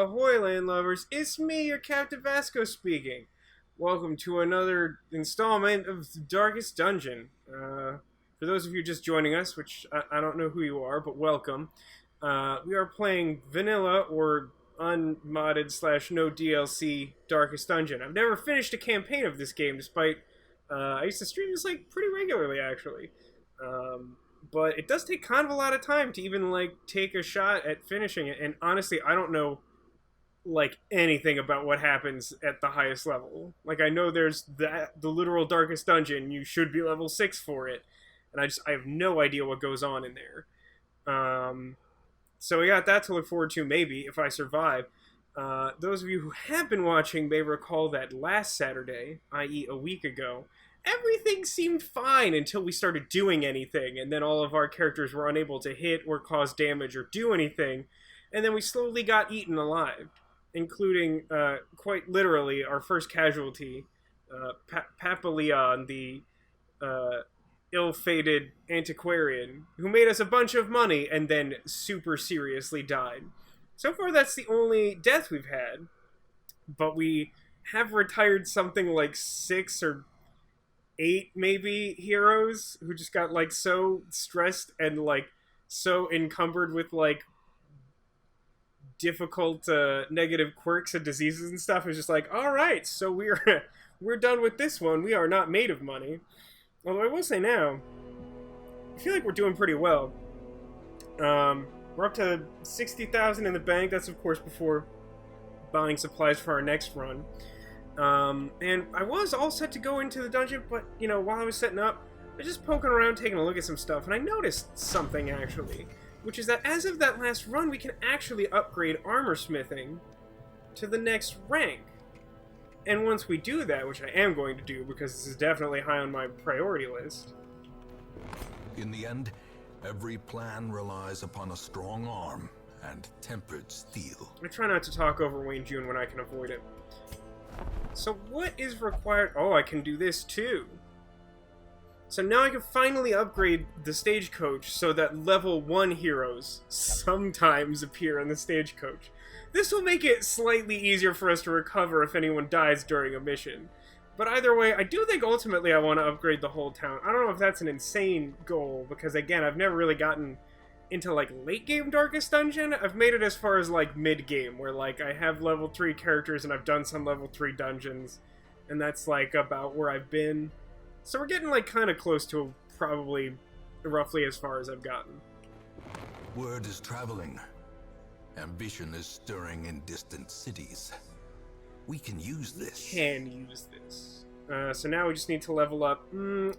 Ahoy, landlubbers! It's me, your Captain Vasco speaking. Welcome to another installment of the Darkest Dungeon. For those of you just joining us, which I don't know who you are, but welcome. We are playing vanilla or unmodded / no DLC Darkest Dungeon. I've never finished a campaign of this game, despite I used to stream this like pretty regularly, actually. But it does take kind of a lot of time to even like take a shot at finishing it, and honestly I don't know like anything about what happens at the highest level. Like, I know there's the literal Darkest Dungeon, you should be level 6 for it, and I have no idea what goes on in there. So we got that to look forward to, maybe, if I survive. Those of you who have been watching may recall that last Saturday, i.e. a week ago, everything seemed fine until we started doing anything, and then all of our characters were unable to hit or cause damage or do anything, and then we slowly got eaten alive, including, quite literally, our first casualty, Papa Leon, the ill-fated antiquarian, who made us a bunch of money and then super seriously died. So far, that's the only death we've had, but we have retired something like 6 or 8 maybe heroes who just got like so stressed and like so encumbered with like difficult negative quirks and diseases and stuff. Is just like, all right, so we're done with this one. We are not made of money. Although I will say now, I feel like we're doing pretty well. We're up to 60,000 in the bank. That's of course before buying supplies for our next run. And I was all set to go into the dungeon, but, you know, while I was setting up, I was just poking around, taking a look at some stuff, and I noticed something, actually, which is that as of that last run, we can actually upgrade armor smithing to the next rank. And once we do that, which I am going to do, because this is definitely high on my priority list. In the end, every plan relies upon a strong arm and tempered steel. I try not to talk over Wayne June when I can avoid it. So what is required? Oh, I can do this too. So now I can finally upgrade the stagecoach so that level 1 heroes sometimes appear on the stagecoach. This will make it slightly easier for us to recover if anyone dies during a mission. But either way, I do think ultimately I want to upgrade the whole town. I don't know if that's an insane goal, because again, I've never really gotten into like late game Darkest Dungeon. I've made it as far as like mid game, where like I have level 3 characters and I've done some level 3 dungeons, and that's like about where I've been. So we're getting like kind of close to probably roughly as far as I've gotten. Word is traveling. Ambition is stirring in distant cities. We can use this. So now we just need to level up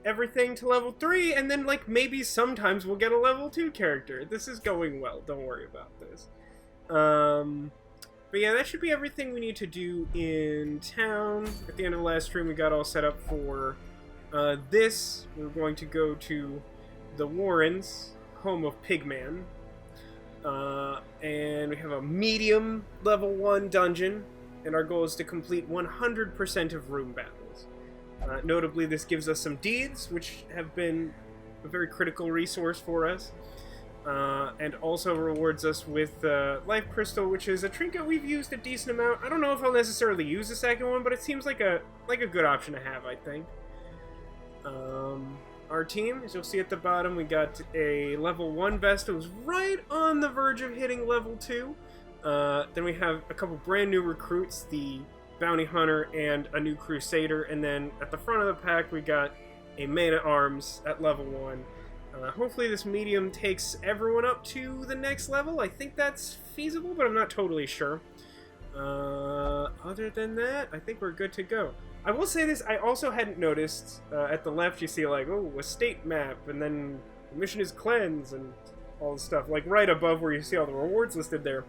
everything to level 3, and then like maybe sometimes we'll get a level 2 character. This is going well, don't worry about this. But yeah, that should be everything we need to do in town. At the end of the last stream, we got all set up for this. We're going to go to the Warrens, home of Pigman. And we have a medium level 1 dungeon, and our goal is to complete 100% of room battles. Notably, this gives us some deeds, which have been a very critical resource for us, and also rewards us with Life Crystal, which is a trinket we've used a decent amount. I don't know if I'll necessarily use the second one, but it seems like a good option to have, I think. Our team, as you'll see at the bottom, we got a level 1 Vesta who's right on the verge of hitting level 2. Then we have a couple brand new recruits, the Bounty Hunter and a new Crusader, and then at the front of the pack we got a Man-at-Arms at level 1. Hopefully this medium takes everyone up to the next level. I think that's feasible, but I'm not totally sure. Other than that, I think we're good to go. I will say this, I also hadn't noticed, at the left you see like, oh, a state map, and then the mission is cleanse, and all this stuff. Like right above where you see all the rewards listed there,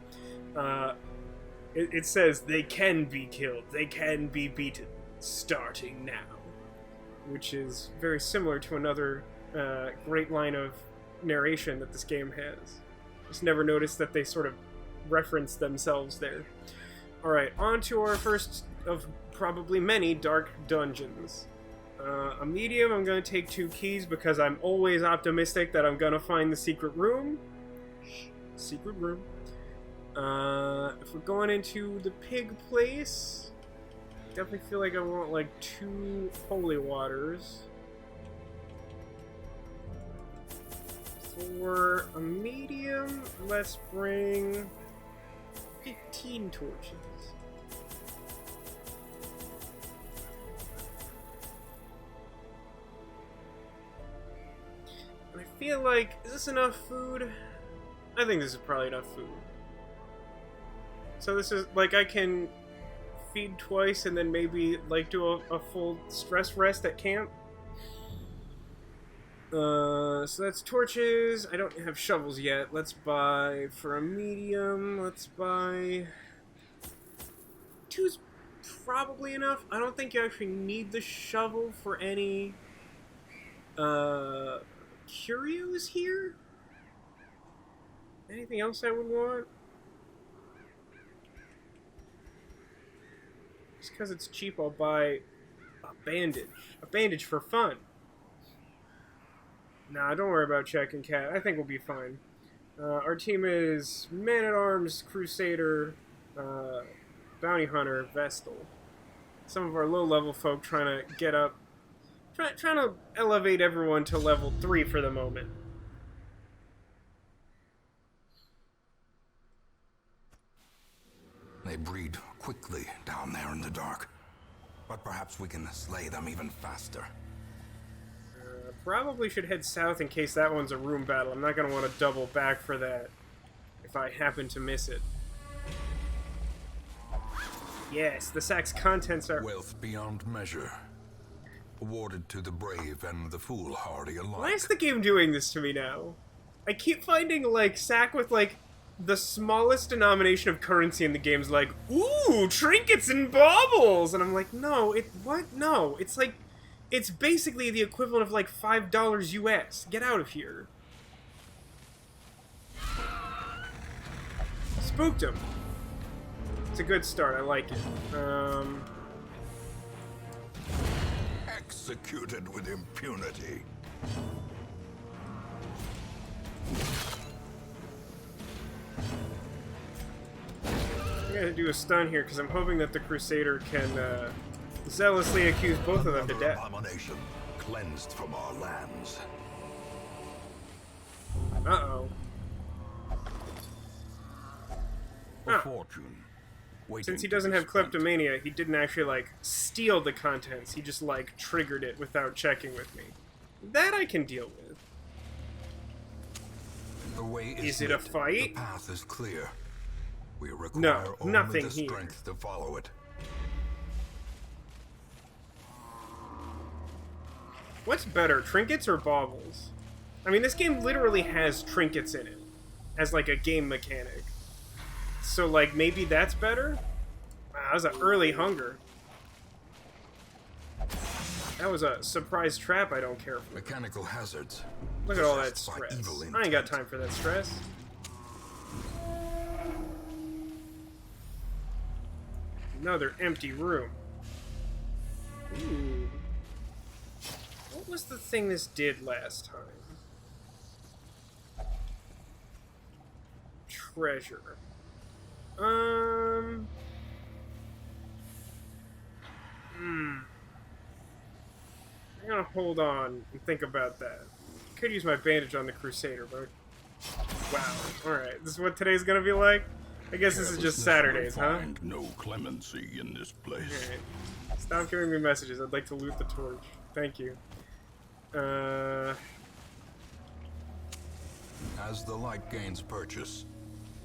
it says they can be killed, they can be beaten, starting now. Which is very similar to another great line of narration that this game has. Just never noticed that they sort of reference themselves there. Alright, on to our first of probably many dark dungeons. A medium, I'm going to take 2 keys because I'm always optimistic that I'm going to find the secret room. Secret room. If we're going into the pig place, definitely feel like I want like 2 holy waters. For a medium, let's bring 15 torches. And I feel like, is this enough food? I think this is probably enough food. So this is, like, I can feed twice and then maybe, like, do a full stress rest at camp. So that's torches. I don't have shovels yet. Let's buy, for a medium, let's buy... 2's probably enough. I don't think you actually need the shovel for any, curios here? Anything else I would want? Just because it's cheap, I'll buy a bandage. A bandage for fun. Nah, don't worry about checking cat. I think we'll be fine. Our team is Man-at-Arms, Crusader, Bounty Hunter, Vestal. Some of our low-level folk trying to get up. Trying to elevate everyone to level 3 for the moment. They breed quickly down there in the dark. But perhaps we can slay them even faster. Probably should head south in case that one's a room battle. I'm not going to want to double back for that if I happen to miss it. Yes, the sack's contents are... Wealth beyond measure. Awarded to the brave and the foolhardy alike. Why is the game doing this to me now? I keep finding, like, sack with, like, the smallest denomination of currency in the game's like, ooh, trinkets and baubles! And I'm like, no, what? No, it's like, it's basically the equivalent of like $5 US. Get out of here. Spooked him. It's a good start, I like it. Executed with impunity. I'm gonna do a stun here because I'm hoping that the Crusader can zealously accuse both of them to death. Abomination cleansed from our lands. Uh-oh. A fortune. Since he doesn't have kleptomania, he didn't actually, like, steal the contents. He just, like, triggered it without checking with me. That I can deal with. The way Is it a lit. fight? The path is clear. We require only nothing the here. strength to follow it. What's better, trinkets or baubles? I mean, this game literally has trinkets in it. As, like, a game mechanic. So, like, maybe that's better? Wow, that was an early hunger. That was a surprise trap I don't care for. Mechanical hazards. Look at all that possessed by stress. evil I ain't got intent. time for that stress. Another empty room. Ooh. What was the thing this did last time? Treasure. I'm gonna hold on and think about that. Could use my bandage on the Crusader, but... Wow. Alright, this is what today's gonna be like? I guess this is just Saturdays, huh? Find no clemency in this place. Alright. Stop giving me messages. I'd like to loot the torch. Thank you. As the light gains purchase,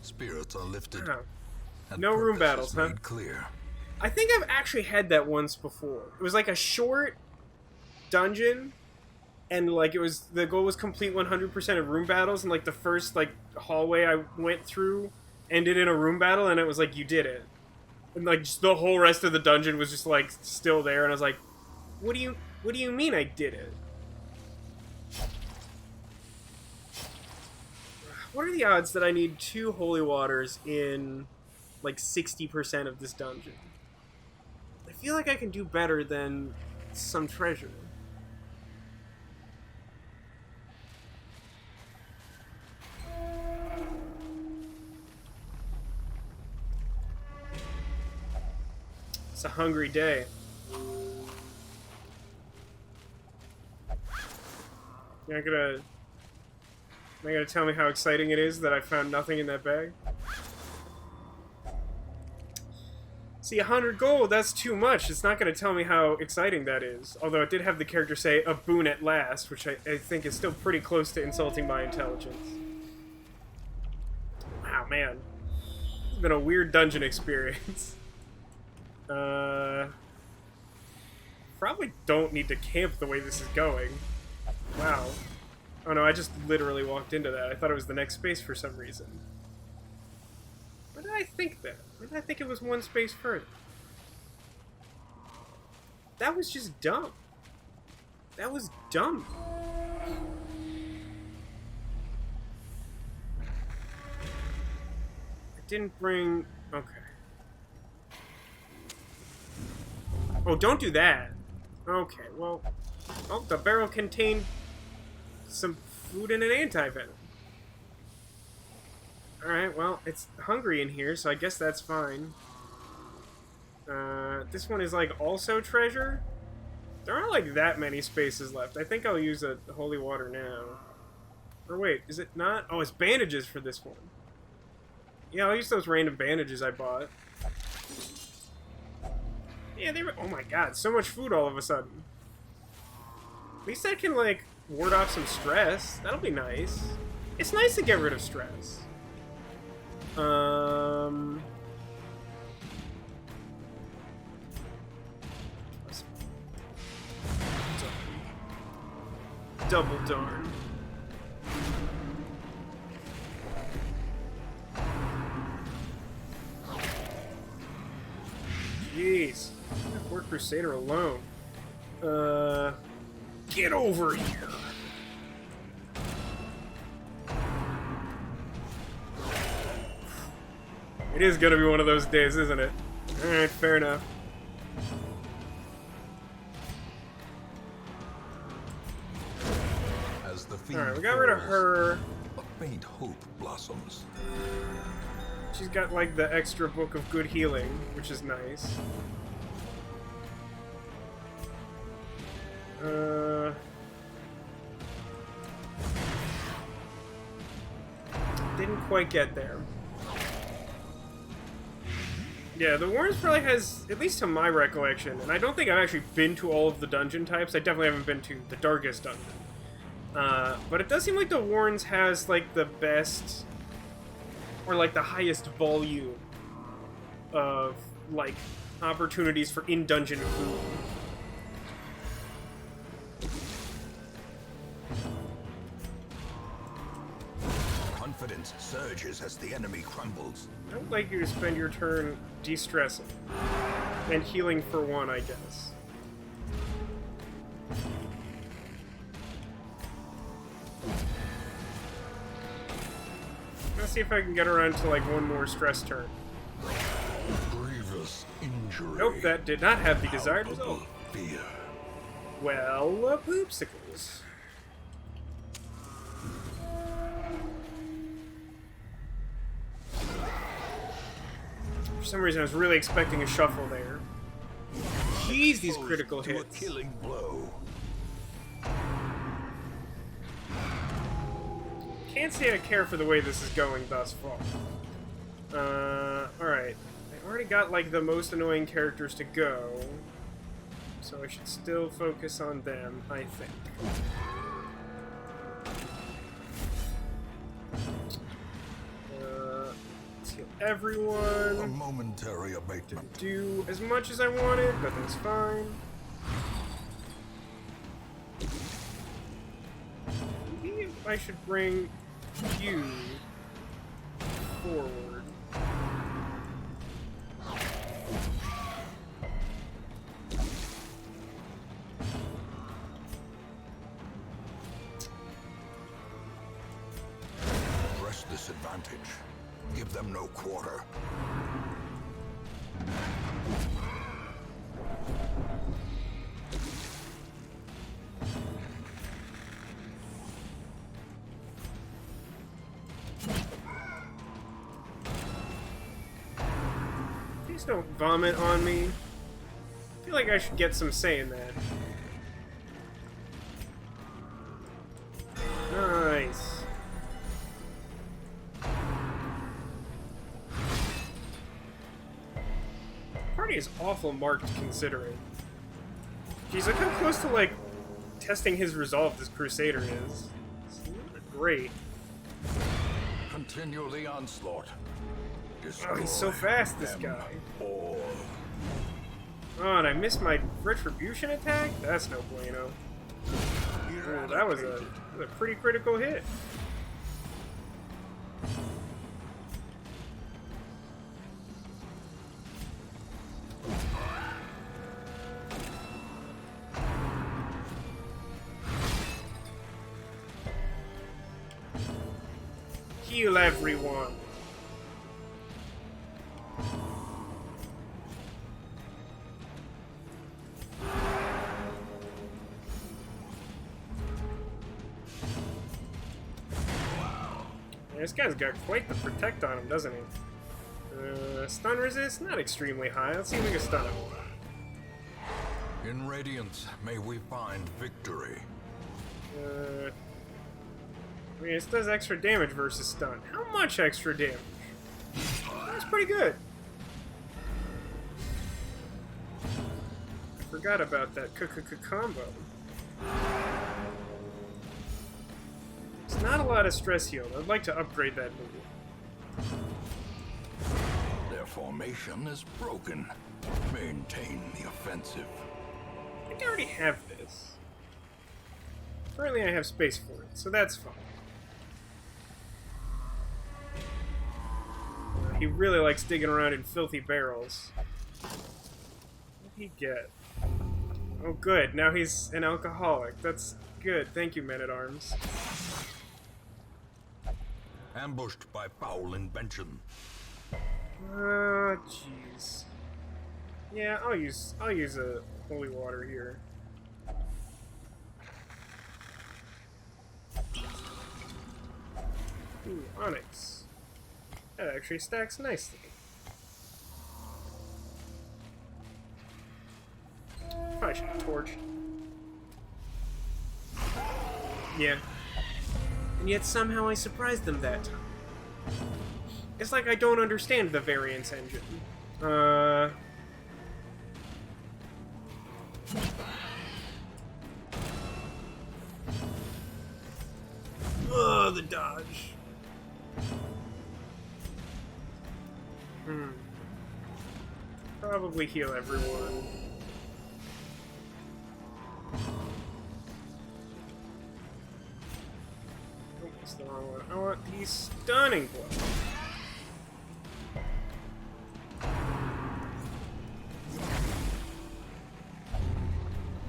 spirits are lifted. Oh. And No room purpose battles, is huh? made clear. I think I've actually had that once before. It was like a short dungeon, and like it was the goal was complete 100% of room battles, and like the first like hallway I went through ended in a room battle, and it was like you did it, and like just the whole rest of the dungeon was just like still there, and I was like, what do you mean I did it? What are the odds that I need 2 holy waters in like 60% of this dungeon? I feel like I can do better than some treasure. It's a hungry day. You're not gonna tell me how exciting it is that I found nothing in that bag? See, 100 gold, that's too much. It's not going to tell me how exciting that is. Although it did have the character say, a boon at last, which I think is still pretty close to insulting my intelligence. Wow, man. It's been a weird dungeon experience. Probably don't need to camp the way this is going. Wow. Oh no, I just literally walked into that. I thought it was the next space for some reason. Why did I think that? Why did I think it was one space further? That was just dumb. That was dumb. I didn't bring... Okay. Oh, don't do that. Okay, well... Oh, the barrel contained some food and an anti-venom. Alright, well, it's hungry in here, so I guess that's fine. This one is, like, also treasure? There aren't, like, that many spaces left. I think I'll use a holy water now. Or wait, is it not? Oh, it's bandages for this one. Yeah, I'll use those random bandages I bought. Yeah, they were... Oh my god, so much food all of a sudden. At least I can, like, ward off some stress. That'll be nice. It's nice to get rid of stress. Double darn. Jeez. Poor Crusader alone. Get over here. It is gonna be one of those days, isn't it? Alright, fair enough. Alright, we got rid of her. A faint hope blossoms. She's got, like, the extra book of good healing, which is nice. Didn't quite get there. Yeah, the Warrens probably has, at least to my recollection, and I don't think I've actually been to all of the dungeon types. I definitely haven't been to the darkest dungeon. But it does seem like the Warrens has, like, the best, or, like, the highest volume of, like, opportunities for in-dungeon food. Confidence surges as the enemy crumbles. I would like you to spend your turn de-stressing. And healing for one, I guess. Let's see if I can get around to, like, one more stress turn. Grievous injury. Nope, that did not have the desired result. Fear. Well, poopsicles. For some reason, I was really expecting a shuffle there. Jeez, these critical To a hits. killing blow. Can't say I care for the way this is going thus far. Alright. I already got, like, the most annoying characters to go. So I should still focus on them, I think. Let's heal A everyone. momentary abatement. Do as much as I wanted, but that's fine. Maybe I should bring you forward. Press this advantage. Give them no quarter. Please don't vomit on me. feel like I should get some say in that. Nice. Party is awful marked considering. Jeez, look how close to, like, testing his resolve this Crusader is. It's not great. Continue the onslaught. Oh, he's so fast, this guy. All. Oh, and I missed my Retribution attack? That's no bueno. Oh, that was a pretty critical hit. Heal everyone. This guy's got quite the protect on him, doesn't he? Stun resist? Not extremely high. Let's see if we can stun him. In Radiance, may we find victory. I mean, this does extra damage versus stun. How much extra damage? That's pretty good. I forgot about that combo. It's not a lot of stress heal. I'd like to upgrade that move. Their formation is broken. Maintain the offensive. I think I already have this. Currently I have space for it, so that's fine. He really likes digging around in filthy barrels. What did he get? Oh good, now he's an alcoholic. That's good. Thank you, Men-at-Arms. Ambushed by foul invention. Jeez. Yeah, I'll use a holy water here. Ooh, Onyx. That actually stacks nicely. Probably should have torched. Yeah. And yet somehow I surprised them that time. It's like I don't understand the variance engine. Oh, the dodge. Probably heal everyone. Oh, that's the wrong one. I want the stunning blow.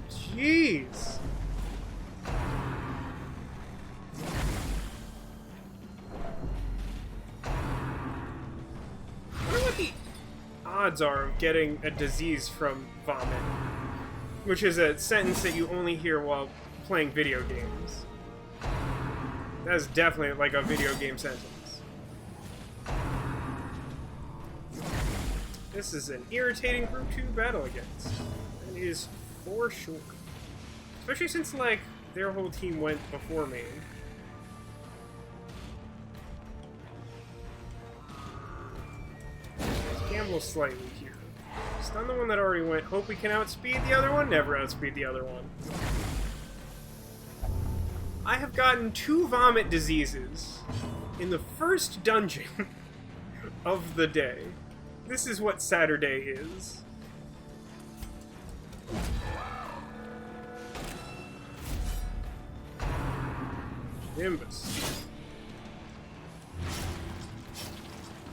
Jeez. I wonder what the odds are of getting a disease from vomit, which is a sentence that you only hear while playing video games. That is definitely like a video game sentence. This is an irritating Group 2 battle against. It is for sure. Especially since, like, their whole team went before me. Gamble slightly here. Stun the one that already went. Hope we can outspeed the other one. Never outspeed the other one. I have gotten 2 vomit diseases in the first dungeon of the day. This is what Saturday is. Nimbus.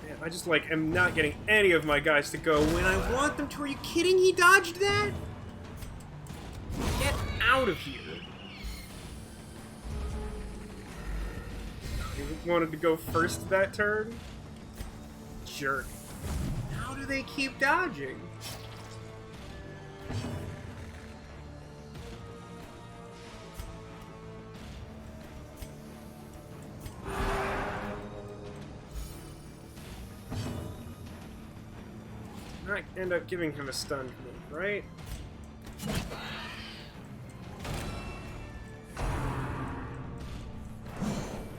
Man, I just, like, am not getting any of my guys to go when I want them to. Are you kidding? He dodged that? Get out of here. He wanted to go first that turn? Jerk. How do they keep dodging? Not end up giving him a stun move, right?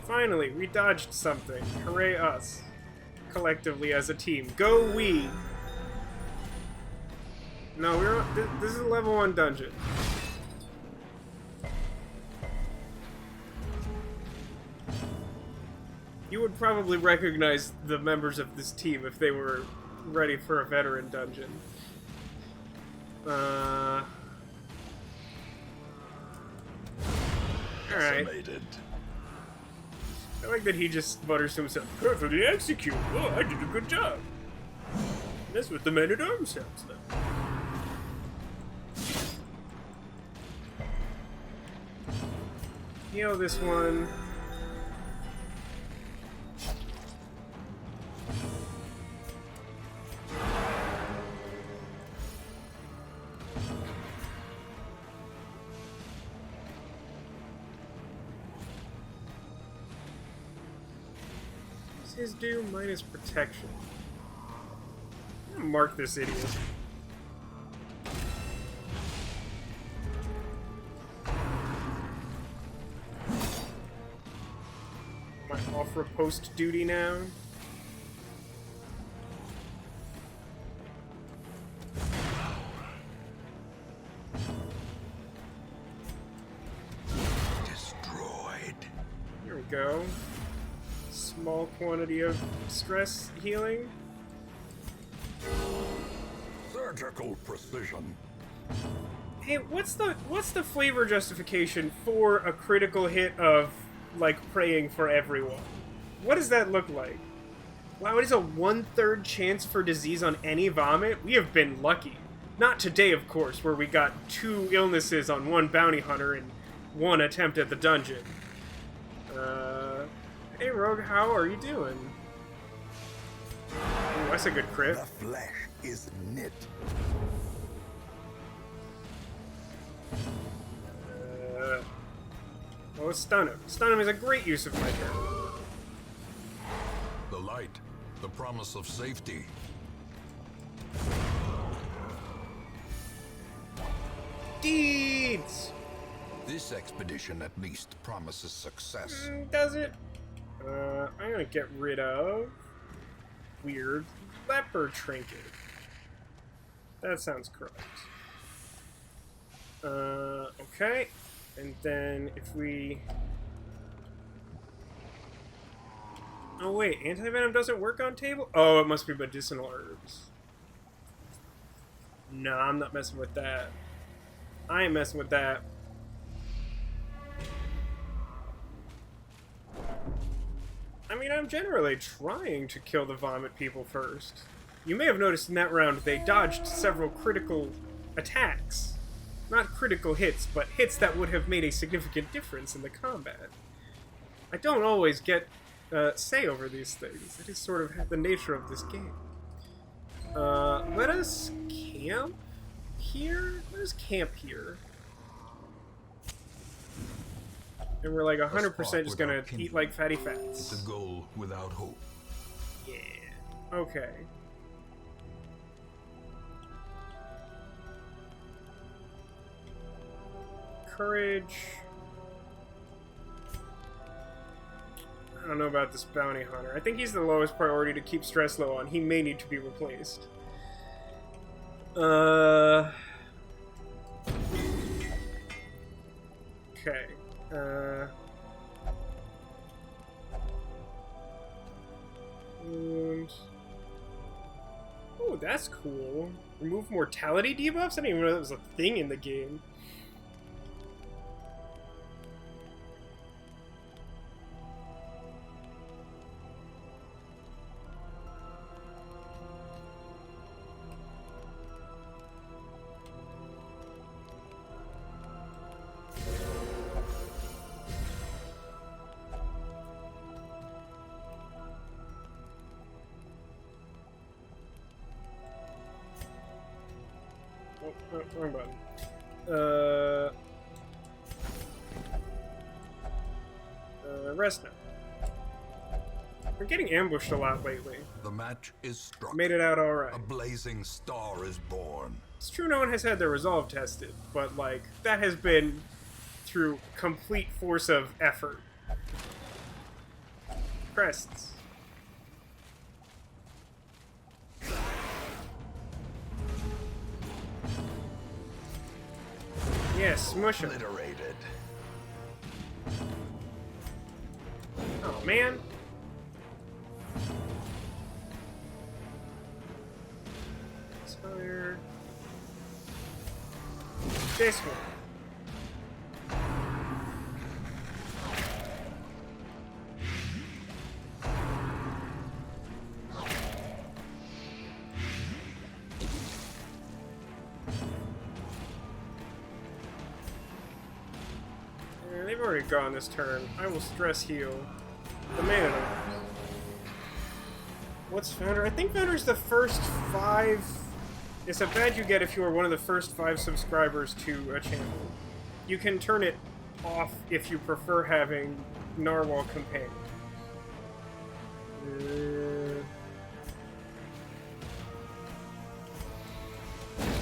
Finally, we dodged something. Hooray us. Collectively as a team. Go we! No, we're on, this is a level 1 dungeon. You would probably recognize the members of this team if they were ready for a veteran dungeon. Alright. I like that he just mutters to himself, "Perfectly executed! Oh, I did a good job!" That's what the man-at-arms sounds like. Heal this one. What's his do? Minus protection. I'm gonna mark this idiot. For post duty now. Destroyed. Here we go. Small quantity of stress healing. Surgical precision. Hey, what's the flavor justification for a critical hit of like praying for everyone? What does that look like? Wow, it is a 1/3 chance for disease on any vomit? We have been lucky. Not today, of course, where we got 2 illnesses on 1 bounty hunter and 1 attempt at the dungeon. Hey Rogue, how are you doing? Ooh, that's a good crit. The flesh is knit. Oh, stun him. Stun him is a great use of my turn. The light, the promise of safety. Deeds! This expedition at least promises success. Does it? I'm gonna get rid of weird leper trinket. That sounds correct. Okay. And then if we... Oh wait, anti-venom doesn't work on table? Oh, it must be medicinal herbs. No, I'm not messing with that. I ain't messing with that. I mean, I'm generally trying to kill the vomit people first. You may have noticed in that round they dodged several critical attacks. Not critical hits, but hits that would have made a significant difference in the combat. I don't always get say over these things. It is sort of the nature of this game. Let us camp here? Let us camp here. And we're like 100% just gonna eat like fatty fats. The goal without hope. Yeah. Okay. Courage. I don't know about this bounty hunter. I think he's the lowest priority to keep stress low on. He may need to be replaced. Okay. And... Oh, that's cool. Remove mortality debuffs? I didn't even know that was a thing in the game. Oh, wrong button. Rest now. We're getting ambushed a lot lately. The match is struck. Made it out alright. A blazing star is born. It's true no one has had their resolve tested, but, like, that has been through complete force of effort. Crests. Yes, smush him. Obliterated. Oh, man. Fire. This one. They've already gone this turn. I will stress heal the mana. What's Founder? I think Founder's the first 5. It's a badge you get if you are one of the first 5 subscribers to a channel. You can turn it off if you prefer having Narwhal Companion.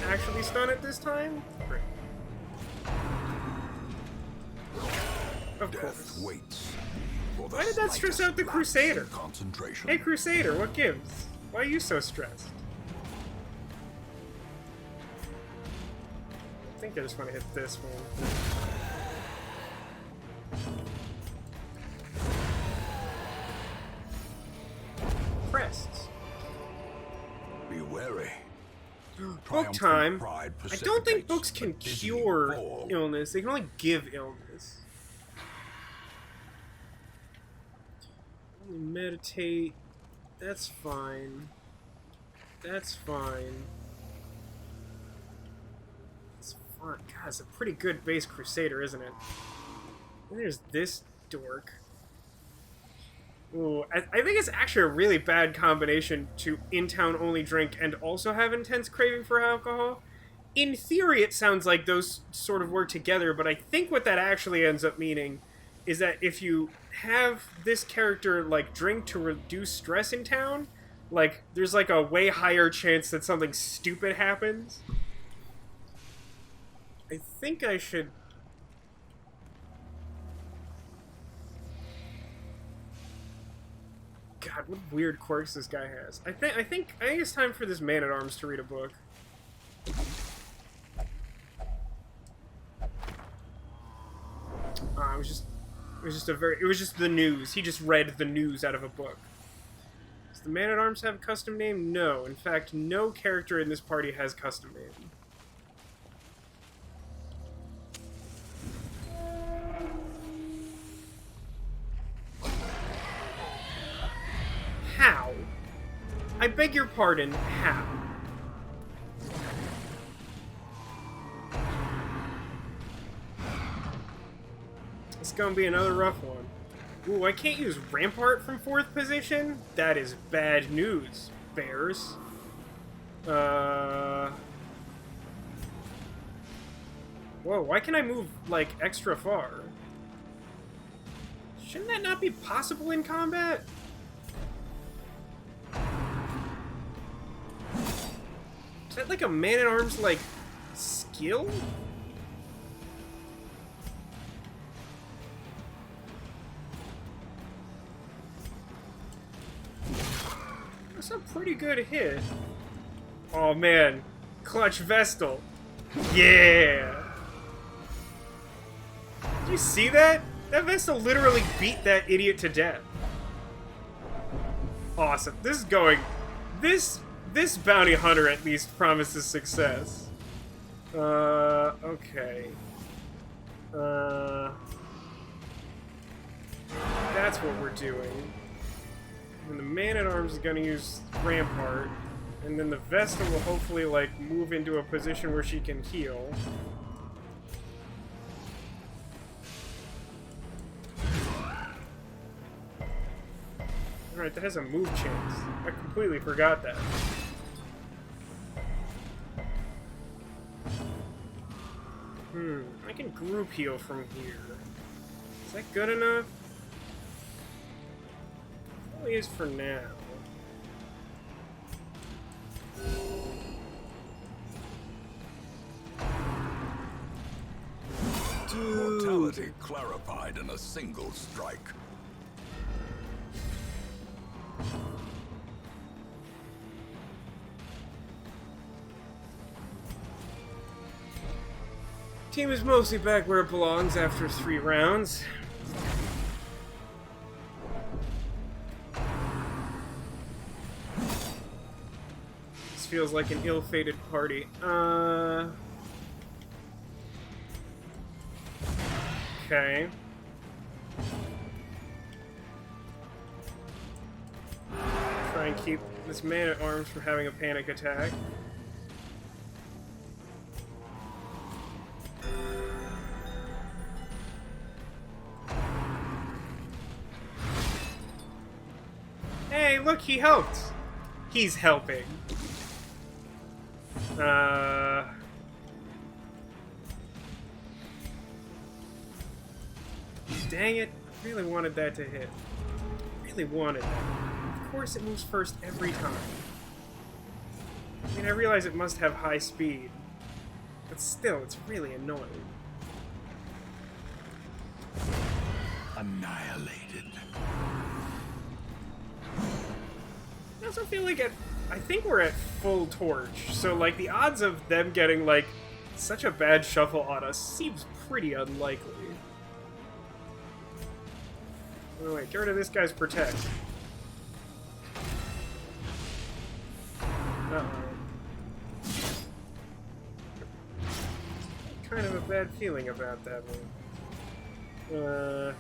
Actually stun it this time? Great. Of Death course. waits for the Why did that stress out the slightest Crusader? lapse in concentration. Hey Crusader, what gives? Why are you so stressed? I think I just want to hit this one. Crests. Be wary. Book time. Pride I don't think precipitates books a can dizzying cure fall. illness. They can only give illness. Only meditate. That's fine. That's fine. It's fine. God, it's a pretty good base Crusader, isn't it? And there's this dork. Ooh, I think it's actually a really bad combination to in-town only drink and also have intense craving for alcohol. In theory, it sounds like those sort of work together, but I think what that actually ends up meaning is that if you have this character, like, drink to reduce stress in town, like, there's, like, a way higher chance that something stupid happens. I think I should... God, what weird quirks this guy has. I think it's time for this Man-at-Arms to read a book. It was just the news. He just read the news out of a book. Does the Man-at-Arms have a custom name? No. In fact, no character in this party has custom name. How? I beg your pardon, how? It's gonna be another rough one. Ooh, I can't use Rampart from 4th position? That is bad news, Bears. Whoa, why can I move, like, extra far? Shouldn't that not be possible in combat? Is that like a Man-at-Arms, like, skill? That's a pretty good hit. Oh man, Clutch Vestal. Yeah! Did you see that? That Vestal literally beat that idiot to death. Awesome. This is going... This bounty hunter at least promises success. Okay. That's what we're doing. And the Man-at-Arms is gonna use Rampart, and then the Vestal will hopefully, like, move into a position where she can heal. Alright, that has a move chance. I completely forgot that. I can group heal from here. Is that good enough? probably is for now. Mortality clarified in a single strike. Team is mostly back where it belongs after 3 rounds. This feels like an ill-fated party. Okay. Try and keep this man-at-arms from having a panic attack. Hey, look, he helped! He's helping. Dang it. Really wanted that to hit. Really wanted that. Of course it moves first every time. I mean, I realize it must have high speed. But still, it's really annoying. Annihilated. I also feel like I think we're at full torch, so like the odds of them getting like such a bad shuffle on us seems pretty unlikely. Oh wait, get rid of this guy's protect. Uh-oh. Kind of a bad feeling about that one.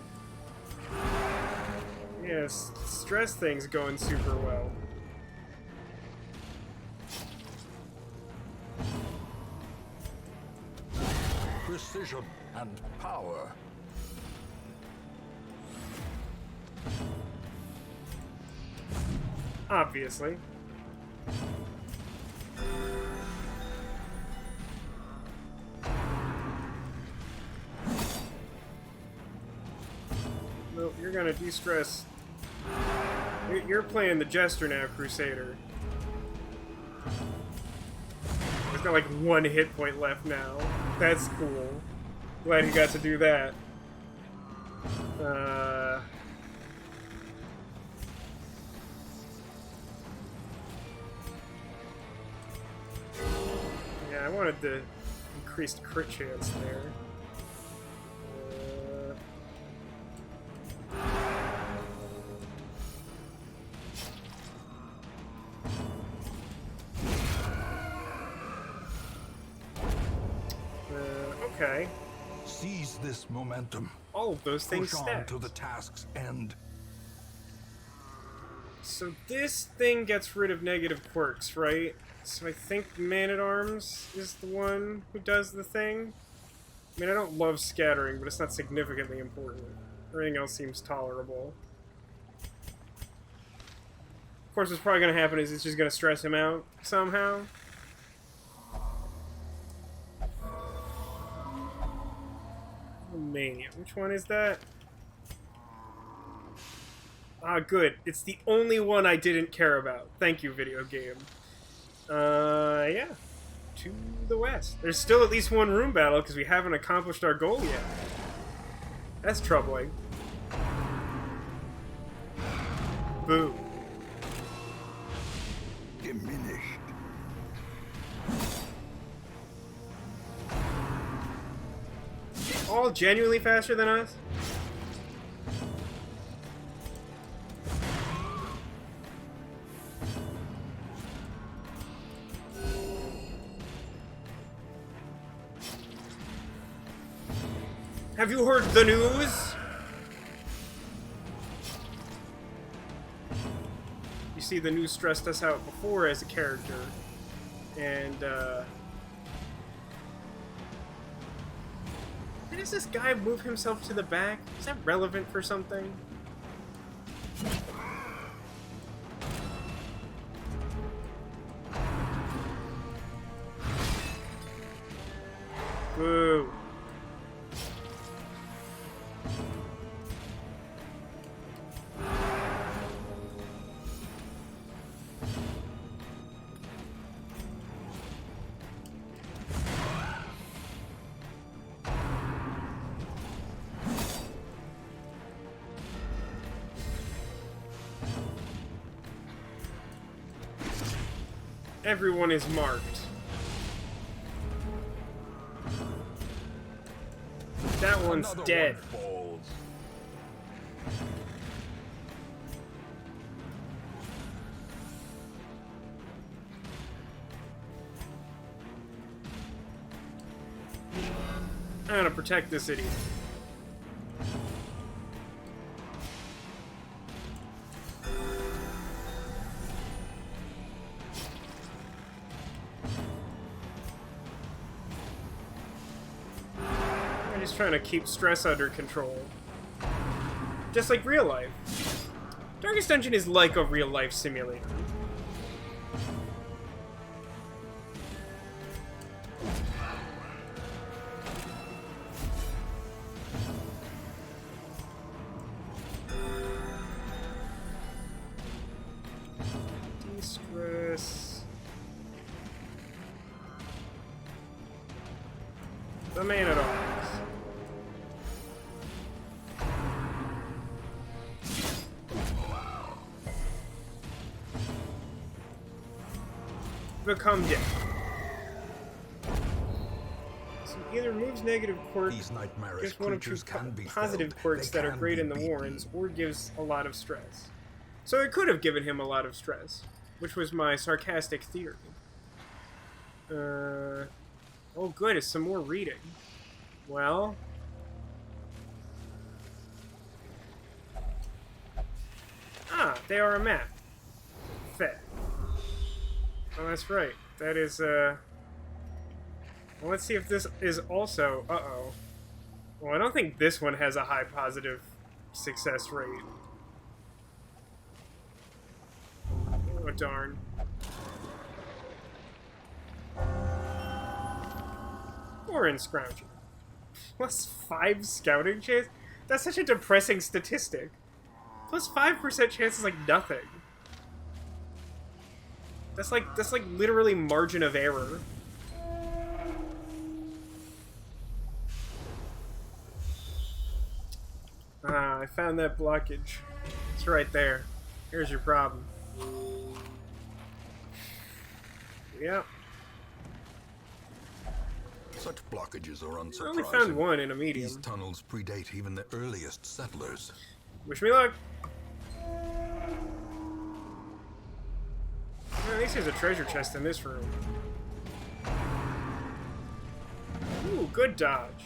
Yes, stress thing's going super well. Precision and power. Obviously. Nope, you're gonna de-stress. You're playing the Jester now, Crusader. He's got like 1 hit point left now. That's cool. Glad he got to do that. Yeah, I wanted the increased crit chance there. Okay. Seize this momentum. All of those things Push on stacked. to the task's end. So this thing gets rid of negative quirks, right? So I think Man-at-Arms is the one who does the thing. I mean, I don't love scattering, but it's not significantly important. Everything else seems tolerable. Of course, what's probably going to happen is it's just going to stress him out somehow. Mania. Which one is that? Ah, good. It's the only one I didn't care about. Thank you, video game. Yeah. To the west. There's still at least 1 room battle because we haven't accomplished our goal yet. That's troubling. Boo. Diminished. All genuinely faster than us? Have you heard the news? You see, the news stressed us out before as a character. And, Why does this guy move himself to the back? Is that relevant for something? Boo. Everyone is marked. That one's Another dead. one falls. I'm gonna protect this idiot. I'm just trying to keep stress under control. Just like real life. Darkest Dungeon is like a real life simulator. De-stress. The man at arms. Become dead. So either removes negative quirks, These nightmarish gives one of two creatures can be positive felled. quirks They that are can great be in the beaten. Warrens, or gives a lot of stress. So it could have given him a lot of stress, which was my sarcastic theory. Oh good, it's some more reading. Well... Ah, they are a map. Fair. Oh, that's right. That is, Well, let's see if this is also... Uh-oh. Well, I don't think this one has a high positive success rate. Oh, darn. Or in scrounging. Plus 5 scouting chance? That's such a depressing statistic. Plus 5% chance is like nothing. That's like literally margin of error. Ah, I found that blockage. It's right there. Here's your problem. Yeah. Such blockages are unsurprising. I only found one in a These medium. tunnels predate even the earliest settlers. Wish me luck. Well, at least there's a treasure chest in this room. Ooh, good dodge.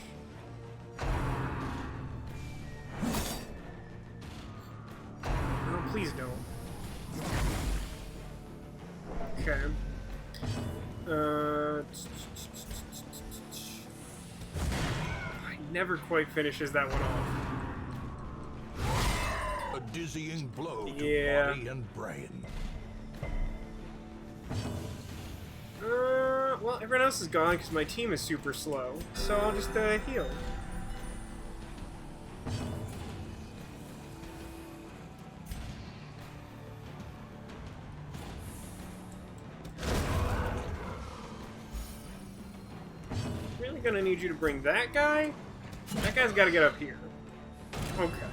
Oh, please don't. Okay. He never quite finishes that one off. A dizzying blow to Yeah. body and brain. Well, everyone else is gone because my team is super slow, so I'll just heal. Really gonna need you to bring that guy? That guy's gotta get up here. Okay.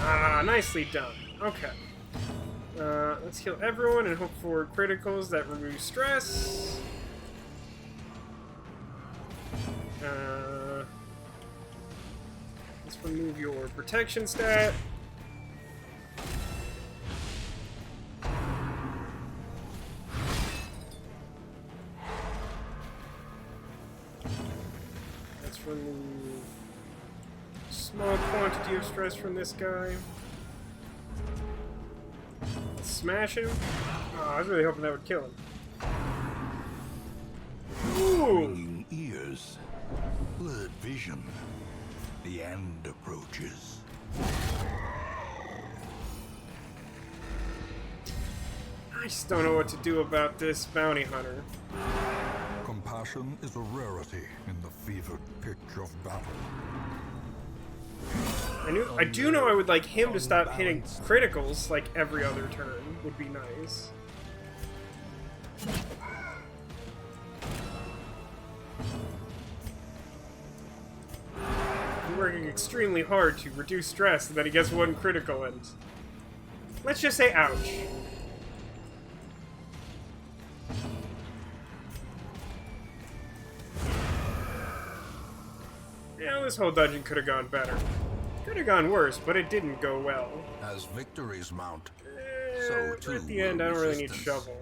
Ah, nicely done. Okay. Let's heal everyone and hope for criticals that remove stress. Let's remove your protection stat. Let's remove small quantity of stress from this guy. Let's smash him. Oh, I was really hoping that would kill him. Ooh! Ringing ears. Blurred vision. The end approaches. I just don't know what to do about this bounty hunter. Compassion is a rarity in the fevered pitch of battle. I do know I would like him to stop hitting criticals like every other turn. Would be nice. working extremely hard to reduce stress, and then he gets one critical, and let's just say ouch. Yeah, this whole dungeon could have gone better. Could have gone worse, but it didn't go well. As victories mount, so too at the end, I don't really need resistance. shovel.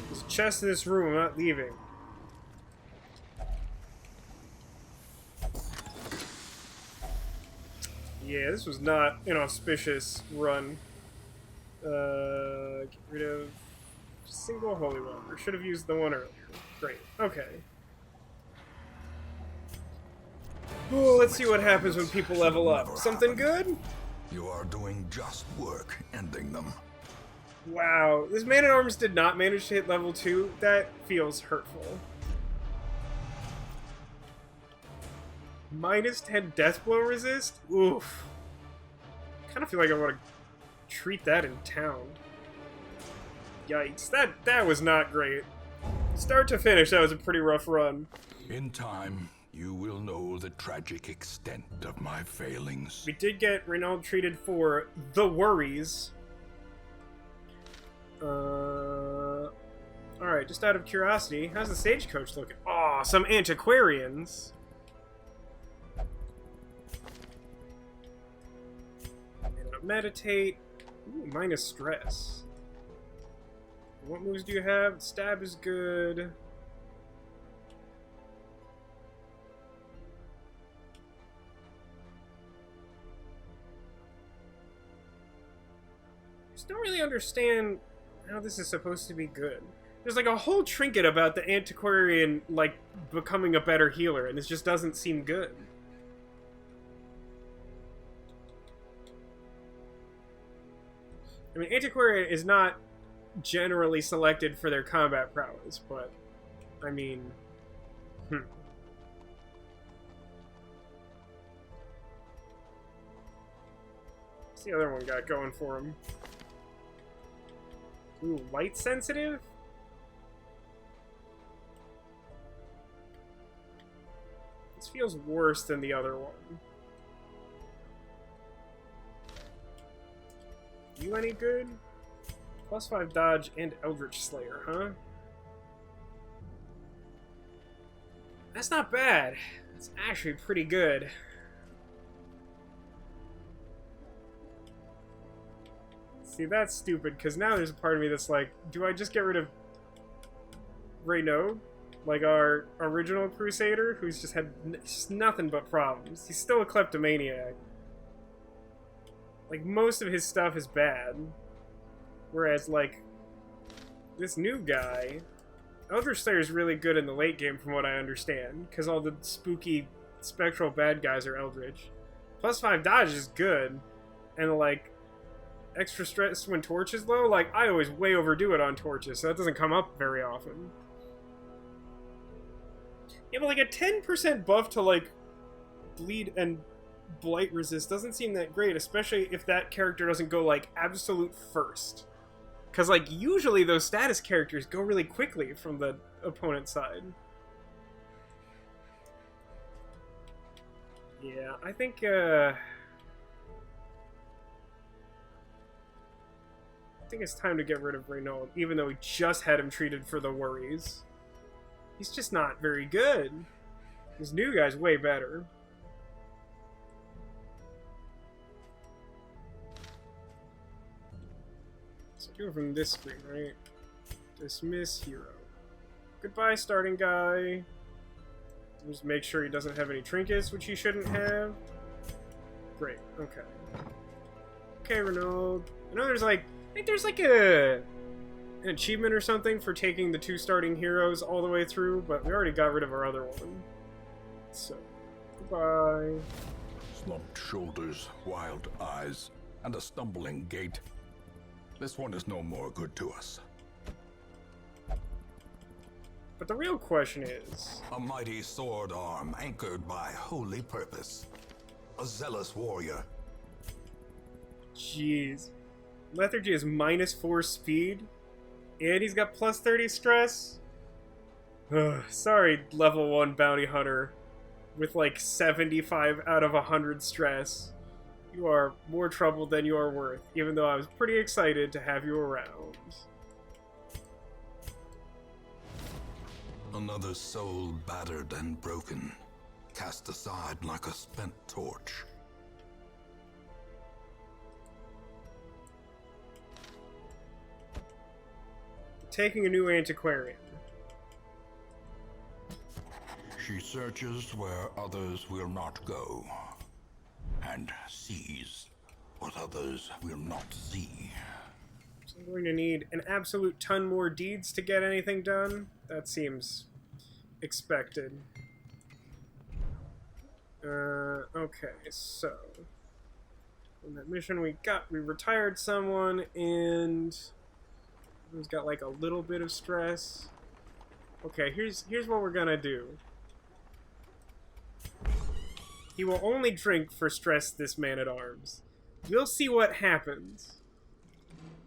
There's a chest in this room, I'm not leaving. Yeah, this was not an auspicious run. Get rid of single holy water. Should have used the one earlier. Great. Okay. Oh, let's see what happens when people level up. Something good? You are doing just work ending them. Wow, this Man-at-Arms did not manage to hit level 2? That feels hurtful. Minus 10 death blow resist? Oof. Kind of feel like I want to treat that in town. Yikes, that was not great. Start to finish, that was a pretty rough run. In time, you will know the tragic extent of my failings. We did get Renaud treated for the worries. Alright, just out of curiosity, how's the stagecoach looking? Aw, some antiquarians. Meditate. Ooh, minus stress. What moves do you have? Stab is good. Just don't really understand how this is supposed to be good. There's like a whole trinket about the antiquarian like becoming a better healer, and it just doesn't seem good. I mean, Antiquarian is not generally selected for their combat prowess, but, I mean, What's the other one got going for him? Ooh, light sensitive? This feels worse than the other one. You any good? +5 dodge and Eldritch Slayer, huh? That's not bad. It's actually pretty good. See, that's stupid, because now there's a part of me that's like, do I just get rid of Renaud? Like our original Crusader, who's just had just nothing but problems. He's still a kleptomaniac. Like, most of his stuff is bad. Whereas, like, this new guy, Eldritch Slayer is really good in the late game from what I understand, because all the spooky, spectral bad guys are Eldritch. +5 dodge is good, and, like, extra stress when torch is low, like, I always way overdo it on torches, so that doesn't come up very often. Yeah, but, like, a 10% buff to, like, bleed and blight resist doesn't seem that great, especially if that character doesn't go like absolute first, because like usually those status characters go really quickly from the opponent's side. Yeah, I think it's time to get rid of Renaud, even though we just had him treated for the worries. He's just not very good. This new guy's way better. Do it from this screen, right? Dismiss hero. Goodbye, starting guy. Just make sure he doesn't have any trinkets, which he shouldn't have. Great, okay. Okay, Renaud. I know there's like, I think there's like an achievement or something for taking the 2 starting heroes all the way through, but we already got rid of our other one. So, goodbye. Slumped shoulders, wild eyes, and a stumbling gait. This one is no more good to us. But the real question is... A mighty sword arm anchored by holy purpose. A zealous warrior. Jeez. Lethargy is -4 speed, and he's got +30 stress? Sorry, level 1 bounty hunter with like 75 out of 100 stress. You are more trouble than you are worth, even though I was pretty excited to have you around. Another soul battered and broken, cast aside like a spent torch. Taking a new antiquarian. She searches where others will not go, and sees what others will not see. So I'm going to need an absolute ton more deeds to get anything done. That seems expected. Okay, so on that mission we retired someone, and who's got like a little bit of stress. Okay, here's what we're gonna do. He will only drink for stress, this man-at-arms. We'll see what happens.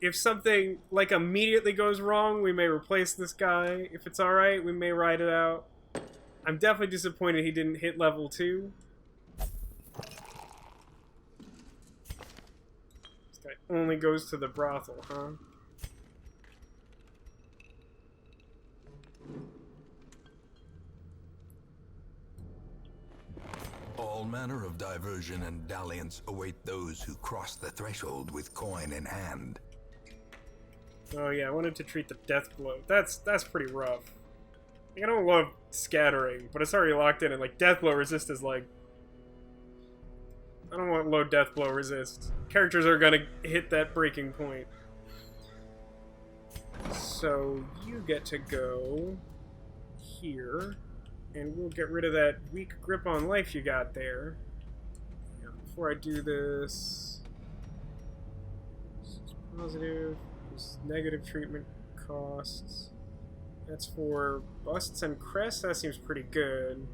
If something, like, immediately goes wrong, we may replace this guy. If it's alright, we may ride it out. I'm definitely disappointed he didn't hit level 2. This guy only goes to the brothel, huh? All manner of diversion and dalliance await those who cross the threshold with coin in hand. Oh yeah, I wanted to treat the death blow. That's pretty rough. Like, I don't love scattering, but it's already locked in, and like death blow resist is like, I don't want low death blow resist. Characters are gonna hit that breaking point. So you get to go here, and we'll get rid of that weak grip on life you got there. Now, before I do this is positive. Negative treatment costs. That's for busts and crests. That seems pretty good.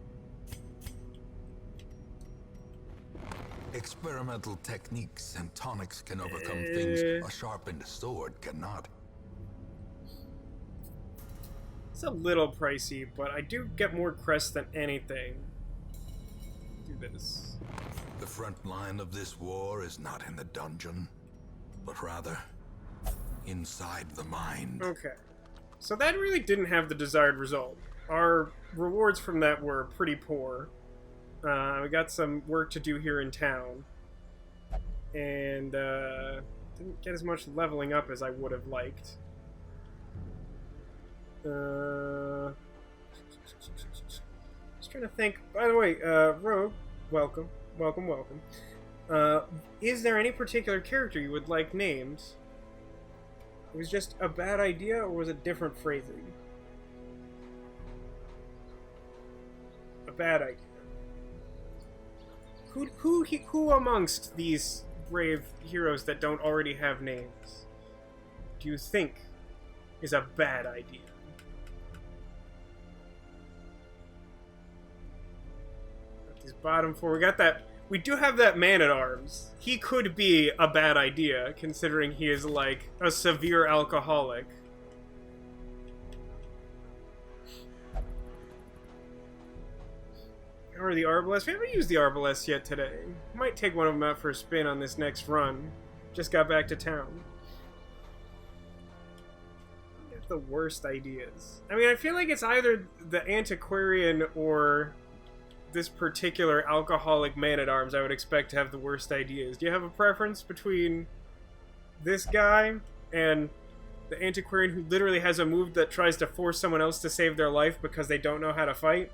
Experimental techniques and tonics can overcome things a sharpened sword cannot. It's a little pricey, but I do get more crests than anything. Do this. The front line of this war is not in the dungeon, but rather inside the mind. Okay. So that really didn't have the desired result. Our rewards from that were pretty poor. We got some work to do here in town. And didn't get as much leveling up as I would have liked. Just trying to think. By the way, Rogue, welcome. Welcome, welcome. Is there any particular character you would like named? It was just a bad idea, or was it different phrasing? A bad idea. Who amongst these brave heroes that don't already have names do you think is a bad idea? Got these bottom four. We got that. We do have that man-at-arms. He could be a bad idea, considering he is, like, a severe alcoholic. Or the Arbalest. We haven't used the Arbalest yet today. Might take one of them out for a spin on this next run. Just got back to town. Get the worst ideas. I mean, I feel like it's either the antiquarian or this particular alcoholic man-at-arms I would expect to have the worst ideas. Do you have a preference between this guy and the antiquarian who literally has a move that tries to force someone else to save their life because they don't know how to fight?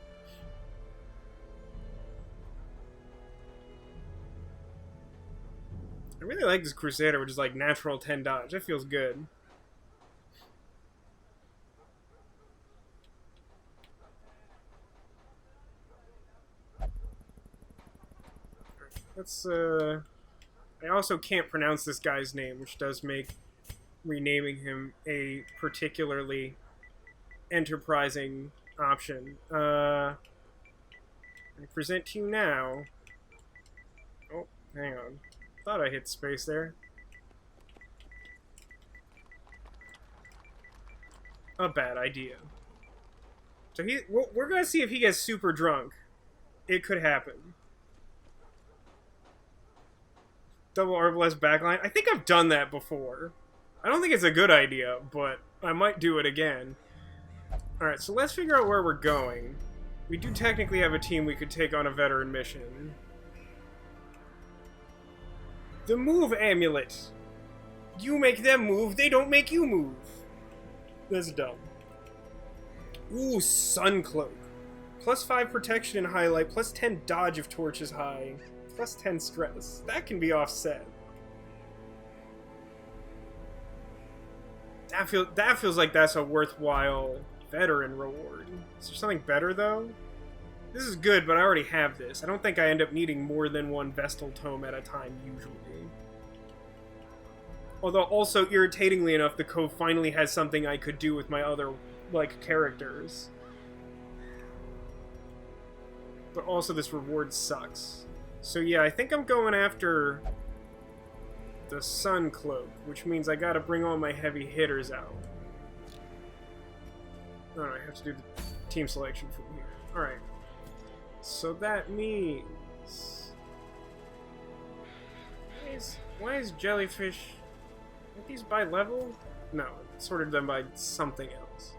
I really like this Crusader, which is like natural 10 dodge. That feels good. Let's, I also can't pronounce this guy's name, which does make renaming him a particularly enterprising option. I present to you now... Oh, hang on. Thought I hit space there. A bad idea. So we're gonna see if he gets super drunk. It could happen. Double arbalest backline. I think I've done that before. I don't think it's a good idea, but I might do it again. Alright, so let's figure out where we're going. We do technically have a team we could take on a veteran mission. The move amulet. You make them move, they don't make you move. That's dumb. Ooh, sun cloak. Plus 5 protection and highlight, plus 10 dodge if torch is high, plus 10 stress. That can be offset. That feels like that's a worthwhile veteran reward. Is there something better, though? This is good, but I already have this. I don't think I end up needing more than one Vestal Tome at a time, usually. Although, also, irritatingly enough, the Cove finally has something I could do with my other, like, characters. But also, this reward sucks. So yeah, I think I'm going after the Sun Cloak, which means I gotta bring all my heavy hitters out. Oh, no, I have to do the team selection from here. Alright. So that means... Why is Jellyfish... Are these by level? No, I sorted them by something else.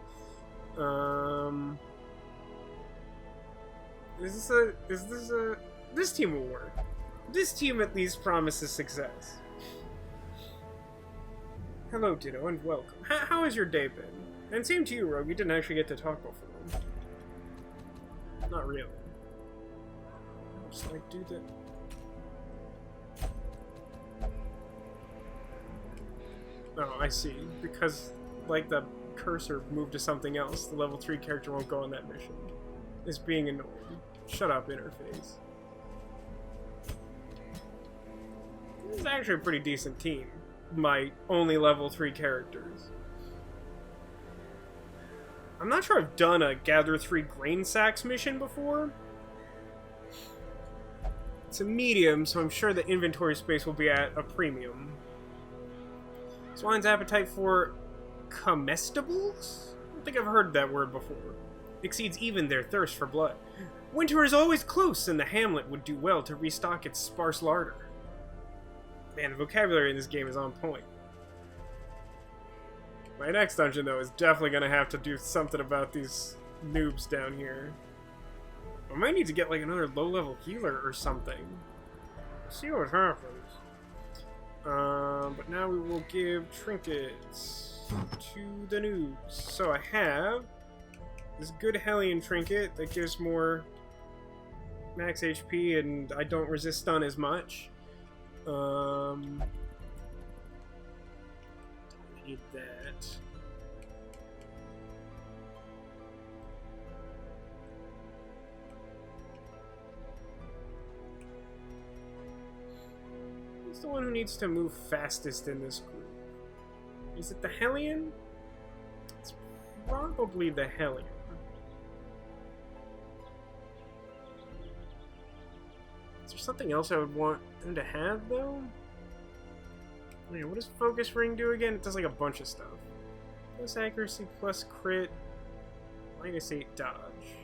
This team will work. This team at least promises success. Hello, Ditto, and welcome. How has your day been? And same to you, Rogue. We didn't actually get to talk before. Not really. Just like do that. Oh, I see. Because, like, the cursor moved to something else, the level 3 character won't go on that mission. It's being annoying. Shut up, interface. This is actually a pretty decent team. My only level 3 characters. I'm not sure I've done a Gather 3 Grain Sacks mission before. It's a medium, so I'm sure the inventory space will be at a premium. Swine's appetite for comestibles? I don't think I've heard that word before. Exceeds even their thirst for blood. Winter is always close, and the hamlet would do well to restock its sparse larder. Man, the vocabulary in this game is on point. My next dungeon, though, is definitely going to have to do something about these noobs down here. I might need to get, like, another low-level healer or something. See what happens. But now we will give trinkets to the noobs. So I have this good Hellion trinket that gives more max HP and I don't resist stun as much. Need that. Who's the one who needs to move fastest in this group? Is it the Hellion? It's probably the Hellion. Is there something else I would want them to have, though? Wait, what does Focus Ring do again? It does like a bunch of stuff. Plus accuracy, plus crit, minus 8 dodge.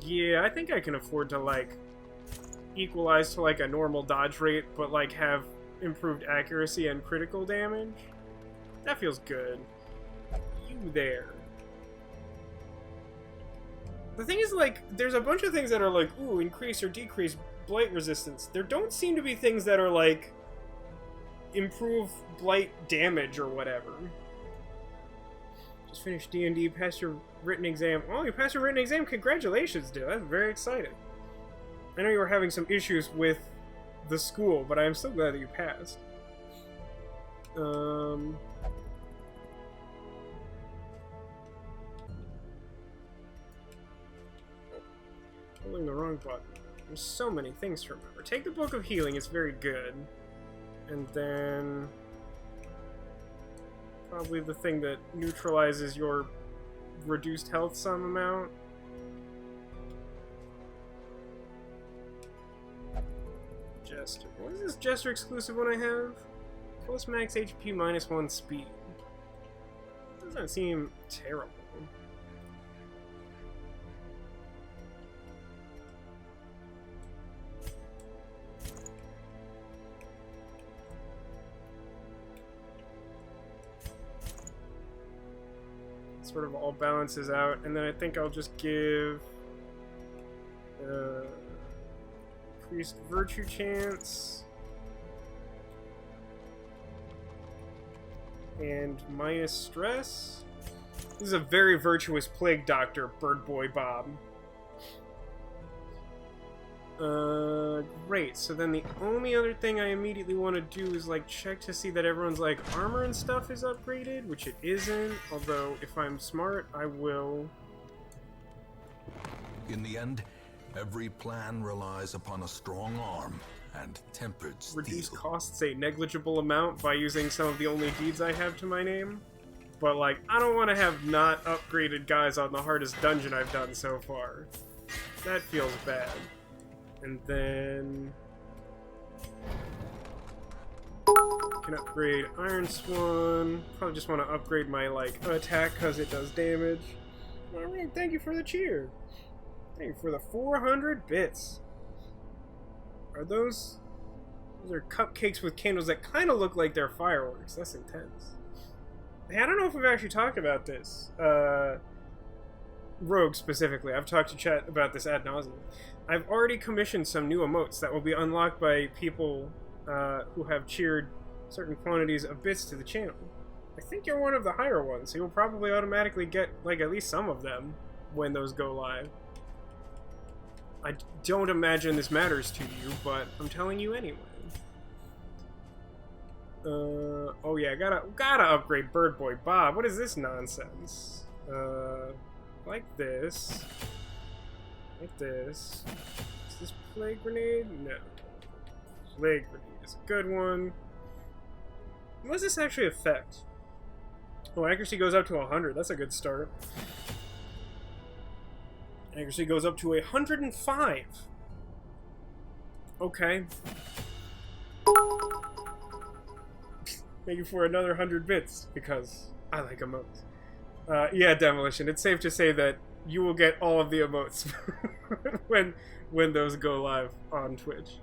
Yeah, I think I can afford to, like, equalize to, like, a normal dodge rate, but, like, have improved accuracy and critical damage. That feels good. You there. The thing is, like, there's a bunch of things that are like, ooh, increase or decrease blight resistance. There don't seem to be things that are like, improve blight damage or whatever. Just finished D&D, passed your written exam. Oh, you passed your written exam? Congratulations, dude. That's very exciting. I know you were having some issues with the school, but I am so glad that you passed. Holding the wrong button. There's so many things to remember. Take the Book of Healing, it's very good. And then... probably the thing that neutralizes your reduced health some amount. Jester. What is this Jester exclusive one I have? Plus max HP -1 speed. Doesn't seem terrible. sort of all balances out. And then I think I'll just give priest virtue chance and minus stress. This is a very virtuous plague doctor, Bird Boy Bob. Great. So then the only other thing I immediately want to do is like check to see that everyone's like armor and stuff is upgraded, which it isn't. Although if I'm smart, I will. In the end, every plan relies upon a strong arm and tempered steel. Reduce costs a negligible amount by using some of the only deeds I have to my name. But like, I don't want to have not upgraded guys on the hardest dungeon I've done so far. That feels bad. And then can upgrade Iron Swan. Probably just want to upgrade my like attack because it does damage. Alright, thank you for the cheer. Thank you for the 400 bits. Are those are cupcakes with candles that kind of look like they're fireworks. That's intense. Hey, I don't know if we've actually talked about this. Rogue specifically. I've talked to chat about this ad nauseum. I've already commissioned some new emotes that will be unlocked by people who have cheered certain quantities of bits to the channel. I think you're one of the higher ones, so you'll probably automatically get like at least some of them when those go live. I don't imagine this matters to you, but I'm telling you anyway. Oh yeah, gotta upgrade Bird Boy Bob. What is this nonsense? Like this. Like this. Is this Plague Grenade? No. Plague Grenade is a good one. What does this actually affect? Oh, accuracy goes up to 100. That's a good start. Accuracy goes up to 105. Okay. Thank you for another 100 bits, because I like emotes. Yeah, Demolition, it's safe to say that you will get all of the emotes when those go live on Twitch.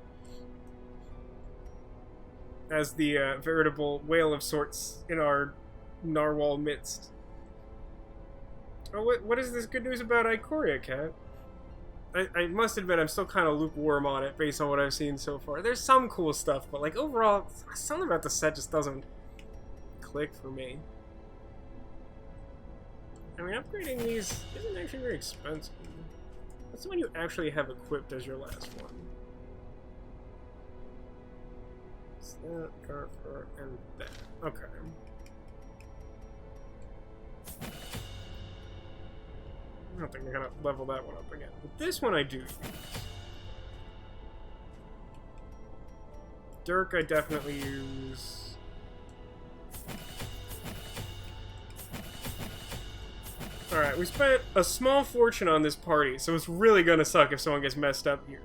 As the veritable whale of sorts in our narwhal midst. Oh, what is this good news about Ikoria, Cat? I must admit I'm still kind of lukewarm on it based on what I've seen so far. There's some cool stuff, but like overall, something about the set just doesn't click for me. I mean, upgrading these isn't actually very expensive. What's the one you actually have equipped as your last one? It's that, Garfer, and that. Okay. I don't think I'm gonna level that one up again. But this one I do use. Dirk I definitely use. Alright, we spent a small fortune on this party, so it's really gonna suck if someone gets messed up here.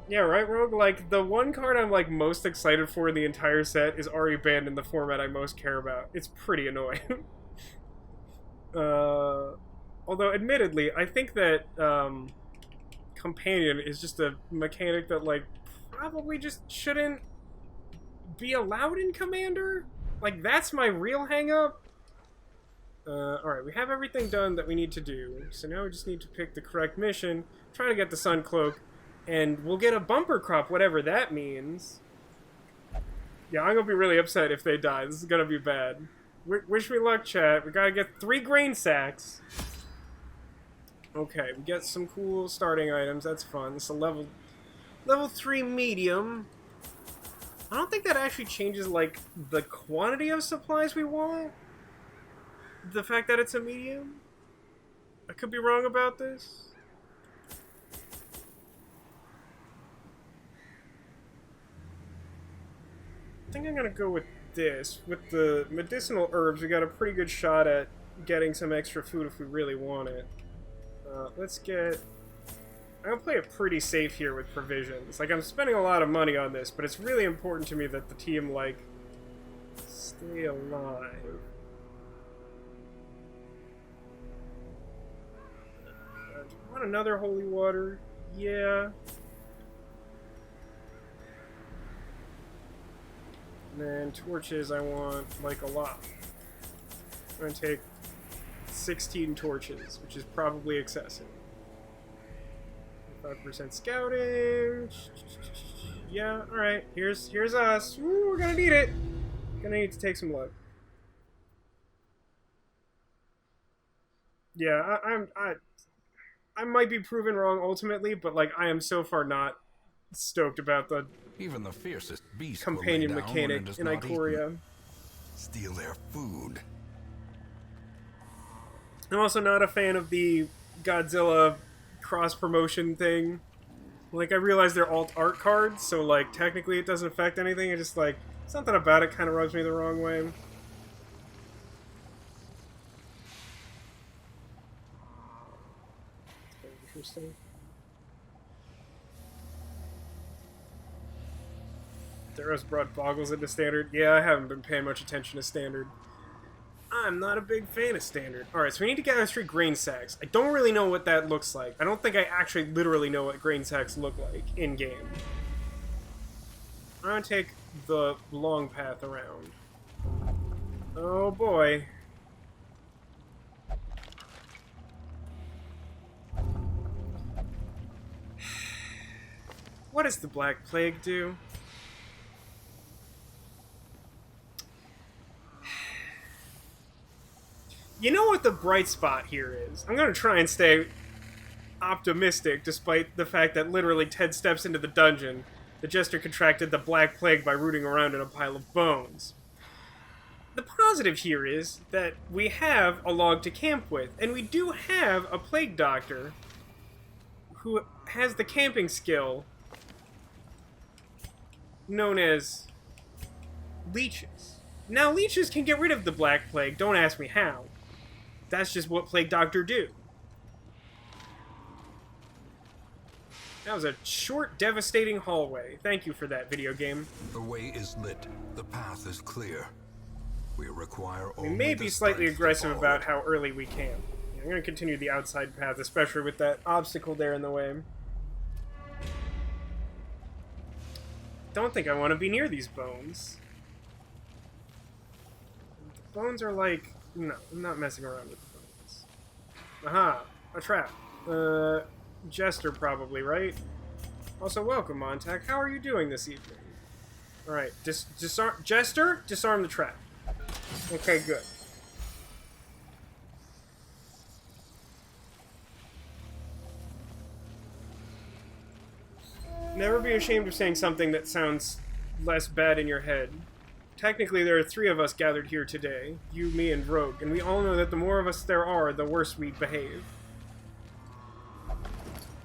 Yeah, right, Rogue? Like, the one card I'm, like, most excited for in the entire set is already banned in the format I most care about. It's pretty annoying. Although, admittedly, I think that, Companion is just a mechanic that, like, probably just shouldn't be allowed in Commander? Like, that's my real hang-up? Alright, we have everything done that we need to do, so now we just need to pick the correct mission, try to get the Sun Cloak, and we'll get a bumper crop, whatever that means. Yeah, I'm gonna be really upset if they die. This is gonna be bad. Wish me luck, chat. We gotta get 3 grain sacks. Okay, we get some cool starting items. That's fun. It's a level 3 medium. I don't think that actually changes, like, the quantity of supplies we want. The fact that it's a medium. I could be wrong about this. I think I'm gonna go with this. With the medicinal herbs, we got a pretty good shot at getting some extra food if we really want it. Let's get... I'm gonna play it pretty safe here with provisions. Like, I'm spending a lot of money on this, but it's really important to me that the team, like, stay alive. Do you want another holy water? Yeah. And then torches I want, like, a lot. I'm gonna take 16 torches, which is probably excessive. 5% scouting. Yeah, alright. Here's us. Woo, we're gonna need it. Gonna need to take some luck. Yeah, I might be proven wrong ultimately, but like I am so far not stoked about the Even the fiercest beast companion will lay down mechanic when it is in not Ikoria. eaten. Steal their food. I'm also not a fan of the Godzilla cross-promotion thing. Like, I realize they're alt art cards, so, like, technically it doesn't affect anything. It's just, like, something about it kind of rubs me the wrong way. Interesting. Theros brought boggles into Standard. Yeah, I haven't been paying much attention to Standard. I'm not a big fan of Standard. Alright, so we need to gather 3 grain sacks. I don't really know what that looks like. I don't think I actually literally know what grain sacks look like in-game. I'm gonna take the long path around. Oh boy. What does the Black Plague do? You know what the bright spot here is? I'm gonna try and stay optimistic despite the fact that literally 10 steps into the dungeon, the Jester contracted the Black Plague by rooting around in a pile of bones. The positive here is that we have a log to camp with, and we do have a Plague Doctor who has the camping skill known as leeches. Now, leeches can get rid of the Black Plague, don't ask me how. That's just what Plague Doctor do. That was a short, devastating hallway. Thank you for that, video game. The way is lit. The path is clear. We require We only may the be slightly strength to aggressive follow about it. how early we camp. I'm going to continue the outside path, especially with that obstacle there in the way. Don't think I want to be near these bones. The bones are like... No, I'm not messing around with the bones. Aha! A trap. Jester probably, right? Also, welcome, Montauk. How are you doing this evening? Alright, disarm... Jester? Disarm the trap. Okay, good. Never be ashamed of saying something that sounds less bad in your head. Technically, there are 3 of us gathered here today. You, me, and Rogue. And we all know that the more of us there are, the worse we behave.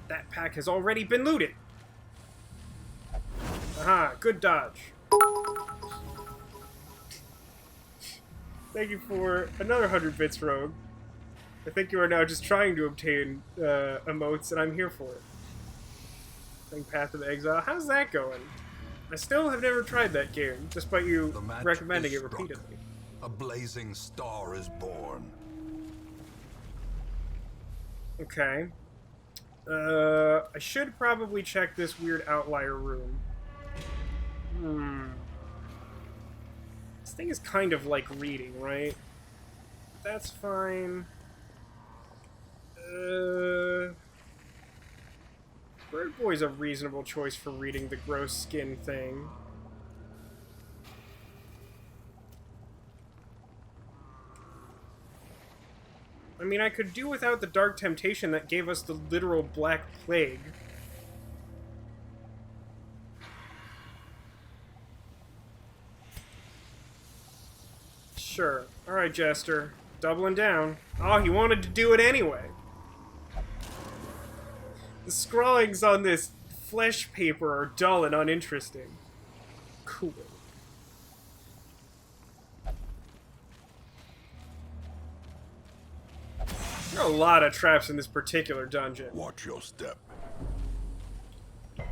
That pack has already been looted. Aha, good dodge. Thank you for another 100 bits, Rogue. I think you are now just trying to obtain emotes, and I'm here for it. Playing Path of Exile. How's that going? I still have never tried that game, despite you The match recommending is it struck. repeatedly. A blazing star is born. Okay. I should probably check this weird outlier room. This thing is kind of like reading, right? That's fine. Bird Boy's a reasonable choice for reading the gross skin thing. I mean, I could do without the Dark Temptation that gave us the literal Black Plague. Sure. Alright, Jester. Doubling down. Oh, he wanted to do it anyway. The scrawlings on this flesh paper are dull and uninteresting. Cool. There are a lot of traps in this particular dungeon. Watch your step. At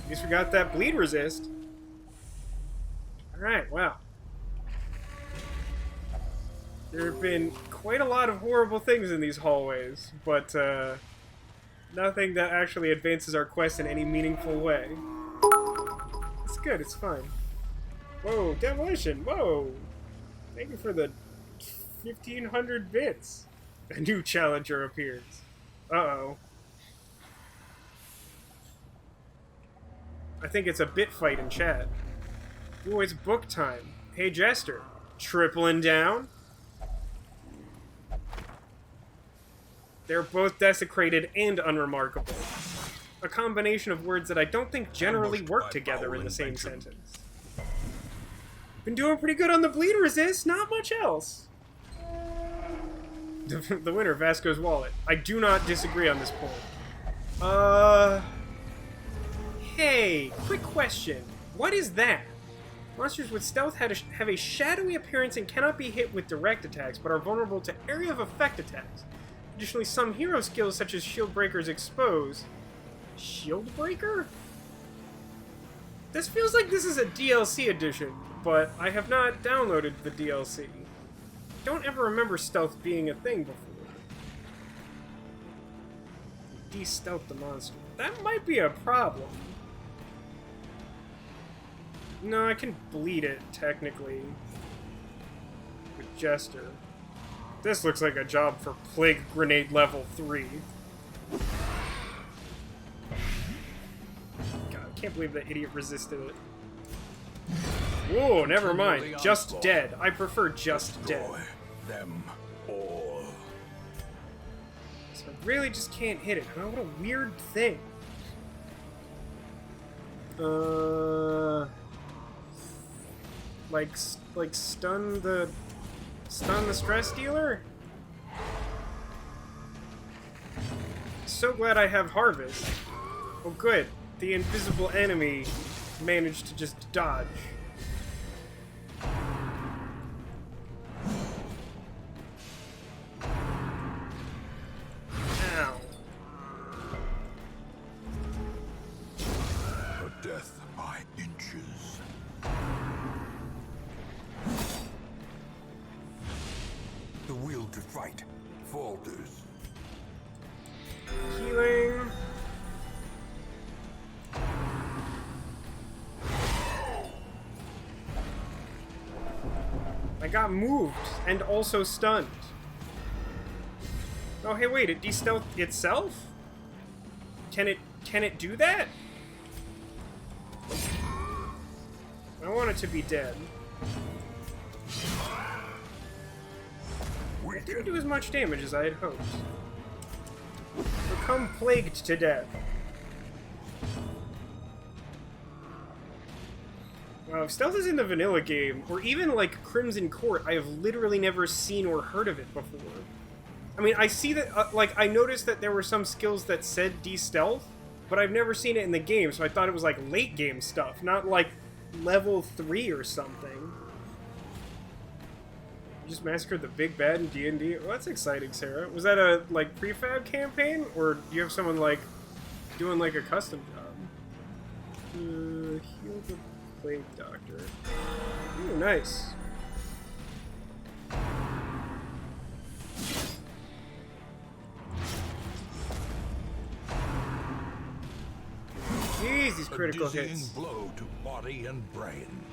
least we got that bleed resist. Alright, wow. There have been quite a lot of horrible things in these hallways, but nothing that actually advances our quest in any meaningful way. It's good, it's fine. Whoa, demolition! Whoa! Thank you for the 1,500 bits. A new challenger appears. Uh-oh. I think it's a bit fight in chat. Ooh, it's book time. Hey, Jester. Tripling down? They're both desecrated and unremarkable. A combination of words that I don't think generally work together in the same sentence. Been doing pretty good on the bleed resist, not much else. The winner, Vasco's wallet. I do not disagree on this point. Hey, quick question. What is that? Monsters with stealth have a shadowy appearance and cannot be hit with direct attacks, but are vulnerable to area of effect attacks. Additionally, some hero skills such as Shield Breaker's Expose. Shield Breaker? This feels like this is a DLC edition, but I have not downloaded the DLC. Don't ever remember stealth being a thing before. De-stealth the monster. That might be a problem. No, I can bleed it, technically. With Jester. This looks like a job for Plague Grenade level 3. God, I can't believe that idiot resisted it. Whoa, never mind. Just dead. I prefer just dead. Them all. So I really just can't hit it. Huh? What a weird thing. Like stun the stress dealer? So glad I have Harvest. Oh good, the invisible enemy managed to just dodge. Ow. A death by inches. The will to fight falters. Healing. I got moved and also stunned. Oh hey wait, it de-stealthed itself? Can it do that? I want it to be dead. It didn't do as much damage as I had hoped. Become plagued to death. Wow, if stealth is in the vanilla game, or even like Crimson Court, I have literally never seen or heard of it before. I mean, I see that, like, I noticed that there were some skills that said de-stealth, but I've never seen it in the game, so I thought it was like late game stuff, not like level 3 or something. You just massacred the big bad in D&D? Well, that's exciting, Sarah. Was that a, like, prefab campaign? Or do you have someone, like, doing, like, a custom job? Heal the Plague Doctor. Ooh, nice. Jeez, these critical hits. Blow to body and brain.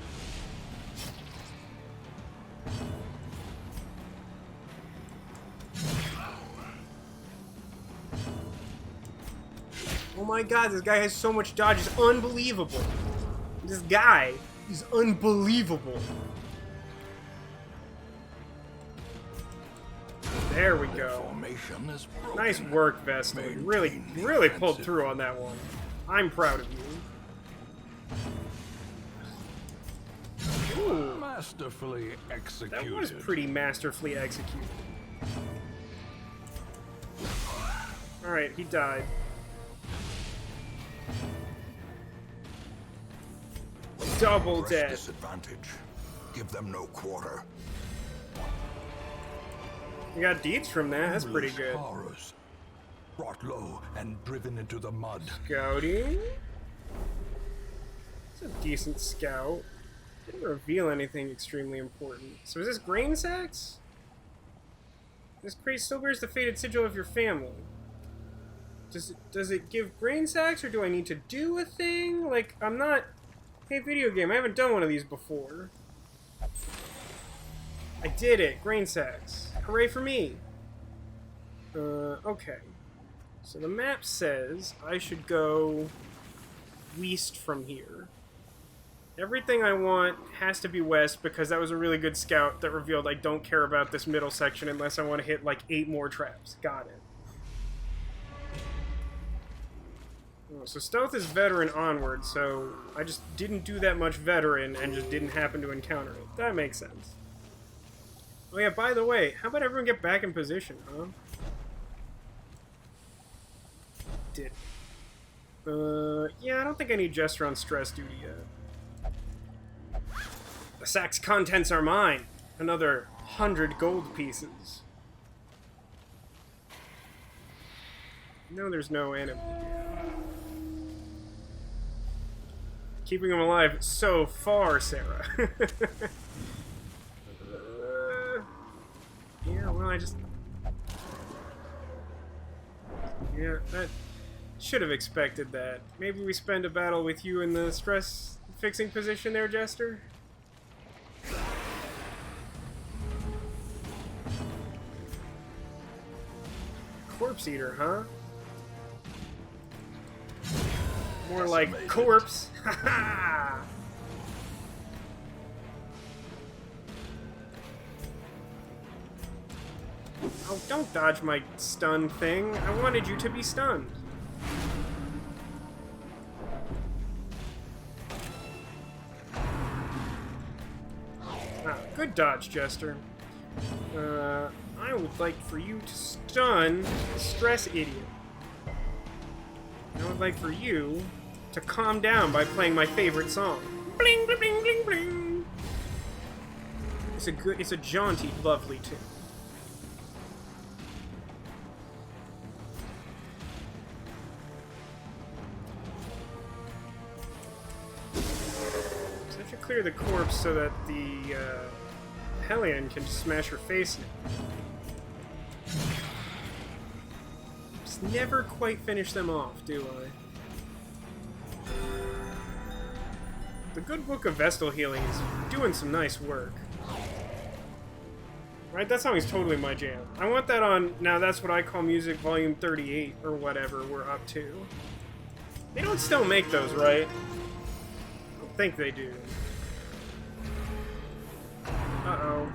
Oh my god, this guy has so much dodge, it's unbelievable. This guy is unbelievable. There we go. Formation is broken. Nice work, Vestal. You really pulled through on that one. I'm proud of you. Ooh, Masterfully executed. that was pretty masterfully executed. Alright, he died. Double Press dead. disadvantage. Give them no quarter. We got deeds from that, that's pretty good. Horrors. Brought low and driven into the mud. Scouting? It's a decent scout. Didn't reveal anything extremely important. So is this grain sacks? This crate still bears the faded sigil of your family. Does it give grain sacks, or do I need to do a thing? Like, I'm not Hey, video game, I haven't done one of these before. I did it! Grain sacks. Hooray for me! Okay. So the map says I should go west from here. Everything I want has to be west because that was a really good scout that revealed I don't care about this middle section unless I want to hit like 8 more traps. Got it. Oh, so stealth is veteran onward, so I just didn't do that much veteran and just didn't happen to encounter it. That makes sense. Oh yeah, by the way, how about everyone get back in position, huh? Did. Yeah, I don't think I need Jester on stress duty yet. The sack's contents are mine. Another 100 gold pieces. No, there's no enemy here. Keeping him alive so far, Sarah. Yeah, well, I just... Yeah, that... Should have expected that. Maybe we spend a battle with you in the stress-fixing position there, Jester? Corpse Eater, huh? More like corpse. Haha! Oh, don't dodge my stun thing. I wanted you to be stunned. Ah, good dodge, Jester. I would like for you to stun the stress idiot. I would like for you to calm down by playing my favorite song. Bling, bling, bling, bling, bling. It's a jaunty, lovely tune. So I should clear the corpse so that the Hellion can just smash her face in. Just never quite finish them off, do I? The Good Book of Vestal Healing is doing some nice work. Right, that song is totally my jam. I want that on Now That's What I Call Music Volume 38, or whatever we're up to. They don't still make those, right? I don't think they do. Uh-oh.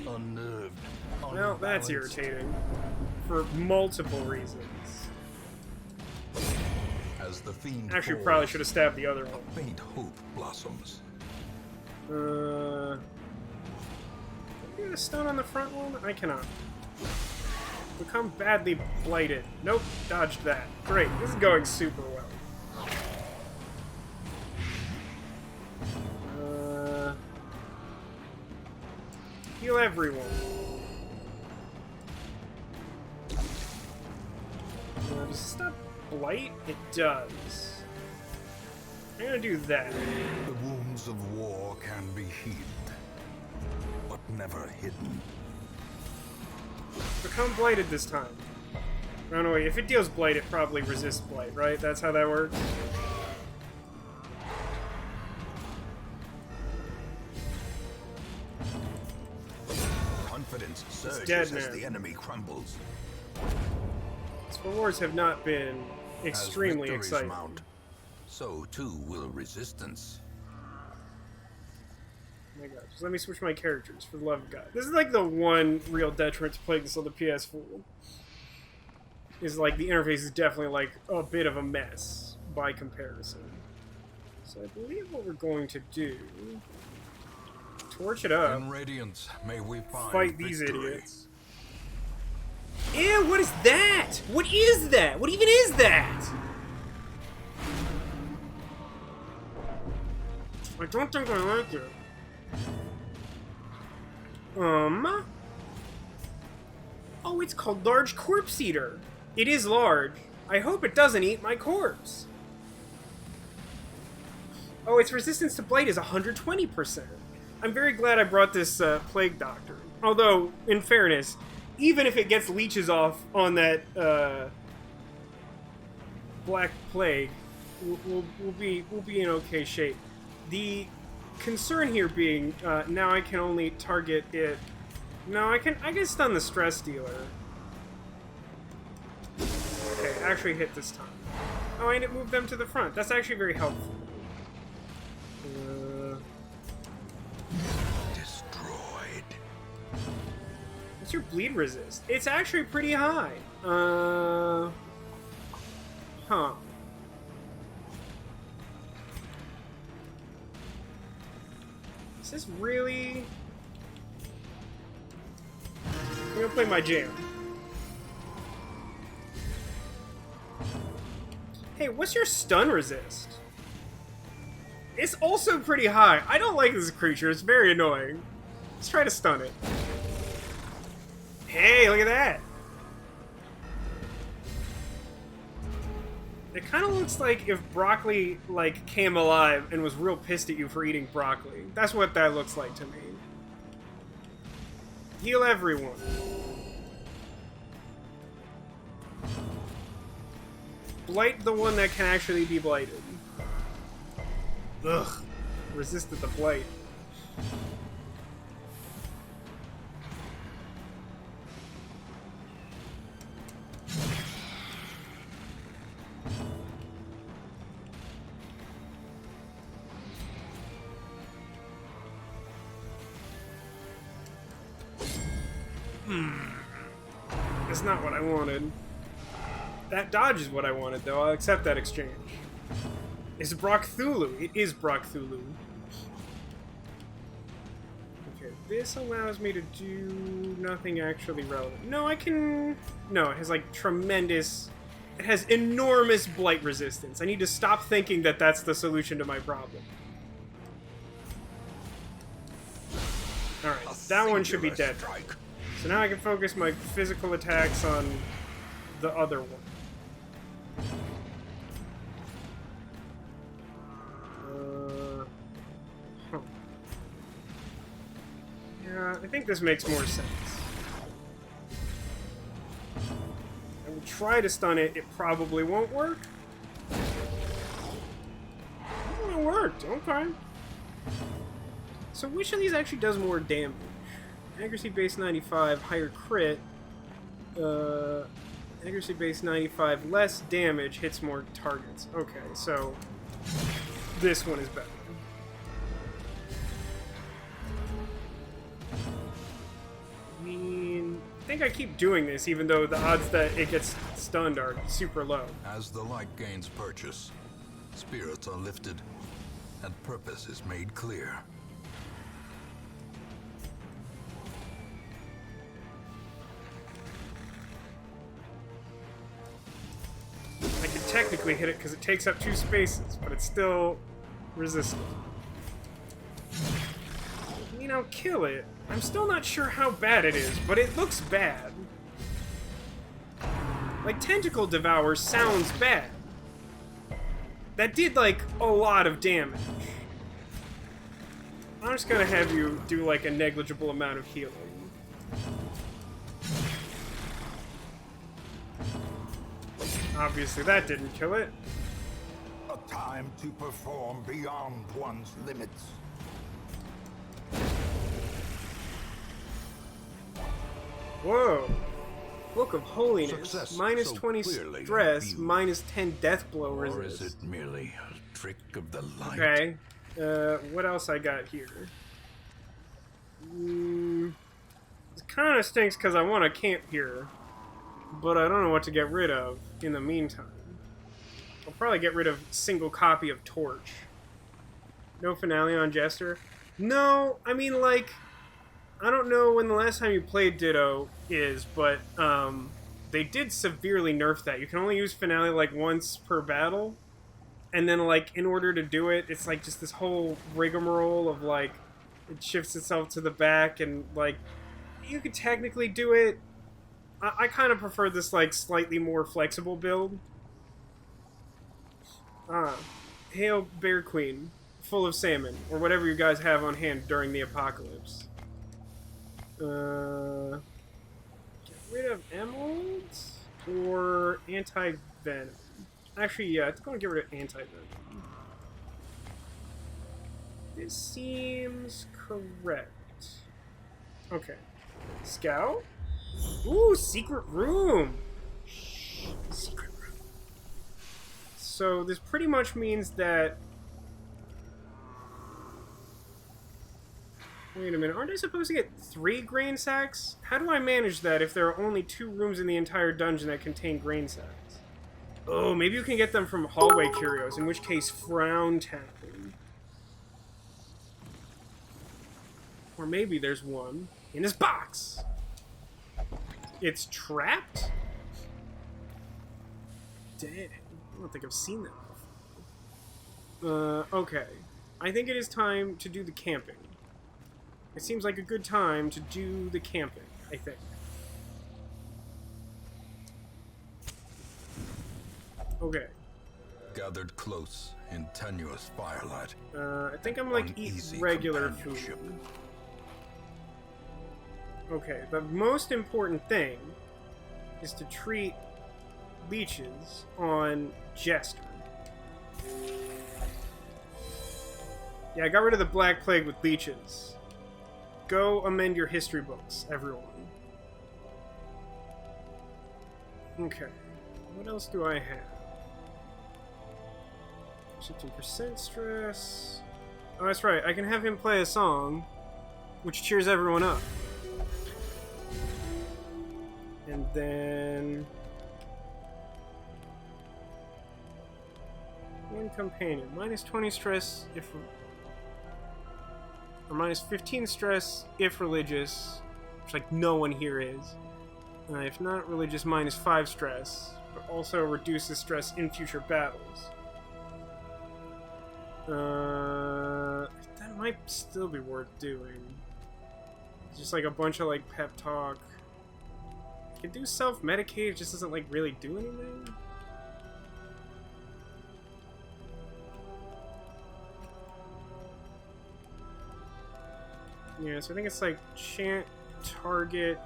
Unnerved. Well, that's irritating. For multiple reasons. As the fiend Actually, falls, probably should have stabbed the other one. a faint hope blossoms. Can I get a stun on the front one? I cannot. Become badly blighted. Nope, dodged that. Great, this is going super well. Heal everyone. Does it stop blight? It does. I'm gonna do that. The wounds of war can be healed, but never hidden. Become blighted this time. Oh no, wait, if it deals blight, it probably resists blight, right? That's how that works? Confidence surges dead as now. the enemy crumbles. Its rewards have not been extremely As victories exciting. mount, so too will resistance. Oh my god, just let me switch my characters, for the love of God. This is like the one real detriment to playing this on the PS4. Is like, the interface is definitely like a bit of a mess by comparison. So I believe what we're going to do... Torch it up. In Radiance, may we Fight these victory. idiots. Ew, what is that? What is that? What even is that? I don't think I like it. Oh, it's called Large Corpse Eater. It is large. I hope it doesn't eat my corpse. Oh, its resistance to blight is 120%. I'm very glad I brought this Plague Doctor. Although, in fairness, even if it gets leeches off on that Black Plague, we'll be in okay shape. The concern here being now I can only target it. No, I can stun the stress dealer. Okay, actually hit this time. Oh, and it moved them to the front. That's actually very helpful. Destroyed. What's your bleed resist? It's actually pretty high. Huh. Is this really... I'm gonna play my jam. Hey, what's your stun resist? It's also pretty high. I don't like this creature. It's very annoying. Let's try to stun it. Hey, look at that. It kind of looks like if broccoli, like, came alive and was real pissed at you for eating broccoli. That's what that looks like to me. Heal everyone. Blight the one that can actually be blighted. Ugh. Resisted the blight. That's not what I wanted. That dodge is what I wanted, though. I'll accept that exchange. It's Brockthulu. It is Brockthulu. Okay, this allows me to do nothing actually relevant. No, I can... No, it has, like, tremendous... It has enormous blight resistance. I need to stop thinking that that's the solution to my problem. Alright, that one should be dead. Strike. So now I can focus my physical attacks on the other one. Huh. Yeah, I think this makes more sense. I will try to stun it. It probably won't work. Oh, it worked. Okay. So which of these actually does more damage? Accuracy base 95, higher crit. Accuracy base 95, less damage, hits more targets. Okay, so this one is better. I mean, I think I keep doing this even though the odds that it gets stunned are super low. As the light gains purchase, spirits are lifted, and purpose is made clear. I can technically hit it because it takes up 2 spaces, but it's still resistant. I mean, I'll kill it. I'm still not sure how bad it is, but it looks bad. Like, Tentacle Devour sounds bad. That did, like, a lot of damage. I'm just gonna have you do, like, a negligible amount of healing. Obviously, that didn't kill it. A time to perform beyond one's limits. Whoa. Book of Holiness. Success Minus so 20 clearly stress, viewed. minus 10 death blow Or resist. is it merely a trick of the light? Okay. What else I got here? It kind of stinks because I want to camp here. But I don't know what to get rid of in the meantime. I'll probably get rid of single copy of Torch. No finale on Jester? No, I mean, like, I don't know when the last time you played Ditto is, but they did severely nerf that. You can only use finale like once per battle. And then, like, in order to do it, it's like just this whole rigmarole of, like, it shifts itself to the back and, like, you could technically do it. I kind of prefer this, like, slightly more flexible build. Hail Bear Queen, full of salmon, or whatever you guys have on hand during the apocalypse. Get rid of emeralds or anti-venom? Actually, yeah, I think I want to get rid of anti-venom. This seems correct. Okay. Scout? Ooh, secret room! Secret room. So this pretty much means that... Wait a minute, aren't I supposed to get 3 grain sacks? How do I manage that if there are only 2 rooms in the entire dungeon that contain grain sacks? Oh, maybe you can get them from hallway curios, in which case frown tapping. Or maybe there's one in this box. It's trapped? Dang, I don't think I've seen that before. Okay. I think it is time to do the camping. It seems like a good time to do the camping, I think. Okay. Gathered close in tenuous firelight. I think I'm like eat regular food. Okay, the most important thing is to treat leeches on Jester. Yeah, I got rid of the Black Plague with leeches. Go amend your history books, everyone. Okay. What else do I have? 15% stress. Oh, that's right. I can have him play a song which cheers everyone up. And then... one companion. Minus 20 stress if... or minus 15 stress if religious, which like no one here is. If not religious, minus 5 stress, but also reduces stress in future battles. That might still be worth doing. Just like a bunch of like pep talk. I can do self-medicate, it just doesn't like really do anything. Yeah, so I think it's like chant, target.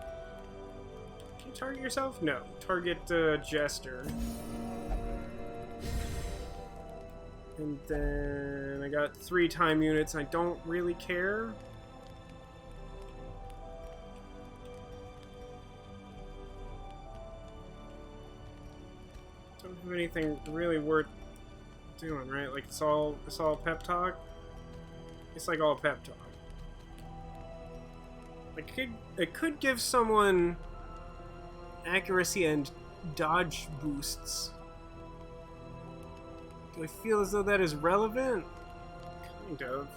Can you target yourself? No. Target Jester. And then I got 3 time units. I don't really care. Don't have anything really worth doing, right? Like it's all pep talk. It's like all pep talk. It could give someone accuracy and dodge boosts. Do I feel as though that is relevant? Kind of.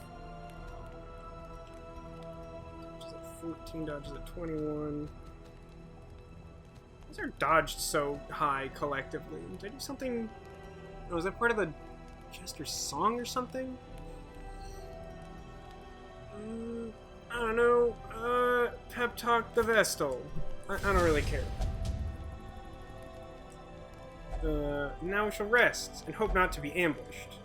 Dodges at 14, dodges at 21. These are dodged so high collectively. Did I do something? Oh, was that part of the Jester's song or something? I don't know. Pep talk the Vestal. I don't really care. Now we shall rest and hope not to be ambushed.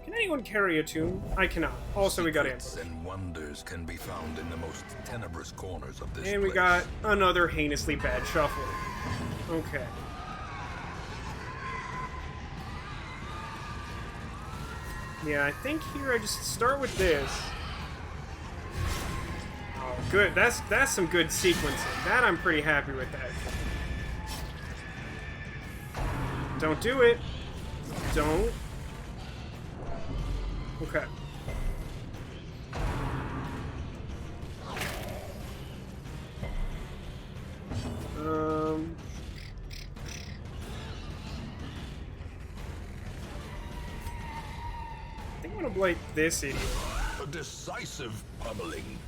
Can anyone carry a tune? I cannot. Also, we got ambushed. And wonders can be found in the most tenebrous corners of this and we place. got another heinously bad shuffle. Okay. Yeah, I think here I just start with this. Oh, good. That's some good sequencing. That I'm pretty happy with that. Don't do it. Don't. Okay. I think I'm gonna blight this idiot. A decisive pummeling.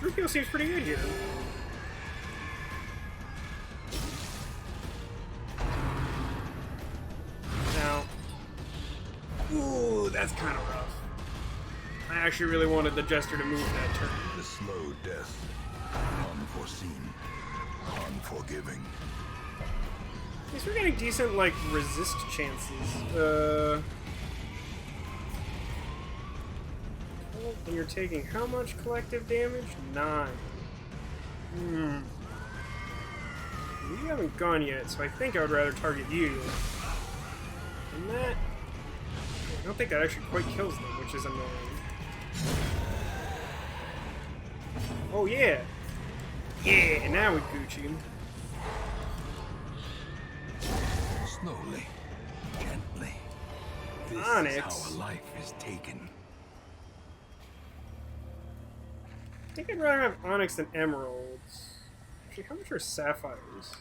Rupio seems pretty good here. Now, ooh, that's kind of rough. I actually really wanted the Jester to move that turn. The slow death. Unforeseen. Unforgiving. At least we're getting decent, like, resist chances. And you're taking how much collective damage? 9. You haven't gone yet, so I think I would rather target you. And that... I don't think that actually quite kills them, which is annoying. Oh yeah! Yeah, now we Gucci. Slowly, gently. This Onyx. is how a life is taken. I think I'd rather have Onyx than Emeralds. Actually, how much are Sapphires?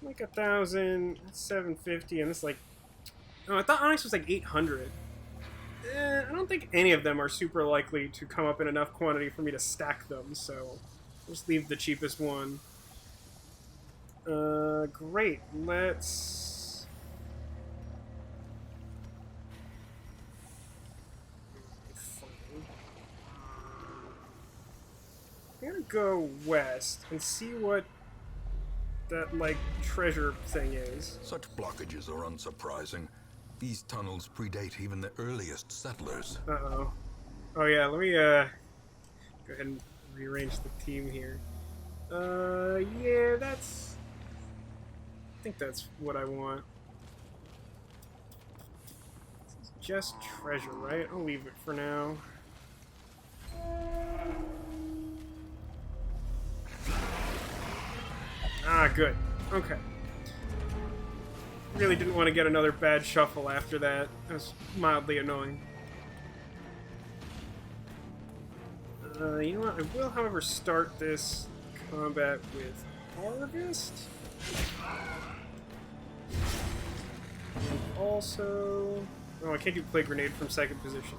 Like 1,000, that's 750, and it's like... Oh, I thought Onyx was like 800. I don't think any of them are super likely to come up in enough quantity for me to stack them, so I'll just leave the cheapest one. Great. Let's... I'm gonna go west and see what that, like, treasure thing is. Such blockages are unsurprising. These tunnels predate even the earliest settlers. Uh-oh. Oh yeah, let me, go ahead and rearrange the team here. Yeah, that's... I think that's what I want. This is just treasure, right? I'll leave it for now. Ah, good. Okay. Really didn't want to get another bad shuffle after that. That was mildly annoying. You know what? I will, however, start this combat with Harvest. And also... Oh, I can't do Plague Grenade from second position.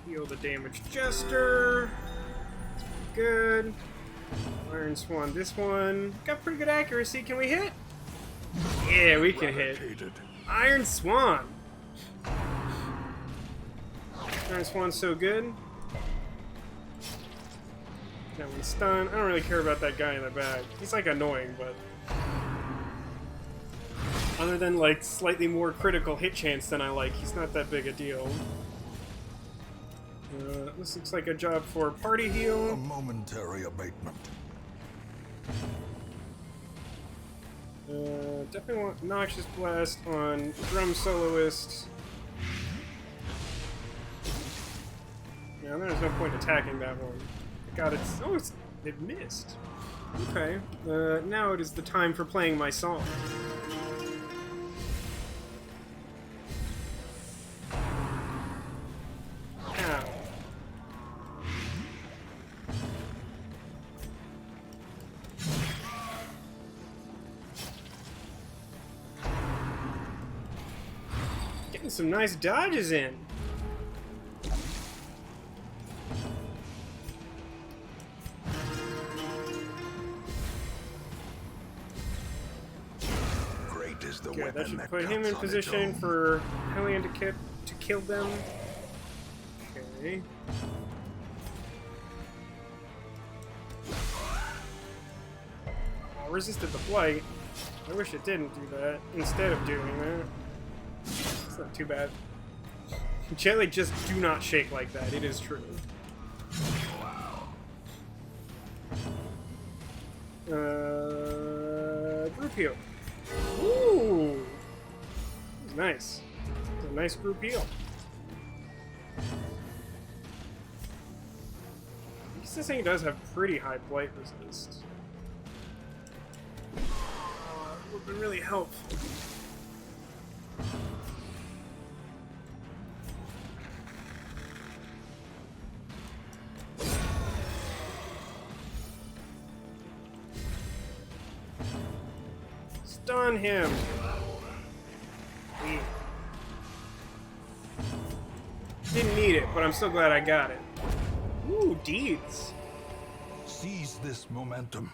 Heal the damaged Jester. Good. Iron Swan, this one. Got pretty good accuracy. Can we hit? Yeah, we can hit. Iron Swan. Iron Swan's so good. That one's stunned. I don't really care about that guy in the back. He's like annoying, but other than like slightly more critical hit chance than I like, he's not that big a deal. This looks like a job for party A heal. momentary abatement. Definitely want Noxious Blast on Drum Soloist. Yeah, there's no point attacking that one. God, it's... Oh, it missed. Okay. Now it is the time for playing my song. Ow. Getting some nice dodges in. Great is the Good, weapon that should that put him cuts in on position its own. for Hellion to kill them. Okay. Oh, resisted the blight. I wish it didn't do that instead of doing that. It's not too bad. Jelly just do not shake like that, it is true. Group heal. Ooh! That was nice. It was a nice group heal. I guess this thing does have pretty high blight resist. It would have been really helpful. Stun him! Yeah. Didn't need it, but I'm so glad I got it. Ooh, deeds. Seize this momentum.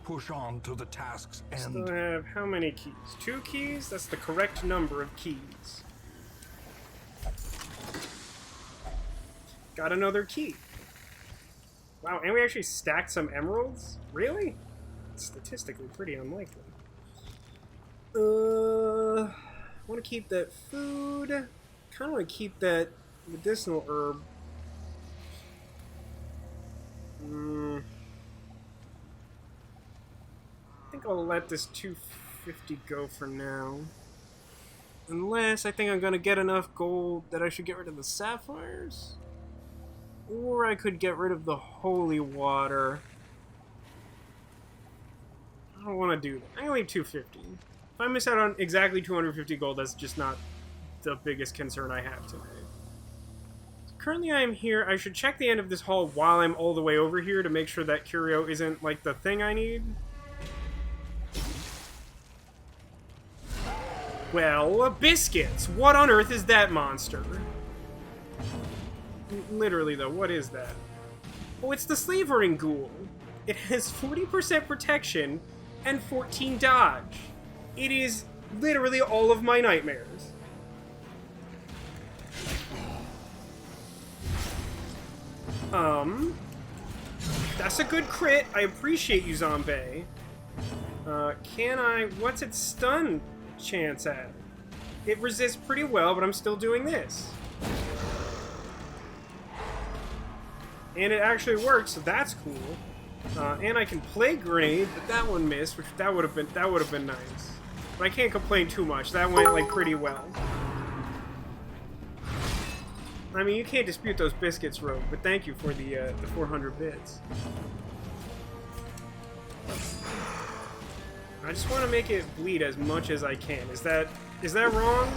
Push on to the task's Still end. have how many keys? 2 keys? That's the correct number of keys. Got another key. Wow, and we actually stacked some emeralds? Really? It's statistically pretty unlikely. want to keep that food. Kind of want to keep that medicinal herb. I think I'll let this 250 go for now. Unless I think I'm going to get enough gold that I should get rid of the sapphires. Or I could get rid of the holy water. I don't want to do that. I'm going to leave 250. If I miss out on exactly 250 gold, that's just not the biggest concern I have today. So currently I am here. I should check the end of this hall while I'm all the way over here to make sure that curio isn't, like, the thing I need. Well, biscuits! What on earth is that monster? Literally, though, what is that? Oh, it's the slavering ghoul. It has 40% protection and 14 dodge. It is literally all of my nightmares. That's a good crit. I appreciate you, zombie. Can I... What's its stun chance at? It resists pretty well, but I'm still doing this. And it actually works, so that's cool. And I can play grenade, but that one missed, which that would have been nice. But I can't complain too much. That went like pretty well. I mean, you can't dispute those biscuits, Rogue, but thank you for the 400 bits. I just want to make it bleed as much as I can. Is that wrong?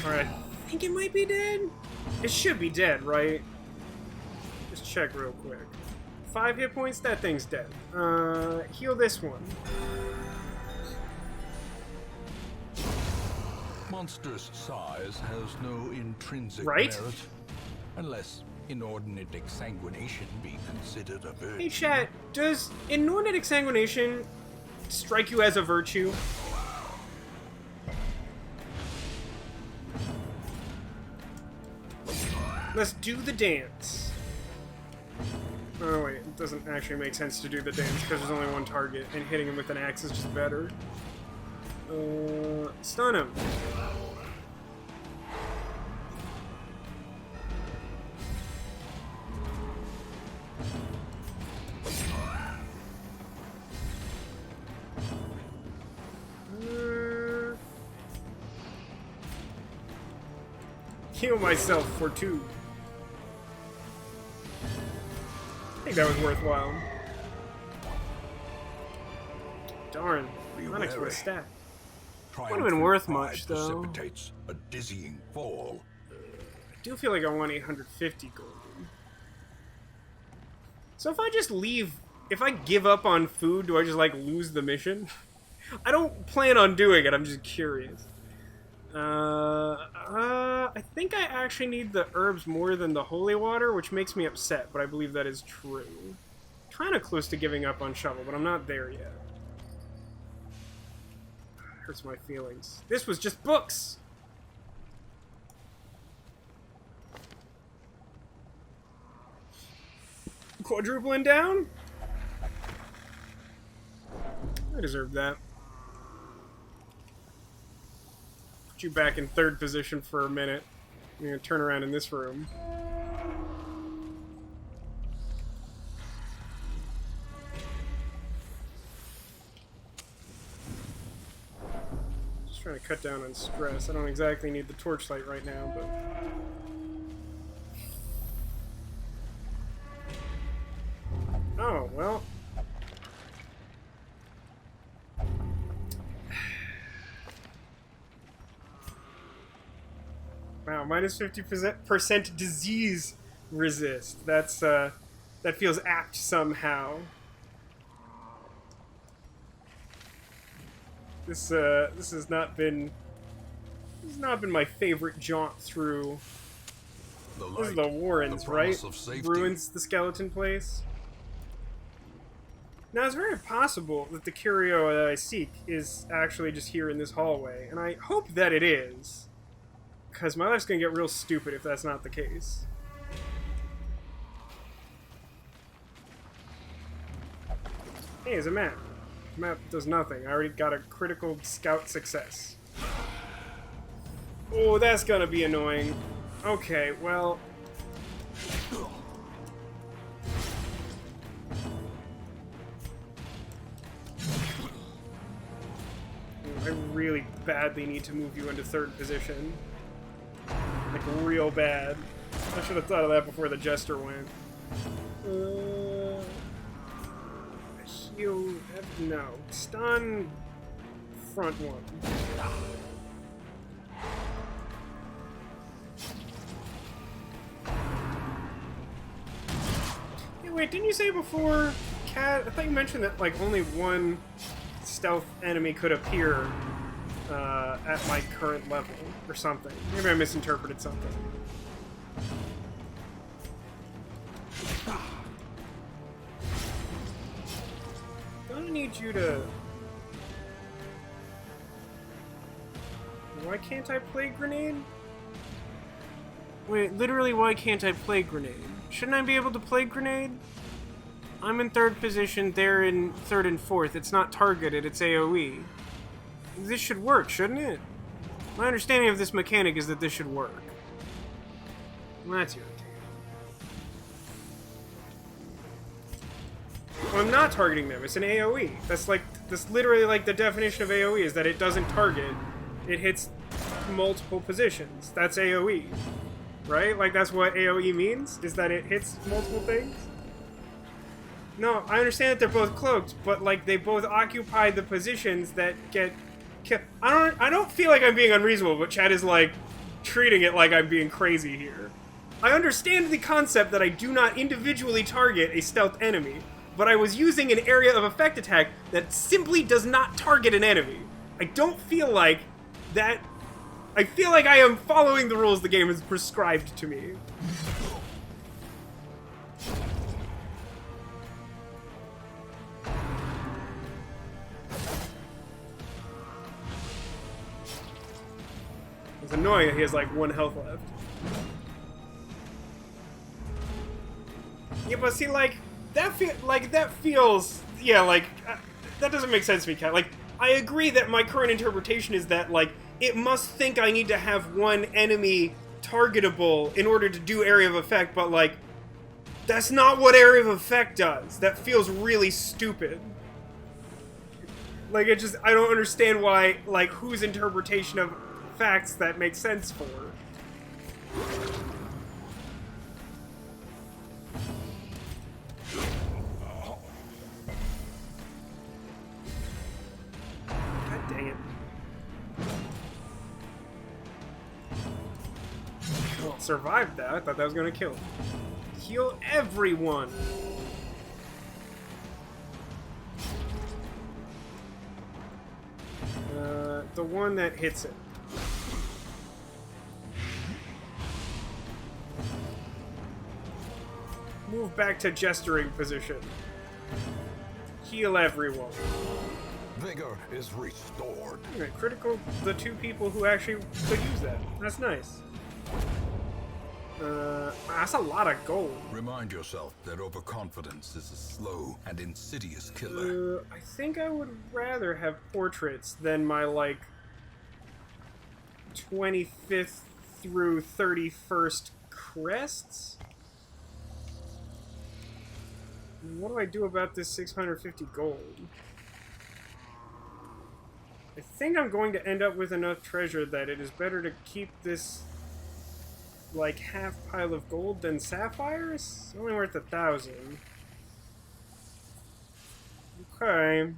Alright, I think it might be dead. It should be dead, right? Just check real quick. 5 hit points, that thing's dead. Heal this one. Monstrous size has no intrinsic Right? merit, unless inordinate exsanguination be considered a virtue. Hey chat, does inordinate exsanguination strike you as a virtue? Let's do the dance. Oh wait, it doesn't actually make sense to do the dance because there's only one target, and hitting him with an axe is just better. Stun him. Heal myself for 2. I think that was worthwhile. Darn, Onyx with a stat. Wouldn't have been worth much, though. Precipitates a dizzying fall. I do feel like I want 850 gold. So if I just leave, if I give up on food, do I just, like, lose the mission? I don't plan on doing it, I'm just curious. I think I actually need the herbs more than the holy water, which makes me upset, but I believe that is true. Kind of close to giving up on shovel, but I'm not there yet. Hurts my feelings. This was just books! Quadrupling down? I deserve that. Put you back in 3rd position for a minute. I'm gonna turn around in this room. Just trying to cut down on stress. I don't exactly need the torchlight right now, but... Oh, well... Wow, minus 50% disease resist. That's, that feels apt somehow. This has not been my favorite jaunt through. This is the Warrens, right? Ruins the skeleton place. Now, it's very possible that the curio that I seek is actually just here in this hallway, and I hope that it is. Because my life's gonna get real stupid if that's not the case. Hey, there's a map. Map does nothing. I already got a critical scout success. Oh, that's gonna be annoying. Okay, well... I really badly need to move you into 3rd position. Like, real bad. I should have thought of that before the Jester went. Heal... no. Stun... front one. Hey, wait, didn't you say before, Cat? I thought you mentioned that, like, only one stealth enemy could appear at my current level, or something. Maybe I misinterpreted something. Don't need you to... Why can't I play grenade? Wait, literally, why can't I play grenade? Shouldn't I be able to play grenade? I'm in 3rd position, they're in 3rd and 4th. It's not targeted, it's AoE. This should work, shouldn't it? My understanding of this mechanic is that this should work. Well, that's irritating. Well, I'm not targeting them, it's an AoE. That's literally like the definition of AoE, is that it doesn't target. It hits multiple positions. That's AoE. Right? Like, that's what AoE means? Is that it hits multiple things? No, I understand that they're both cloaked, but, like, they both occupy the positions that get killed. I don't feel like I'm being unreasonable, but Chad is, like, treating it like I'm being crazy here. I understand the concept that I do not individually target a stealth enemy, but I was using an area of effect attack that simply does not target an enemy. I don't feel like that... I feel like I am following the rules the game has prescribed to me. It's annoying that he has like 1 health left. Yeah, but see, like, that feels... Yeah, like, that doesn't make sense to me, Kat. Like, I agree that my current interpretation is that, like, it must think I need to have 1 enemy targetable in order to do area of effect, but, like, that's not what area of effect does. That feels really stupid. Like, it just, I don't understand why, like, whose interpretation of facts that makes sense for. God dang it. Well, survived that. I thought that was gonna kill him. Heal everyone! The one that hits it. Move back to gesturing position. Heal everyone. Vigor is restored. Okay, critical the 2 people who actually could use that. That's nice. That's a lot of gold. Remind yourself that overconfidence is a slow and insidious killer. I think I would rather have portraits than my, like, 25th through 31st crests? What do I do about this 650 gold? I think I'm going to end up with enough treasure that it is better to keep this, like, half pile of gold than sapphires? It's only worth 1,000. Okay.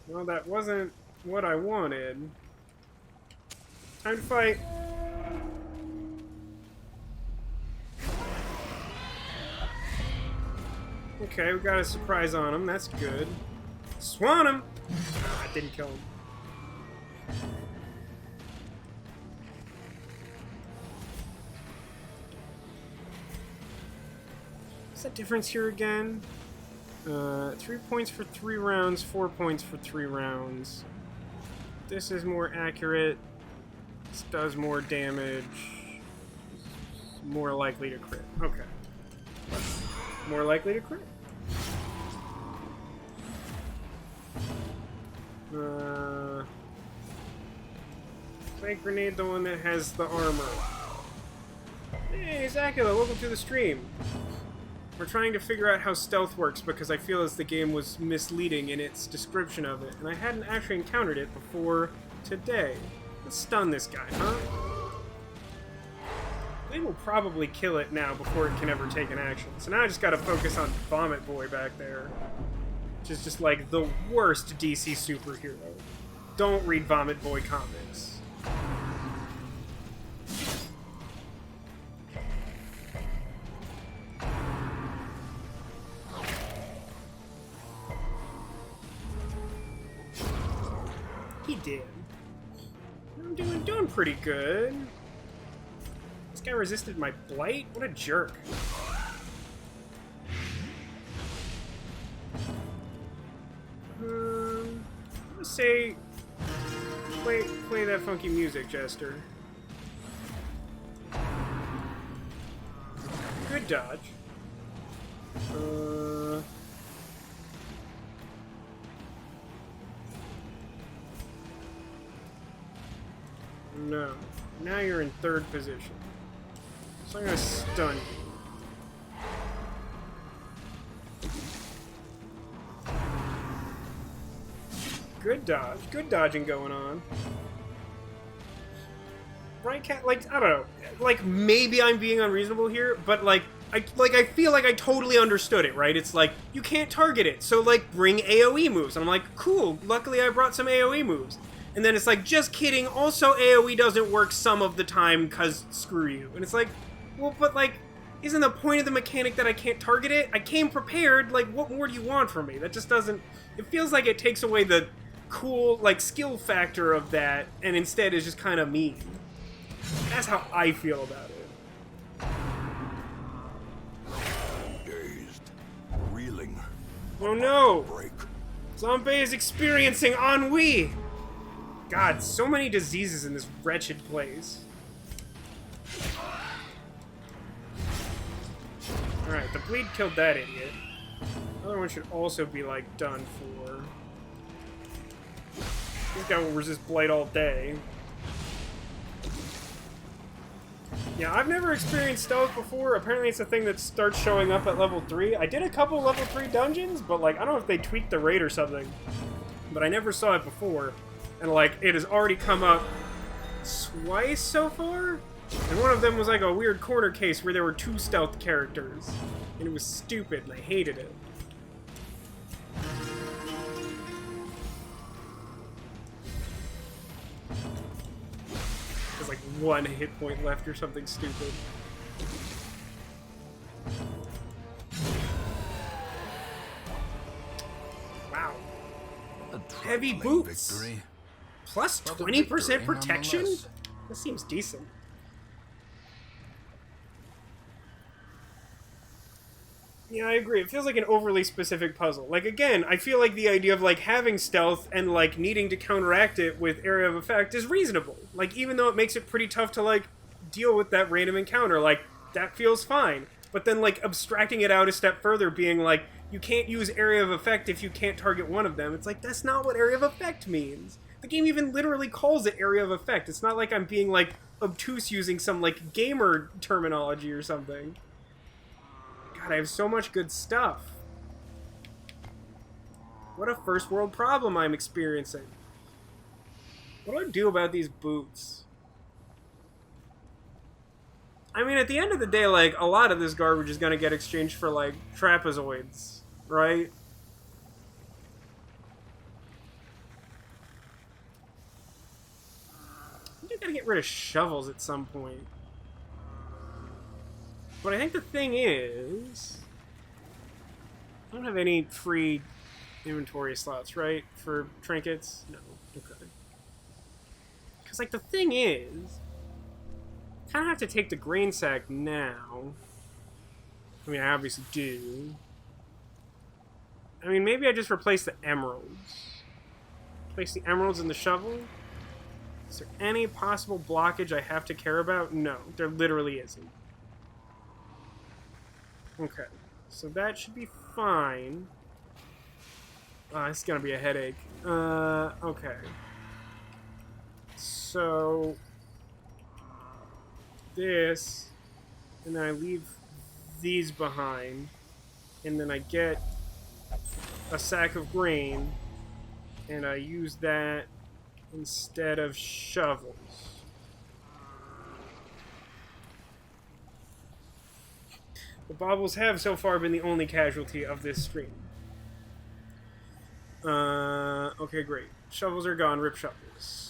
Well, that wasn't what I wanted. Time to fight. Okay, we got a surprise on him. That's good. Swan him! Ah, I didn't kill him. What's the difference here again? 3 points for 3 rounds, 4 points for 3 rounds. This is more accurate. This does more damage. More likely to crit. Okay. More likely to crit. Spike grenade, the one that has the armor. Hey, Zakula, welcome to the stream. We're trying to figure out how stealth works because I feel as the game was misleading in its description of it, and I hadn't actually encountered it before today. Let's stun this guy, huh? They will probably kill it now before it can ever take an action. So now I just gotta focus on Vomit Boy back there. Which is just like the worst DC superhero. Don't read Vomit Boy comics. He did. I'm doing pretty good. This guy resisted my blight? What a jerk. I'm gonna say play that funky music, Jester. Good dodge. No. Now you're in third position. So I'm gonna stun you. Good dodge. Good dodging going on. Right, Cat? Like, I don't know. Like, maybe I'm being unreasonable here, but like I feel like I totally understood it, right? It's like, you can't target it, so like, bring AoE moves. And I'm like, cool, luckily I brought some AoE moves. And then it's like, just kidding, also AoE doesn't work some of the time, cause screw you. And it's like, well, but like, isn't the point of the mechanic that I can't target it? I came prepared, like, what more do you want from me? That just doesn't... It feels like it takes away the cool, like, skill factor of that, and instead is just kind of mean. That's how I feel about it. Dazed, reeling. Oh no! Break. Zombie is experiencing ennui! God, so many diseases in this wretched place. Alright, the bleed killed that idiot. The other one should also be, like, done for. This guy will resist blight all day. Yeah, I've never experienced stealth before. Apparently it's a thing that starts showing up at level 3. I did a couple level 3 dungeons, but, like, I don't know if they tweaked the rate or something. But I never saw it before. And, like, it has already come up twice so far? And one of them was like a weird corner case where there were 2 stealth characters. And it was stupid, and I hated it. There's like 1 hit point left or something stupid. Wow. Heavy boots. Victory. Plus Well, the 20% victory, protection? nonetheless. That seems decent. Yeah, I agree. It feels like an overly specific puzzle. Like, again, I feel like the idea of, like, having stealth and, like, needing to counteract it with area of effect is reasonable. Like, even though it makes it pretty tough to, like, deal with that random encounter, like, that feels fine. But then, like, abstracting it out a step further, being like, you can't use area of effect if you can't target one of them. It's like, that's not what area of effect means. The game even literally calls it area of effect. It's not like I'm being, like, obtuse using some, like, gamer terminology or something. God, I have so much good stuff. What a first world problem I'm experiencing. What do I do about these boots? I mean, at the end of the day, like, a lot of this garbage is gonna get exchanged for, like, trapezoids, right? I think I gotta get rid of shovels at some point. But I think the thing is, I don't have any free inventory slots, right? For trinkets? No. Okay. Because, like, the thing is, I kind of have to take the grain sack now. I mean, I obviously do. I mean, maybe I just replace the emeralds. Place the emeralds in the shovel? Is there any possible blockage I have to care about? No, there literally isn't. Okay, so that should be fine. This is gonna be a headache. Okay. So this, and then I leave these behind, and then I get a sack of grain, and I use that instead of shovels. The baubles have so far been the only casualty of this stream. Okay, great. Shovels are gone. Rip shovels.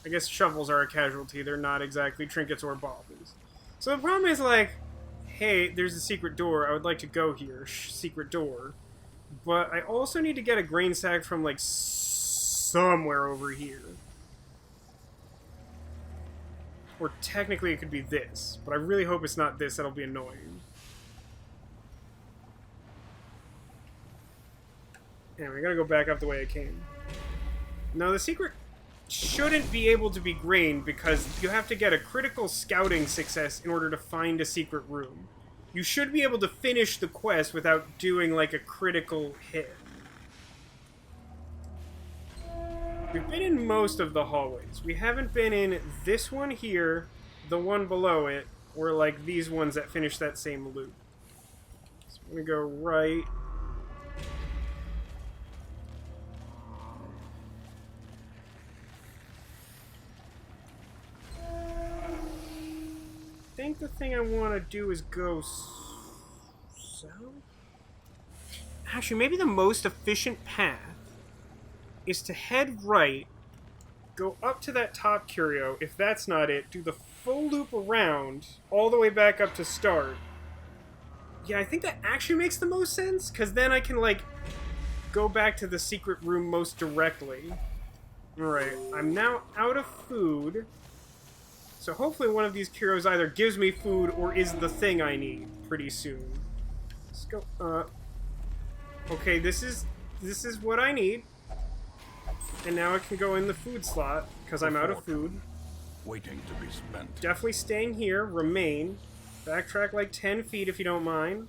I guess shovels are a casualty. They're not exactly trinkets or baubles. So the problem is, like, hey, there's a secret door. I would like to go here. Secret door. But I also need to get a grain sack from, like, somewhere over here. Or technically it could be this. But I really hope it's not this. That'll be annoying. Anyway, I gotta go back up the way I came. Now, the secret shouldn't be able to be grain because you have to get a critical scouting success in order to find a secret room. You should be able to finish the quest without doing, like, a critical hit. We've been in most of the hallways. We haven't been in this one here, the one below it, or, like, these ones that finish that same loop. So I'm gonna go right. I think the thing I want to do is go south? Actually, maybe the most efficient path is to head right, go up to that top curio. If that's not it, do the full loop around, all the way back up to start. Yeah, I think that actually makes the most sense, because then I can, like, go back to the secret room most directly. Alright, I'm now out of food. So hopefully one of these curios either gives me food or is the thing I need pretty soon. Let's go, okay, this is what I need. And now I can go in the food slot, because I'm out of food. Waiting to be spent. Definitely staying here, remain. Backtrack like 10 feet if you don't mind.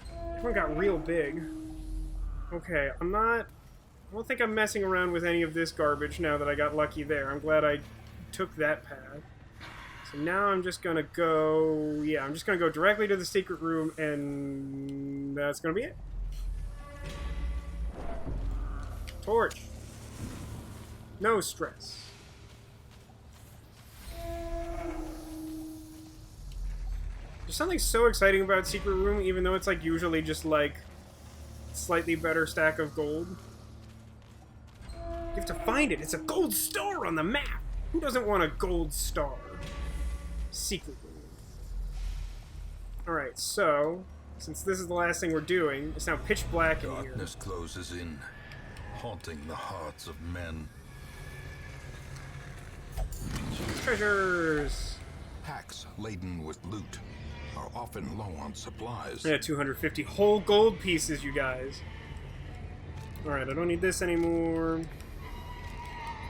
That one got real big. Okay, I don't think I'm messing around with any of this garbage now that I got lucky there. I'm glad I took that path. So now I'm just gonna go... Yeah, I'm just gonna go directly to the secret room, and that's gonna be it. Torch. No stress. There's something so exciting about secret room, even though it's like usually just like slightly better stack of gold. You have to find it. It's a gold star on the map. Who doesn't want a gold star? Secret room. Alright, so, since this is the last thing we're doing, it's now pitch black in here. Darkness closes in, haunting the hearts of men. Treasures! Packs laden with loot are often low on supplies. Yeah, 250 whole gold pieces, you guys. Alright, I don't need this anymore.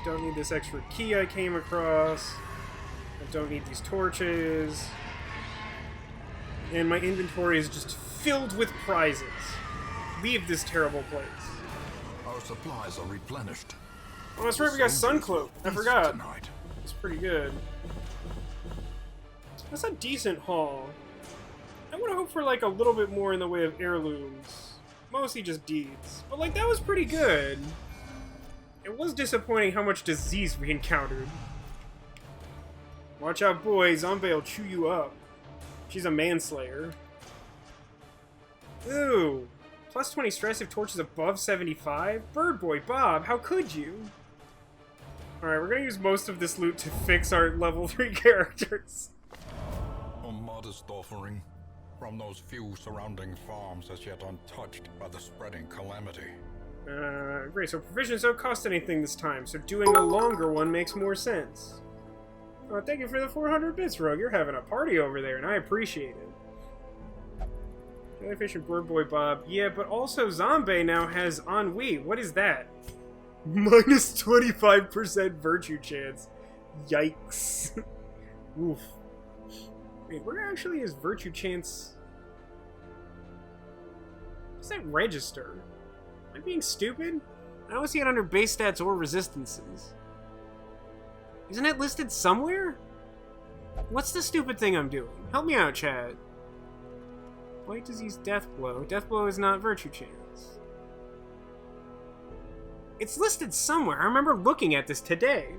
Don't need this extra key I came across. I don't need these torches. And my inventory is just filled with prizes. Leave this terrible place. Our supplies are replenished. Oh, that's right, we got Suncloak. I forgot. Tonight. It's pretty good. That's a decent haul. I would have hoped for, like, a little bit more in the way of heirlooms. Mostly just deeds. But, like, that was pretty good. It was disappointing how much disease we encountered. Watch out, boy. Zombie will chew you up. She's a manslayer. Ooh. Plus 20 stress if torch is above 75? Bird Boy Bob, how could you? Alright, we're gonna use most of this loot to fix our level 3 characters. A modest offering from those few surrounding farms as yet untouched by the spreading calamity. Great, so provisions don't cost anything this time, so doing a longer one makes more sense. Thank you for the 400 bits, Rogue. You're having a party over there, and I appreciate it. Jellyfish and Bird Boy Bob. Yeah, but also Zombie now has ennui. What is that? Minus 25% virtue chance. Yikes. Oof. Wait, where actually is virtue chance? What's that register? Am I being stupid? I don't see it under base stats or resistances. Isn't it listed somewhere? What's the stupid thing I'm doing? Help me out, chat. Blight disease, death blow. Death blow is not virtue chance. It's listed somewhere. I remember looking at this today.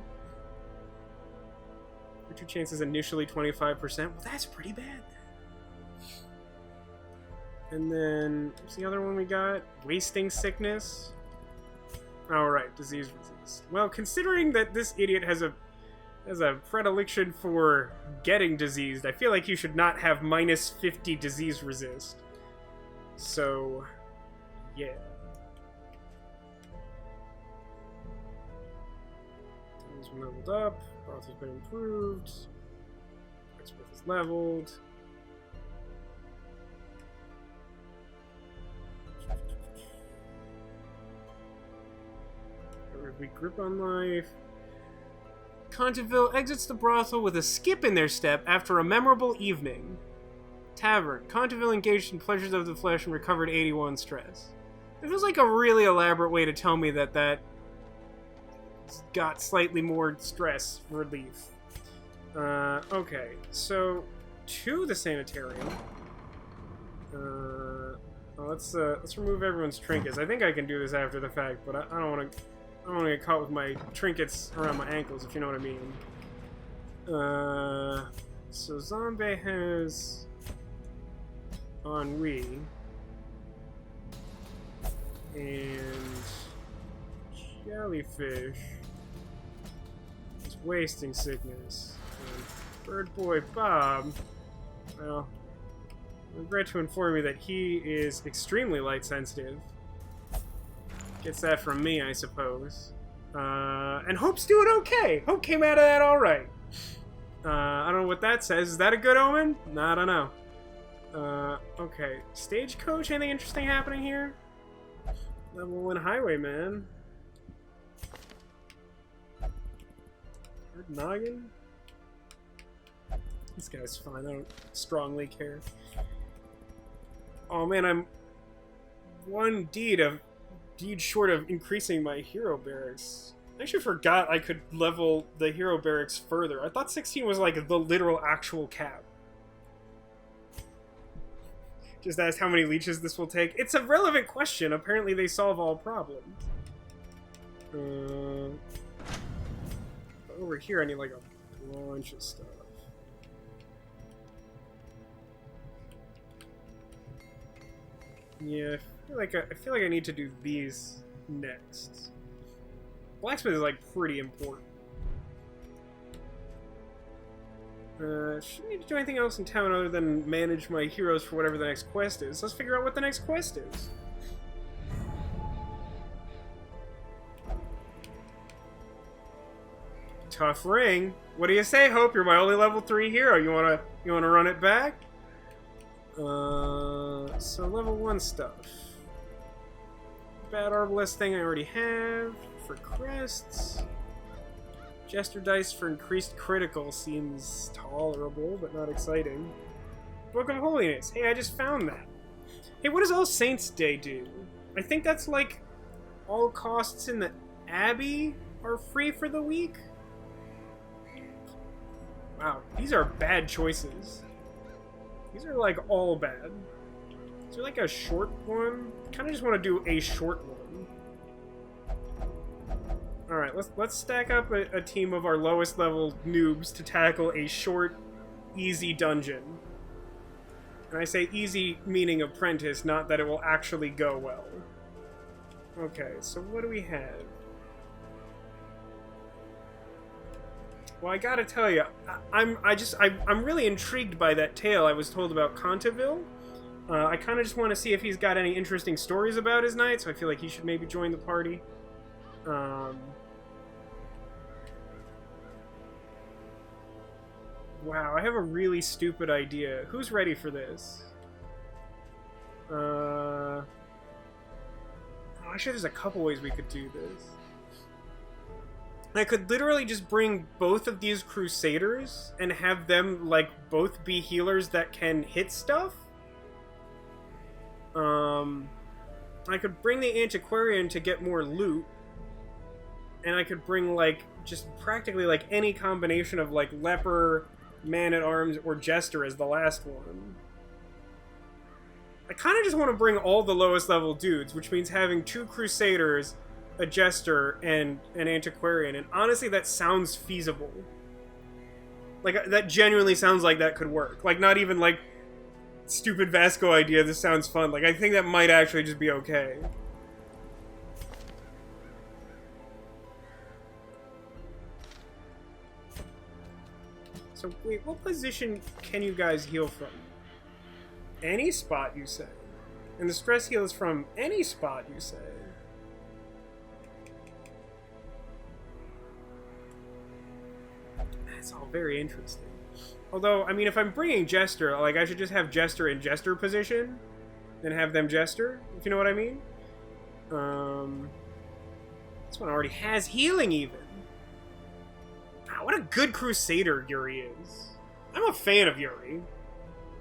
Virtue chance is initially 25%. Well, that's pretty bad. And then, what's the other one we got? Wasting sickness. Alright, disease resist. Well, considering that this idiot has a predilection for getting diseased, I feel like you should not have minus 50 disease resist. So, yeah. He's been leveled up. Broth has been improved. Expert is leveled. Weak grip on life. Contiville exits the brothel with a skip in their step after a memorable evening. Tavern. Contiville engaged in pleasures of the flesh and recovered 81 stress. It feels like a really elaborate way to tell me that got slightly more stress relief. Okay, so to the sanitarium. Let's remove everyone's trinkets. I think I can do this after the fact, but I don't want to get caught with my trinkets around my ankles, if you know what I mean. So Zombie has ennui and Jellyfish is wasting sickness. And Bird Boy Bob, well, I regret to inform you that he is extremely light sensitive. Gets that from me, I suppose. And Hope's doing okay. Hope came out of that alright. I don't know what that says. Is that a good omen? No, I don't know. Okay. Stagecoach, anything interesting happening here? Level 1 Highwayman. Hard Noggin? This guy's fine. I don't strongly care. Oh man, I'm one deed short of increasing my hero barracks. I actually forgot I could level the hero barracks further. I thought 16 was like the literal actual cap. Just asked how many leeches this will take. It's a relevant question. Apparently they solve all problems. Over here I need like a bunch of stuff. Yeah, I feel like I need to do these next. Blacksmith is like pretty important. Shouldn't need to do anything else in town other than manage my heroes for whatever the next quest is. Let's figure out what the next quest is. Tough ring. What do you say, Hope? You're my only level 3 hero. You wanna run it back? So level 1 stuff. Bad Arbalest thing I already have. For crests. Jester dice for increased critical seems tolerable, but not exciting. Book of Holiness. Hey, I just found that. Hey, what does All Saints Day do? I think that's like all costs in the Abbey are free for the week? Wow, these are bad choices. These are like all bad. Is there like a short one? I kind of just want to do a short one. Alright, let's stack up a team of our lowest level noobs to tackle a short, easy dungeon. And I say easy meaning apprentice, not that it will actually go well. Okay, so what do we have? Well, I gotta tell you, I'm really intrigued by that tale I was told about Contiville. I kind of just want to see if he's got any interesting stories about his knight, so I feel like he should maybe join the party. Wow, I have a really stupid idea. Who's ready for this? Actually, there's a couple ways we could do this. I could literally just bring both of these Crusaders and have them, like, both be healers that can hit stuff. I could bring the Antiquarian to get more loot, and I could bring, like, just practically, like, any combination of, like, Leper, Man-at-Arms, or Jester as the last one. I kind of just want to bring all the lowest level dudes, which means having 2 Crusaders, a Jester, and an Antiquarian, and honestly, that sounds feasible. Like, that genuinely sounds like that could work. Like, not even, like, stupid Vasco idea, this sounds fun. Like, I think that might actually just be okay. So, wait, what position can you guys heal from? Any spot, you say? And the stress heal is from any spot, you say? That's all very interesting. Although, I mean, if I'm bringing Jester, like, I should just have Jester in Jester position, and have them Jester, if you know what I mean? This one already has healing, even. Wow, what a good Crusader Yuri is. I'm a fan of Yuri.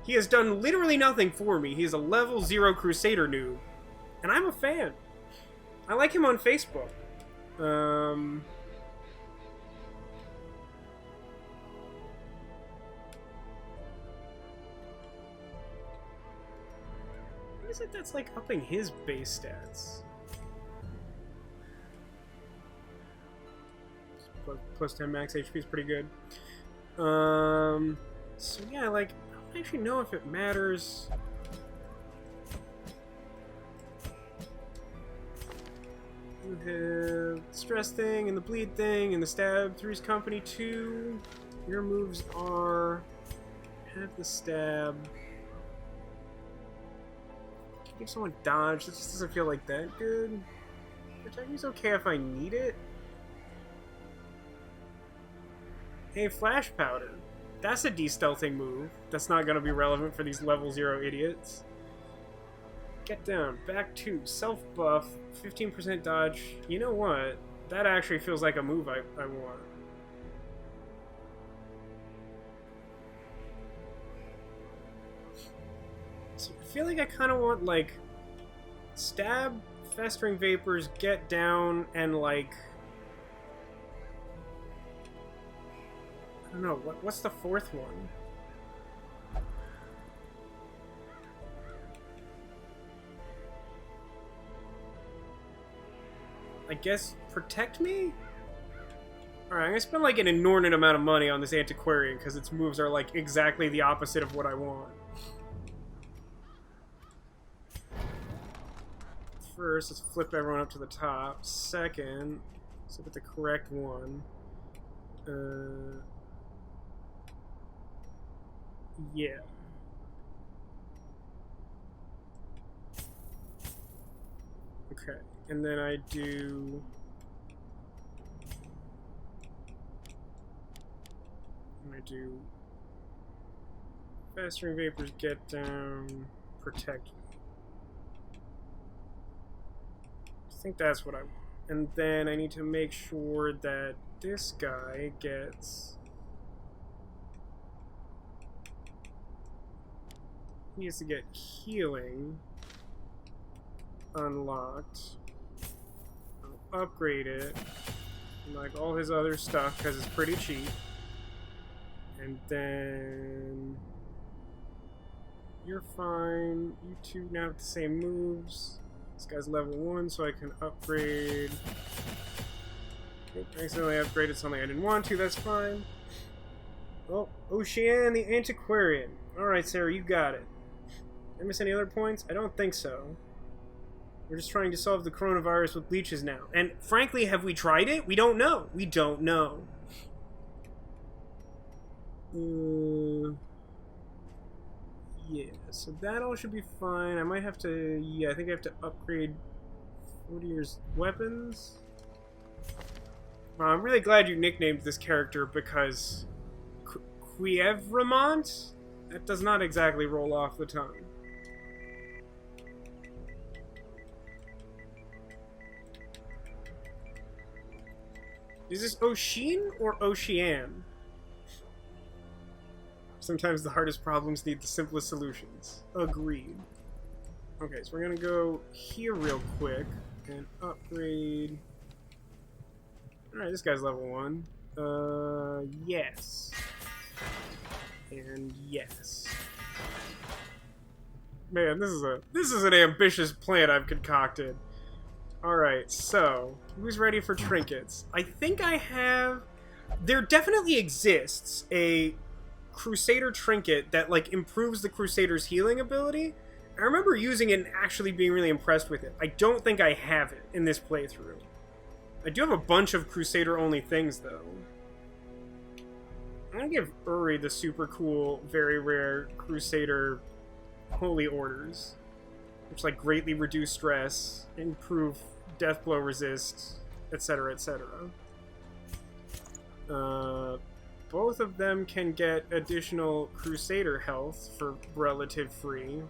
He has done literally nothing for me. He is a level 0 Crusader noob, and I'm a fan. I like him on Facebook. What is it that's, like, upping his base stats? Plus 10 max HP is pretty good. So yeah, like, I don't actually know if it matters. You have the stress thing, and the bleed thing, and the stab. Three's company 2. Your moves are... have the stab. Give someone dodge. That just doesn't feel like that good. Protecting's okay if I need it. Hey, Flash Powder. That's a de-stealthing move. That's not going to be relevant for these level 0 idiots. Get down. Back 2. Self-buff. 15% dodge. You know what? That actually feels like a move I want. So I feel like I kind of want, like, stab, festering vapors, get down, and, like... I don't know, what's the fourth one? I guess protect me? Alright, I'm gonna spend like an inordinate amount of money on this Antiquarian because its moves are like exactly the opposite of what I want. First, let's flip everyone up to the top. Second, let's look at the correct one. Yeah. Okay, and then I do... Festering Vapors, get down, protect me. I think that's what I want. And then I need to make sure that this guy gets... He needs to get healing unlocked. I'll upgrade it, like all his other stuff, because it's pretty cheap. And then you're fine. You two now have the same moves. This guy's level 1, so I can upgrade. Okay, I accidentally upgraded something I didn't want to. That's fine. Oh, Ocean the Antiquarian. Alright, Sarah, you got it. Did I miss any other points? I don't think so. We're just trying to solve the coronavirus with leeches now. And frankly, have we tried it? We don't know. We don't know. Yeah, so that all should be fine. I might have to... Yeah, I think I have to upgrade 40 years weapons. I'm really glad you nicknamed this character because... QUIEEEEEEEEEEEEEE? That does not exactly roll off the tongue. Is this Ocean or Ocean? Sometimes the hardest problems need the simplest solutions. Agreed. Okay, so we're gonna go here real quick and upgrade Alright, this guy's level 1. Yes. And yes. Man, this is an ambitious plan I've concocted. Alright, so who's ready for trinkets? I think I have... There definitely exists a Crusader trinket that, like, improves the Crusader's healing ability. I remember using it and actually being really impressed with it. I don't think I have it in this playthrough. I do have a bunch of Crusader-only things, though. I'm gonna give Uri the super cool, very rare Crusader Holy Orders, which, like, greatly reduce stress, improve death blow resist, etc., etc. Both of them can get additional Crusader health for relative free.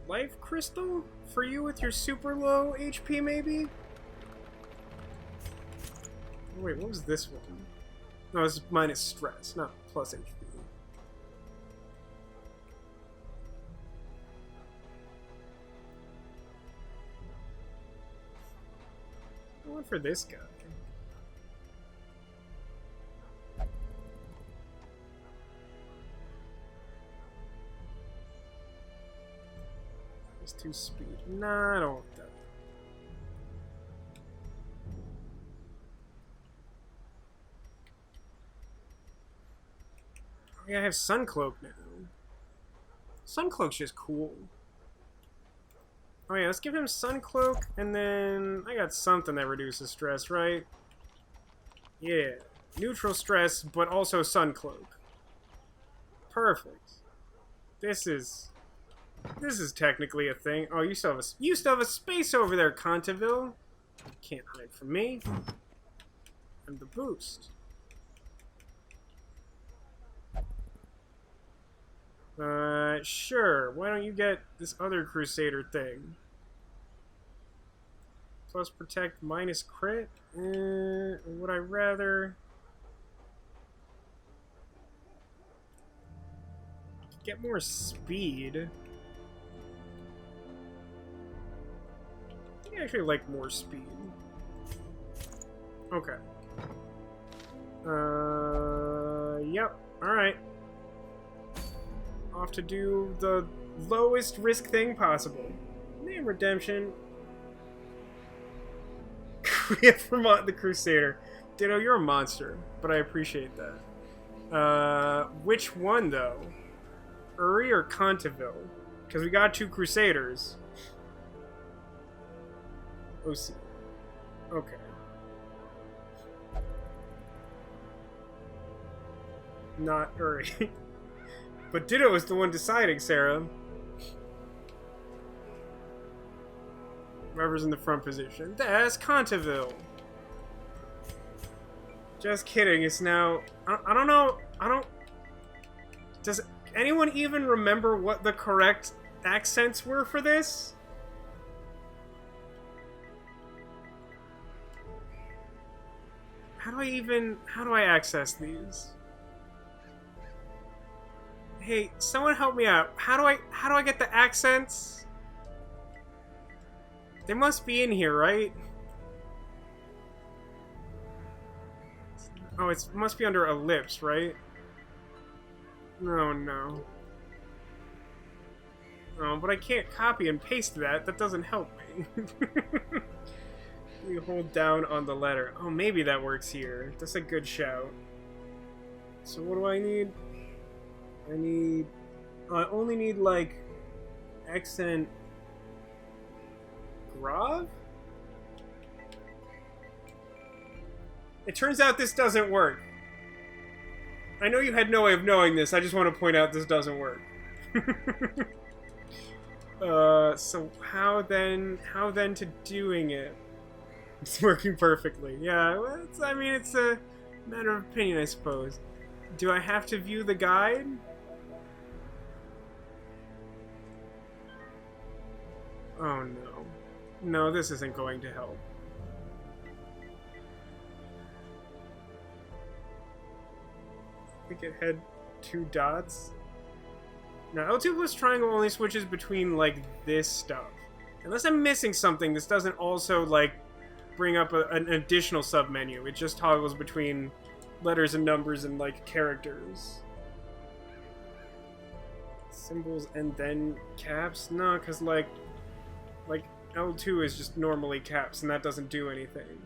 Life Crystal? For you with your super low HP, maybe? Oh, wait, what was this one? No, it's minus stress, not plus HP. I went for this guy. Too speed. Nah, I don't want that. Oh, yeah, I have Suncloak now. Suncloak's just cool. Oh yeah, let's give him Suncloak, and then I got something that reduces stress, right? Yeah. Neutral stress, but also Suncloak. Perfect. This is technically a thing. Oh, you still have a space over there, Conteville. You can't hide from me. I'm the boost. Sure. Why don't you get this other Crusader thing? Plus protect minus crit? Would I rather get more speed? I actually like more speed. Okay. Yep. Alright. Off to do the lowest risk thing possible. Name redemption. Vermont the Crusader. Ditto, you're a monster, but I appreciate that. Which one, though? Uri or Conteville? Because we got two Crusaders. OC. Okay. Not Uri. But Ditto was the one deciding, Sarah. Whoever's in the front position. That's Conteville. Just kidding. It's now... I don't know. Does anyone even remember what the correct accents were for this? How do I access these? Hey, someone help me out. How do I get the accents? They must be in here, right? Oh, it must be under ellipse, right? No. Oh, but I can't copy and paste that. That doesn't help me. You hold down on the letter. Oh, maybe that works here. That's a good shout. So what do I need? I only need, like, accent Grav? It turns out this doesn't work. I know you had no way of knowing this. I just want to point out this doesn't work. So how then to doing it? It's working perfectly. Yeah, well, it's a matter of opinion, I suppose. Do I have to view the guide? Oh no. No, this isn't going to help. think it had 2 dots. Now, L2 plus triangle only switches between, like, this stuff. Unless I'm missing something, this doesn't also, like, bring up an additional submenu. It just toggles between letters and numbers and, like, characters. Symbols and then caps? No, because, like, L2 is just normally caps, and that doesn't do anything.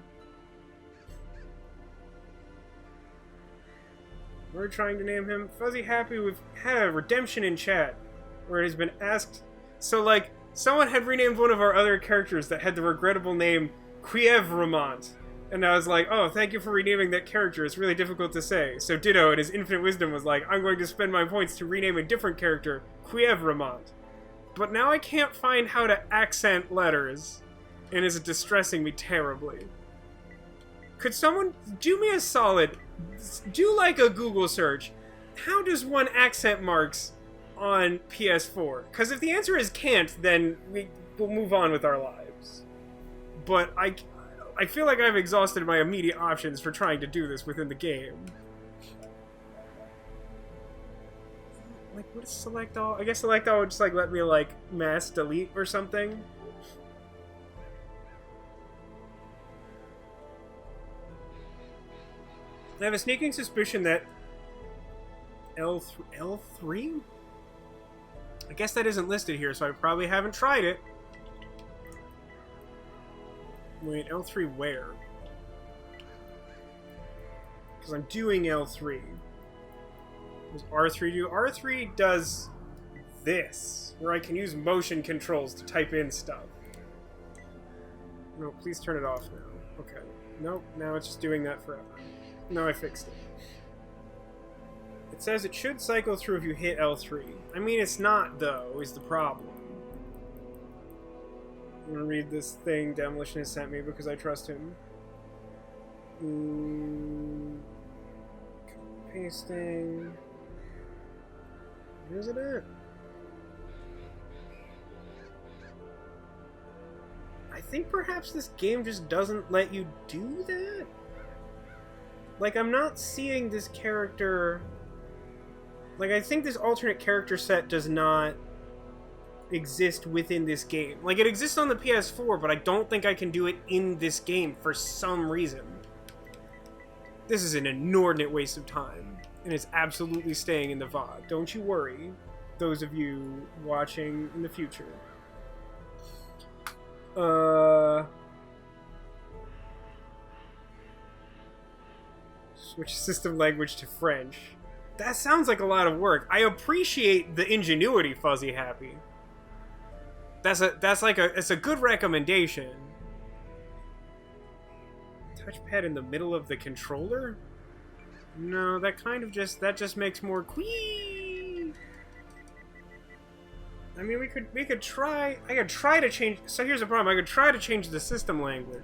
We're trying to name him Fuzzy Happy. We've had a redemption in chat where it has been asked. So, like, someone had renamed one of our other characters that had the regrettable name QUIEEEEEEEEEEEEEEE. And I was like, oh, thank you for renaming that character. It's really difficult to say. So Ditto, in his infinite wisdom, was like, I'm going to spend my points to rename a different character QUIEEEEEEEEEE. But now I can't find how to accent letters, and it's distressing me terribly. Could someone do me a solid? Do like a Google search. How does one accent marks on PS4? Because if the answer is can't, then we'll move on with our lives. But I feel like I've exhausted my immediate options for trying to do this within the game. Like, what is select all? I guess select all would just, like, let me, like, mass delete or something. I have a sneaking suspicion that L3? I guess that isn't listed here, so I probably haven't tried it. Wait, L3 where? Because I'm doing L3. What does R3 do? R3 does this, where I can use motion controls to type in stuff. No, please turn it off now. Okay. Nope, now it's just doing that forever. No, I fixed it. It says it should cycle through if you hit L3. I mean, it's not, though, is the problem. I'm gonna read this thing Demolition has sent me because I trust him. Pasting. Where's it at? I think perhaps this game just doesn't let you do that? Like, I'm not seeing this character... Like, I think this alternate character set does not exist within this game. Like, it exists on the PS4, but I don't think I can do it in this game for some reason. This is an inordinate waste of time, and it's absolutely staying in the VOD. Don't you worry, those of you watching in the future. Switch system language to French. That sounds like a lot of work. I appreciate the ingenuity, Fuzzy Happy. It's a good recommendation. Touchpad in the middle of the controller? No, that just makes more quee. I mean, we could try. I could try to change. So here's the problem. I could try to change the system language,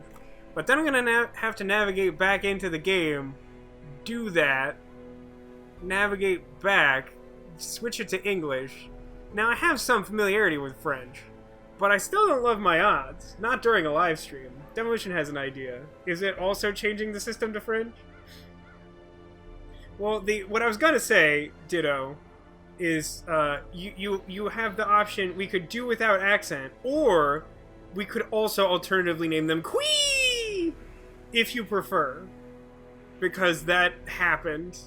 but then I'm gonna have to navigate back into the game, do that, navigate back, switch it to English. Now I have some familiarity with French, but I still don't love my odds. Not during a live stream. Demolition has an idea. Is it also changing the system to French? Well, what I was gonna say, Ditto, is you have the option. We could do without accent, or we could also alternatively name them Quee, if you prefer, because that happened.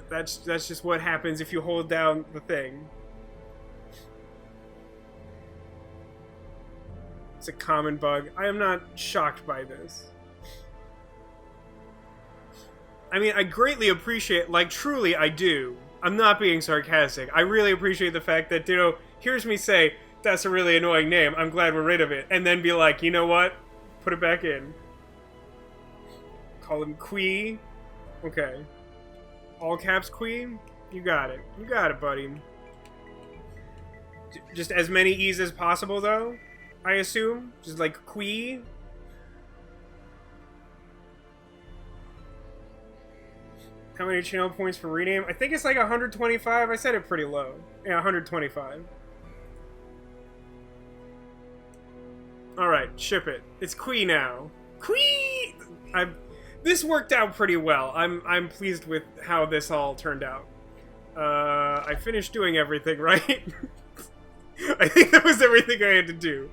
That's just what happens if you hold down the thing. It's a common bug. I am not shocked by this. I mean, I greatly appreciate, like, truly I do. I'm not being sarcastic. I really appreciate the fact that Ditto hears me say, that's a really annoying name, I'm glad we're rid of it, and then be like, you know what? Put it back in. Call him Quee. Okay. All caps Quee? You got it. You got it, buddy. Just as many E's as possible, though? I assume? Just like Quee? How many channel points for rename? I think it's like 125. I said it pretty low. Yeah, 125. Alright, ship it. It's Quee now. Quee! This worked out pretty well. I'm pleased with how this all turned out. I finished doing everything, right? I think that was everything I had to do.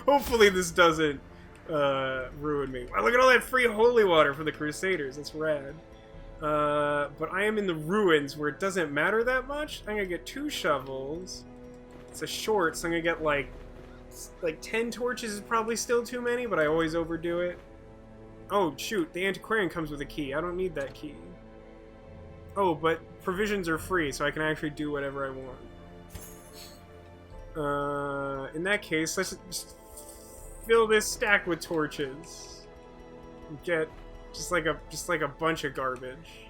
Hopefully this doesn't ruin me. Wow, look at all that free holy water for the Crusaders. That's rad. But I am in the ruins where it doesn't matter that much. I'm gonna get 2 shovels. It's a short, so I'm gonna get like 10 torches is probably still too many, but I always overdo it. Oh, shoot, the antiquarian comes with a key. I don't need that key. Oh, but provisions are free, so I can actually do whatever I want. In that case, let's just fill this stack with torches. Get just like a bunch of garbage.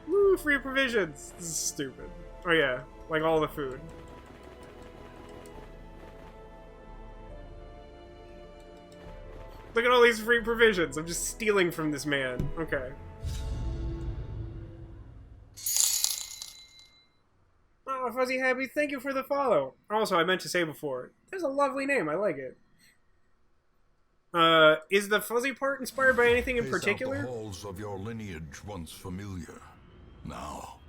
Woo, free provisions! This is stupid. Oh yeah, like all the food. Look at all these free provisions. I'm just stealing from this man. Okay. Oh, Fuzzy Happy, thank you for the follow. Also, I meant to say before, there's a lovely name. I like it. Is the fuzzy part inspired by anything in particular? Out the halls of your lineage once familiar. Now,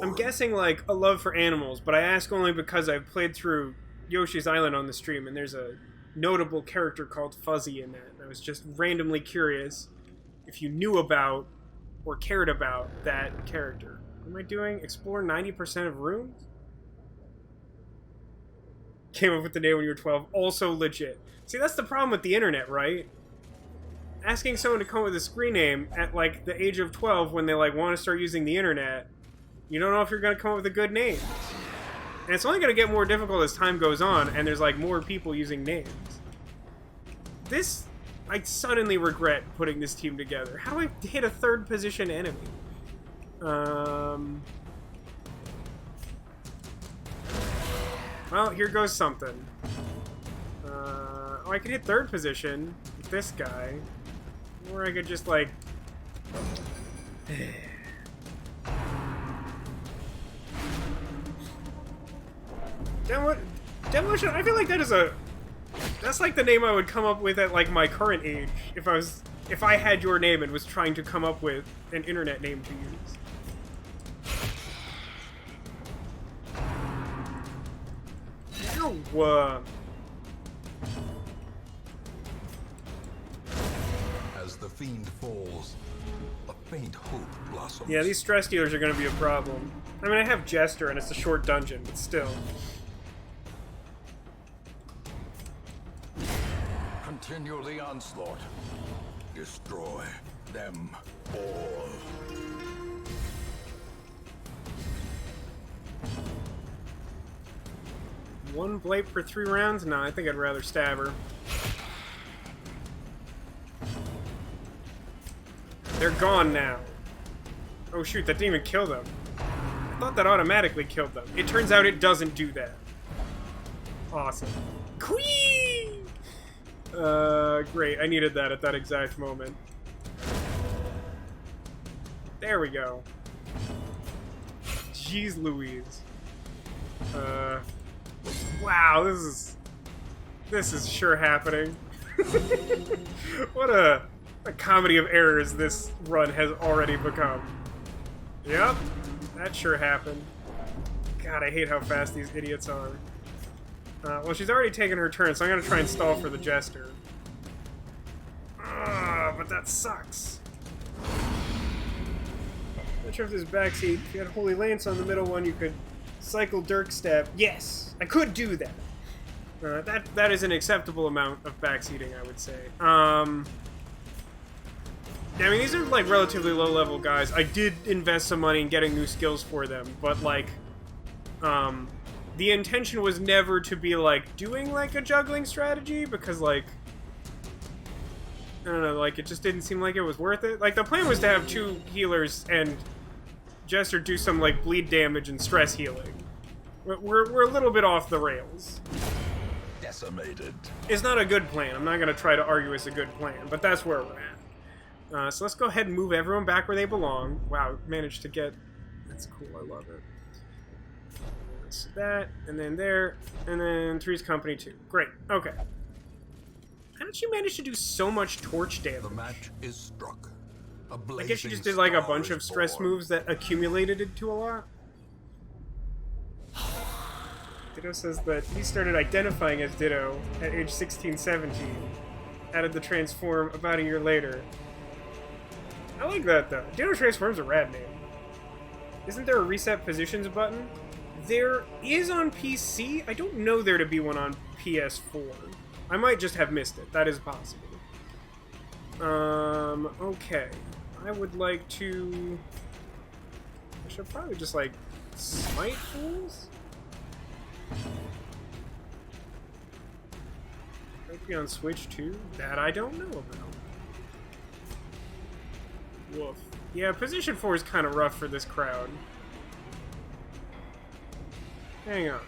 I'm guessing like a love for animals, but I ask only because I've played through Yoshi's Island on the stream, and there's a notable character called Fuzzy in that. And I was just randomly curious if you knew about or cared about that character. What am I doing? Explore 90% of rooms? Came up with the name when you were 12. Also legit. See, that's the problem with the internet, right? Asking someone to come up with a screen name at, like, the age of 12 when they, like, want to start using the internet, you don't know if you're going to come up with a good name. And it's only going to get more difficult as time goes on, and there's, like, more people using names. This, I suddenly regret putting this team together. How do I hit a 3rd position enemy? Well, here goes something. Oh, I could hit 3rd position with this guy. Or I could just, like... Demolition, I feel like that is a... That's like the name I would come up with at, like, my current age. If I had your name and was trying to come up with an internet name to use. Ow! as the fiend falls, a faint hope blossoms. Yeah, these stress dealers are going to be a problem. I mean, I have Jester, and it's a short dungeon, but still. Continue the onslaught. Destroy them all. One blade for 3 rounds? No, I think I'd rather stab her. They're gone now. Oh shoot, that didn't even kill them. I thought that automatically killed them. It turns out it doesn't do that. Awesome. Queen! Great. I needed that at that exact moment. There we go. Jeez Louise. Wow, this is sure happening. What a comedy of errors this run has already become. Yep, that sure happened. God, I hate how fast these idiots are. Well, she's already taken her turn, so I'm gonna try and stall for the Jester. But that sucks. Not sure if this backseat, if you had Holy Lance on the middle one, you could cycle Dirk Step. Yes, I could do that. That is an acceptable amount of backseating, I would say. Yeah, I mean, these are, like, relatively low-level guys. I did invest some money in getting new skills for them, but, like, the intention was never to be, like, doing, like, a juggling strategy, because, like, I don't know, like, it just didn't seem like it was worth it. Like, the plan was to have 2 healers and Jester do some, like, bleed damage and stress healing. We're a little bit off the rails. Decimated. It's not a good plan. I'm not going to try to argue it's a good plan, but that's where we're at. So let's go ahead and move everyone back where they belong. Wow, managed to get... That's cool, I love it. So that, and then there, and then Three's Company 2. Great, okay. How did she manage to do so much torch damage? The match is struck. I guess she just did like a bunch of stress moves that accumulated into a lot. Ditto says that he started identifying as Ditto at age 16-17. Added the transform about a year later. I like that though. Ditto Transform's a rad name. Isn't there a reset positions button? There is on PC. I don't know there to be one on PS4. I might just have missed it. That is possible. Okay. I would like to... I should probably just, like, smite fools? Might be on Switch, too? That I don't know about. Woof. Yeah, position 4 is kind of rough for this crowd. Hang on.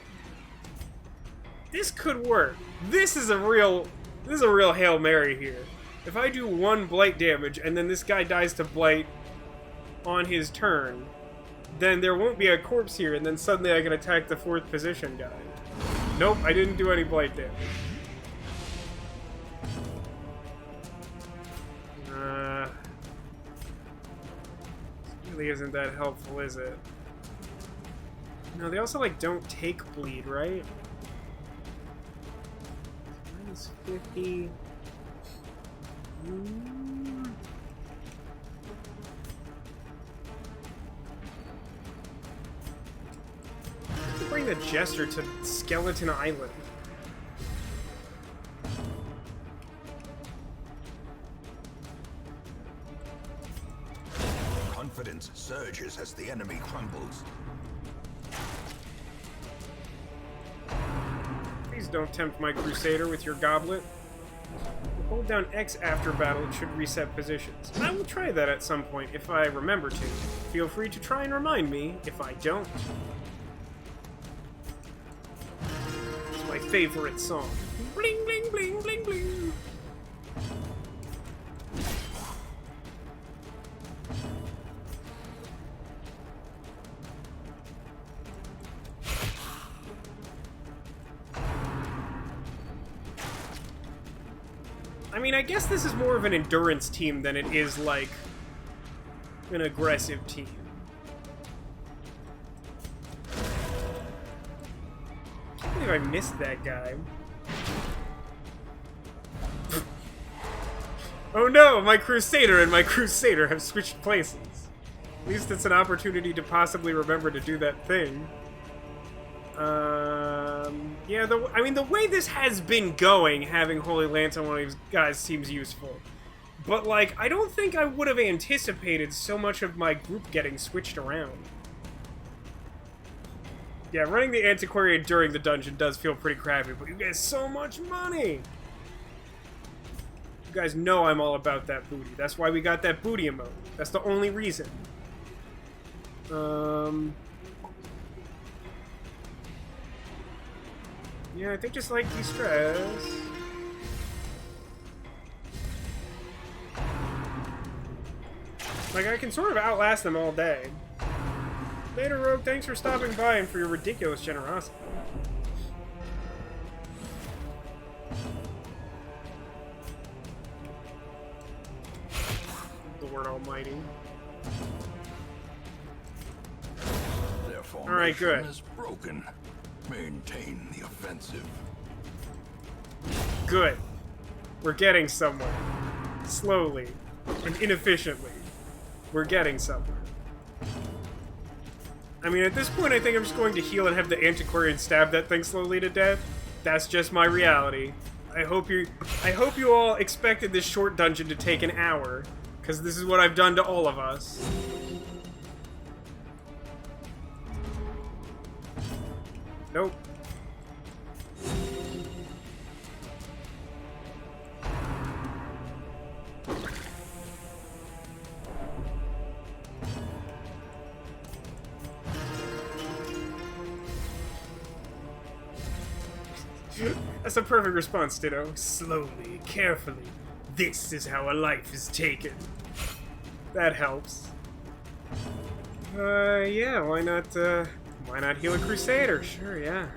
This could work. This is a real Hail Mary here. If I do 1 blight damage and then this guy dies to blight on his turn, then there won't be a corpse here, and then suddenly I can attack the 4th position guy. Nope, I didn't do any blight damage. Really isn't that helpful, is it? No, they also, like, don't take bleed, right? Minus 50... Bring the Jester to Skeleton Island. Confidence surges as the enemy crumbles. Please don't tempt my Crusader with your goblet. Hold down X after battle, it should reset positions. I will try that at some point if I remember to. Feel free to try and remind me if I don't. It's my favorite song. Bling, bling, bling, bling, bling. I mean, I guess this is more of an endurance team than it is, like, an aggressive team. I can't believe I missed that guy. Oh no, my Crusader and my Crusader have switched places. At least it's an opportunity to possibly remember to do that thing. Yeah, I mean, the way this has been going, having Holy Lance on one of these guys seems useful. But, like, I don't think I would have anticipated so much of my group getting switched around. Yeah, running the Antiquarian during the dungeon does feel pretty crappy, but you get so much money! You guys know I'm all about that booty. That's why we got that booty emote. That's the only reason. Yeah, I think just like de-stress. Like, I can sort of outlast them all day. Later, Rogue, thanks for stopping by and for your ridiculous generosity. Lord Almighty. Their Alright, good. formation is broken. Maintain the offensive. Good. We're getting somewhere. Slowly. And inefficiently. We're getting somewhere. I mean, at this point, I think I'm just going to heal and have the Antiquarian stab that thing slowly to death. That's just my reality. I hope you all expected this short dungeon to take an hour, because this is what I've done to all of us. Nope. That's a perfect response, Ditto. Slowly, carefully. This is how a life is taken. That helps. Yeah, why not heal a Crusader? Sure, yeah.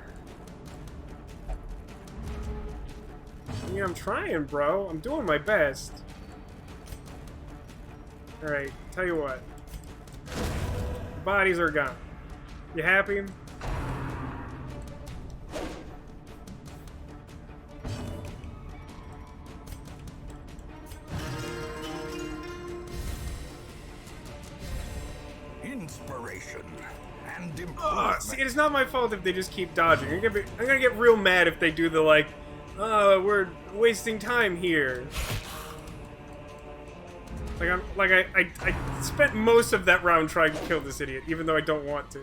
mean, I'm trying, bro. I'm doing my best. Alright, tell you what. The bodies are gone. You happy? Inspiration and improvement. See, it's not my fault if they just keep dodging. I'm gonna get real mad if they do the, like, oh, we're wasting time here. Like, I spent most of that round trying to kill this idiot, even though I don't want to.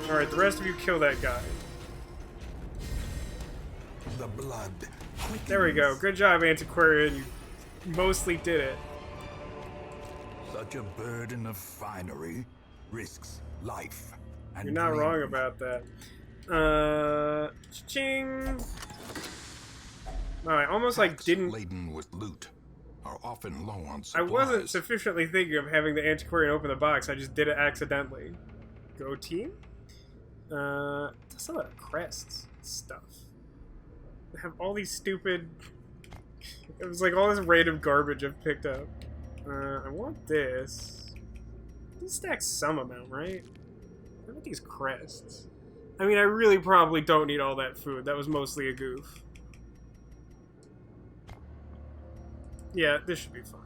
Alright, the rest of you kill that guy. The blood. There we go. Good job, Antiquarian. You mostly did it. Such a burden of finery risks life. And You're not wrong dream. about that. Ching. Alright, almost like Packs didn't. laden with loot are often low on I supplies. wasn't sufficiently thinking of having the Antiquarian open the box. I just did it accidentally. Go team. That's a lot of crests and stuff. They have all these stupid. It was like all this random garbage I've picked up. I want this. This stacks some amount, right? What about these crests? I mean, I really probably don't need all that food. That was mostly a goof. Yeah, this should be fine.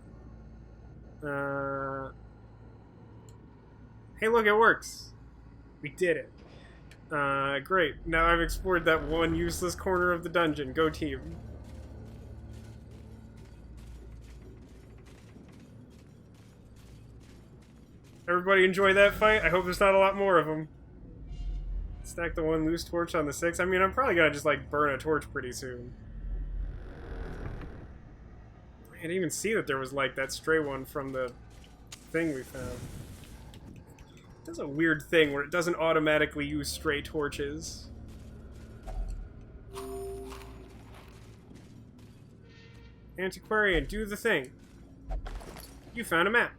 Hey, look, it works. We did it. Great. Now I've explored that one useless corner of the dungeon. Go team. Everybody enjoy that fight? I hope there's not a lot more of them. Stack the one loose torch on the 6. I mean, I'm probably gonna just, like, burn a torch pretty soon. I didn't even see that there was, like, that stray one from the thing we found. It does a weird thing where it doesn't automatically use stray torches. Antiquarian, do the thing. You found a map.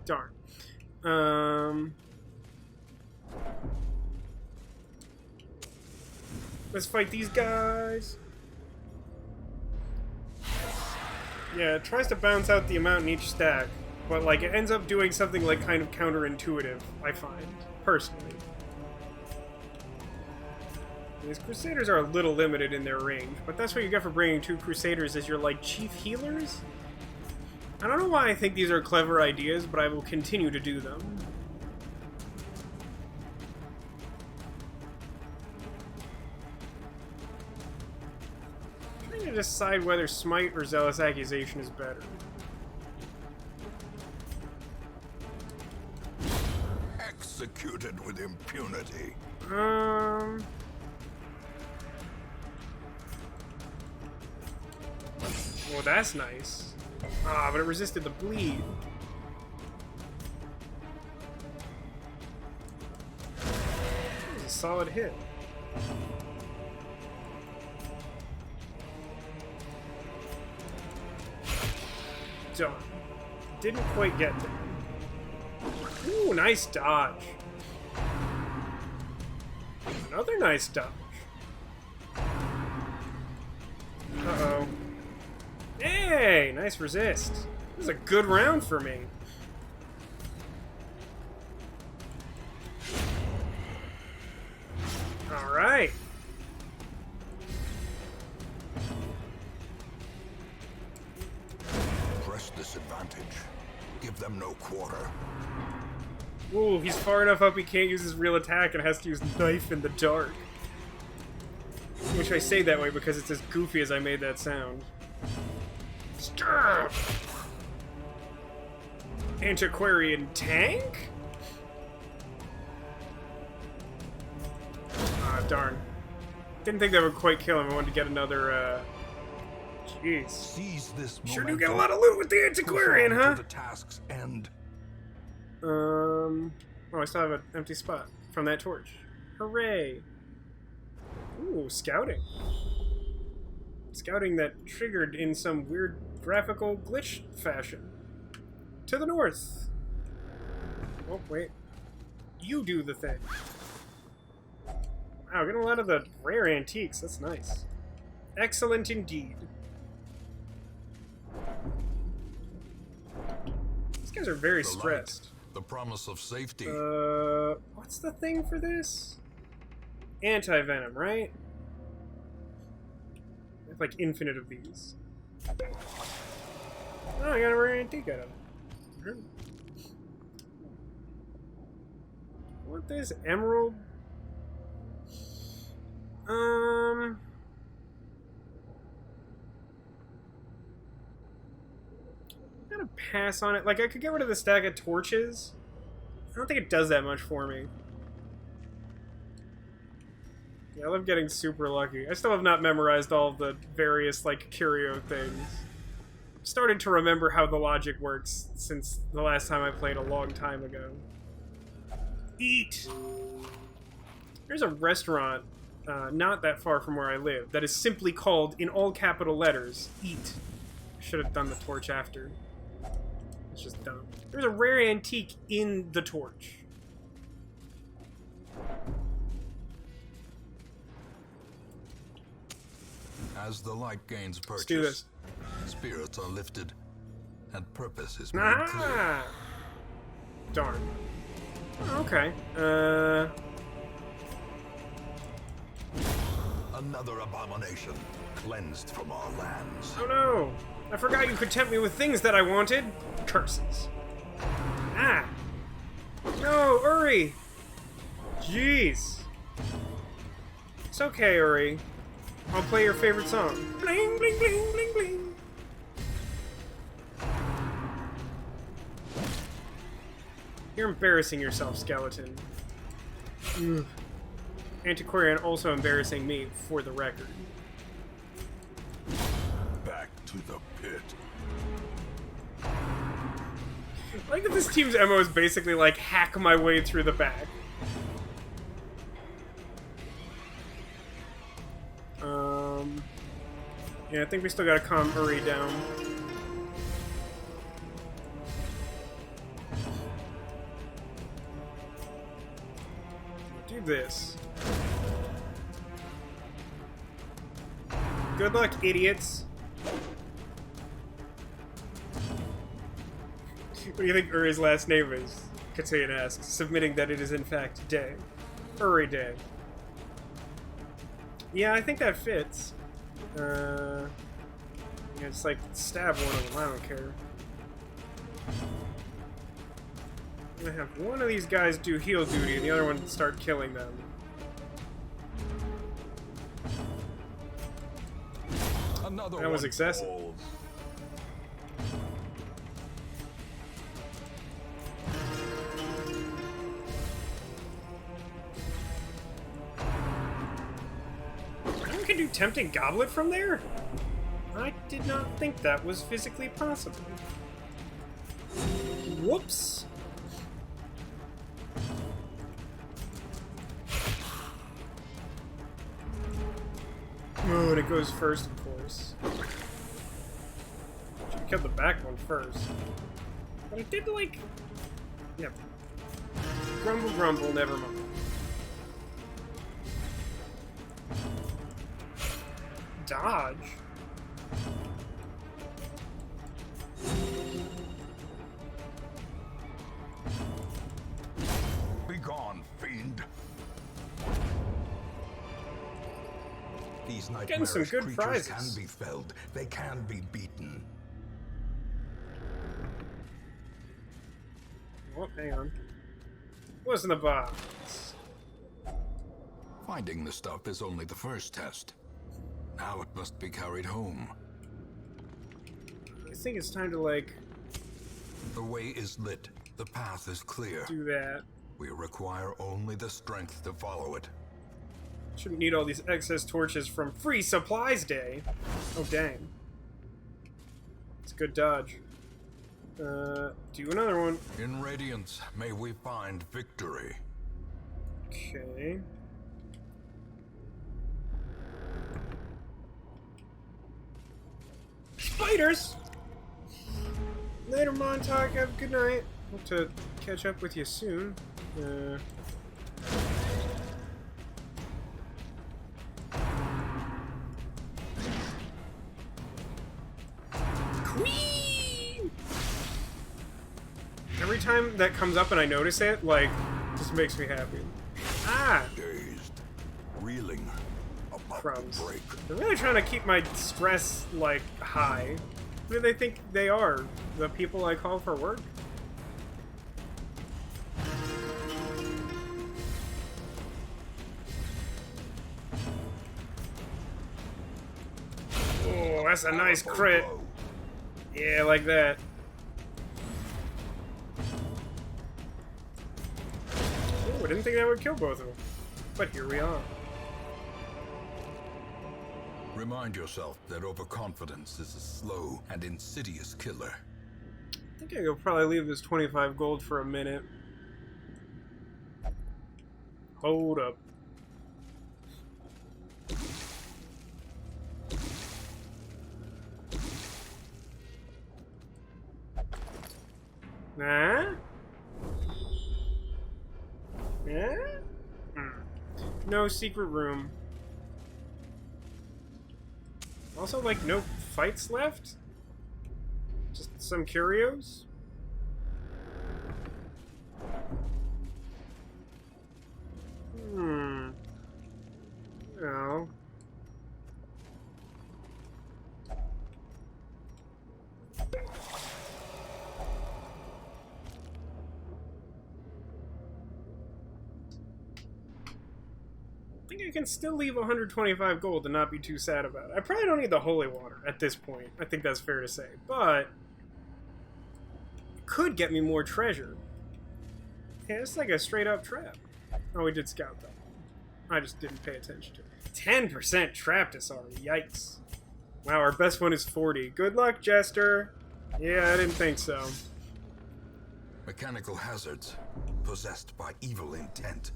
Darn. Let's fight these guys. Yeah, it tries to balance out the amount in each stack, but like it ends up doing something like kind of counterintuitive, I find, personally. These Crusaders are a little limited in their range, but that's what you get for bringing 2 Crusaders as your, like, chief healers? I don't know why I think these are clever ideas, but I will continue to do them. I'm trying to decide whether Smite or Zealous Accusation is better. Executed with impunity. Well, that's nice. Ah, but it resisted the bleed. That was a solid hit. Done. Didn't quite get there. Ooh, nice dodge. Another nice dodge. Uh-oh. Hey, nice resist. This is a good round for me. All right. Press this advantage. Give them no quarter. Ooh, he's far enough up he can't use his real attack and has to use knife in the dark. Which I say that way because it's as goofy as I made that sound. Stir! Antiquarian tank? Ah, darn. Didn't think that would quite kill him. I wanted to get another, Jeez. Seize this Sure do momentum. get a lot of loot with the Antiquarian, Push on huh? to the task's end. Oh, I still have an empty spot from that torch. Hooray! Ooh, scouting. Scouting that triggered in some weird graphical glitch fashion. To the north. Oh, wait. You do the thing. Wow, getting a lot of the rare antiques. That's nice. Excellent indeed. These guys are very stressed. The promise of safety. What's the thing for this? Anti-venom, right? I have like infinite of these. Oh, I got a rare antique out of it. What this emerald? I'm gonna pass on it. Like, I could get rid of the stack of torches. I don't think it does that much for me. Yeah, I love getting super lucky. I still have not memorized all of the various, like, curio things. Started to remember how the logic works since the last time I played a long time ago. Eat! There's a restaurant not that far from where I live that is simply called, in all capital letters, Eat. I should have done the torch after. It's just dumb. There's a rare antique in the torch. As the light gains purchase, Let's do this. spirits are lifted, and purpose is made clear. Ah! Darn. Okay. Another abomination cleansed from our lands. Oh no! I forgot you could tempt me with things that I wanted. Curses. Ah! No, Uri! Jeez. It's okay, Uri. I'll play your favorite song. Bling, bling, bling, bling, bling. You're embarrassing yourself, skeleton. Ugh. Antiquarian also embarrassing me, for the record. Back to the pit. I like that this team's MO is basically like hack my way through the back. Yeah, I think we still gotta calm Uri down. Do this. Good luck, idiots. What do you think Uri's last name is? Katayan asks, submitting that it is in fact Day. Uri Day. Yeah, I think that fits. Yeah, just like stab one of them, I don't care. I'm gonna have one of these guys do heal duty and the other one start killing them. That was excessive. Falls. I can do Tempting Goblet from there? I did not think that was physically possible. Whoops. Oh, and it goes first, of course. Should kill the back one first. But it did, like... Yeah. Grumble, grumble, never mind. Dodge? Be gone, fiend. These Getting some nightmarish good creatures prizes. can be felled. They can be beaten. Oh, hang on. What's in the box? Finding the stuff is only the first test. Now it must be carried home. I think it's time to, like, The way is lit. The path is clear. do that. We require only the strength to follow it. Shouldn't need all these excess torches from Free Supplies Day. Oh, dang. It's a good dodge. Do another one. In Radiance, may we find victory. Okay. Laters! Later, Montauk. Have a good night. Hope to catch up with you soon. Queen! Every time that comes up and I notice it, like, just makes me happy. Ah! Dazed, reeling, about Crumbs. to break. They're really trying to keep my stress, like, high. Who do they think they are? The people I call for work? Oh, that's a nice crit. Yeah, like that. Oh, I didn't think that would kill both of them. But here we are. Remind yourself that overconfidence is a slow and insidious killer. I think I could probably leave this 25 gold for a minute. Hold up. Nah? Yeah? No secret room. Also, like, no fights left? Just some curios? No. I think I can still leave 125 gold and not be too sad about it. I probably don't need the holy water at this point. I think that's fair to say. But it could get me more treasure. Yeah, it's like a straight up trap. Oh, we did scout that. I just didn't pay attention to it. 10% trapped us already. Yikes. Wow, our best one is 40. Good luck, Jester. Yeah, I didn't think so. Mechanical hazards, possessed by evil intent.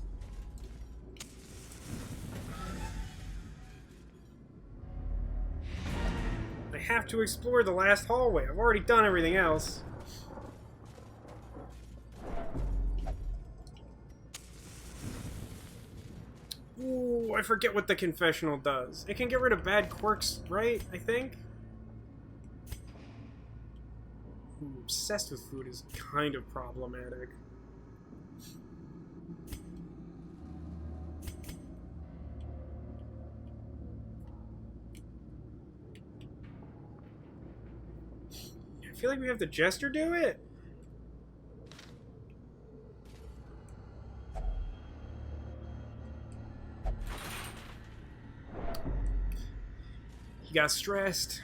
I have to explore the last hallway. I've already done everything else. Ooh, I forget what the confessional does. It can get rid of bad quirks, right? I think? Ooh, obsessed with food is kind of problematic. I feel like we have the Jester do it. He got stressed.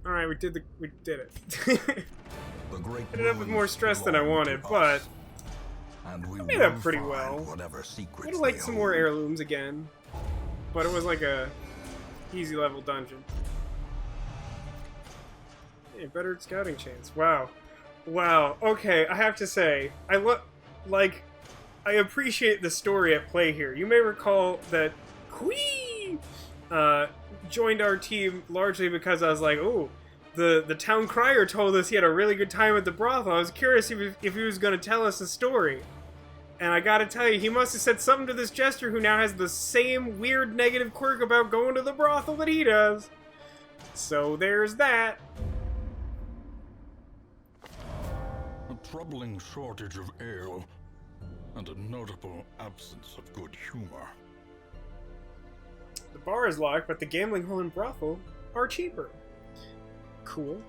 All right, we did it. The great Ended up with more ruins stress than I belong wanted, to but us, and we made up will pretty find well. Whatever secrets Would have liked they some more hold. heirlooms again, but it was like a easy level dungeon. Hey, better scouting chance. Wow, wow. Okay, I have to say, I appreciate the story at play here. You may recall that Queen joined our team largely because I was like, oh, the town crier told us he had a really good time at the brothel. I was curious if he was going to tell us a story. And I gotta tell you, he must have said something to this Jester who now has the same weird negative quirk about going to the brothel that he does. So there's that. A troubling shortage of ale, and a notable absence of good humor. The bar is locked, but the gambling hall and brothel are cheaper. Cool.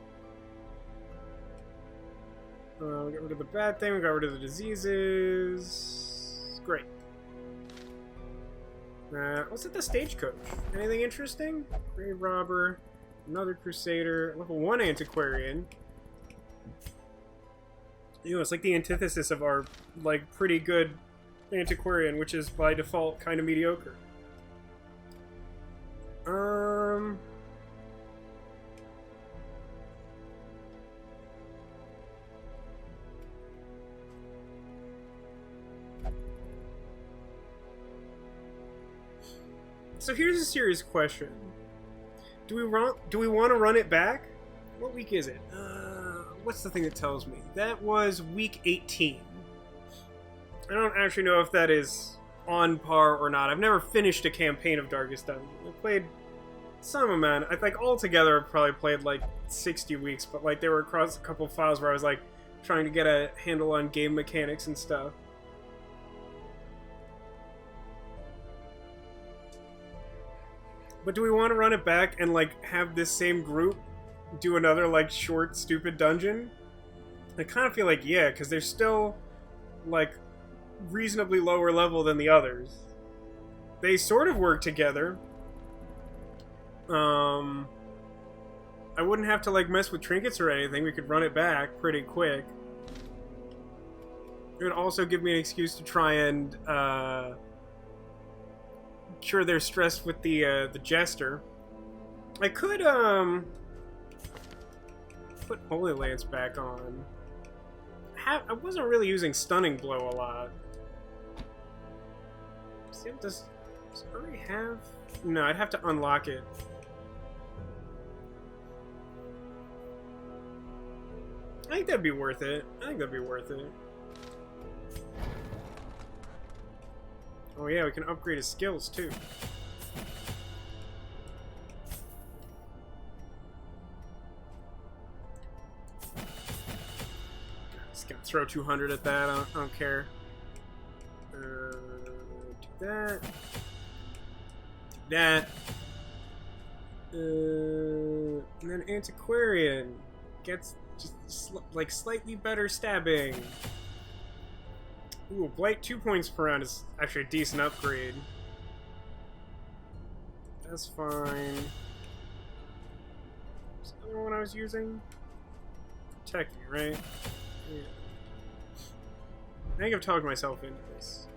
We got rid of the bad thing, we got rid of the diseases. Great. What's at the stagecoach? Anything interesting? Grave robber, another crusader, level 1 antiquarian. You know, it's like the antithesis of our, like, pretty good antiquarian, which is by default kind of mediocre. So here's a serious question. Do we want to run it back? What week is it? What's the thing that tells me? That was week 18. I don't actually know if that is on par or not. I've never finished a campaign of Darkest Dungeon. I played some amount. I think altogether I've probably played like 60 weeks, but like they were across a couple of files where I was like trying to get a handle on game mechanics and stuff. But do we want to run it back and like have this same group do another like short stupid dungeon? I kind of feel like yeah, because they're still like reasonably lower level than the others. They sort of work together. I wouldn't have to like mess with trinkets or anything. We could run it back pretty quick. It would also give me an excuse to try and cure their stress with the jester. I could put Holy Lance back on. I wasn't really using Stunning Blow a lot. See, does it already have? No, I'd have to unlock it. I think that'd be worth it. Oh yeah, we can upgrade his skills too. Just gonna throw 200 at that. I don't care. Do that. Do that. And then Antiquarian gets just like slightly better stabbing. Ooh, Blight 2 points per round is actually a decent upgrade. That's fine. What's the other one I was using? Protect me, right? Yeah. I think I've talked myself into this.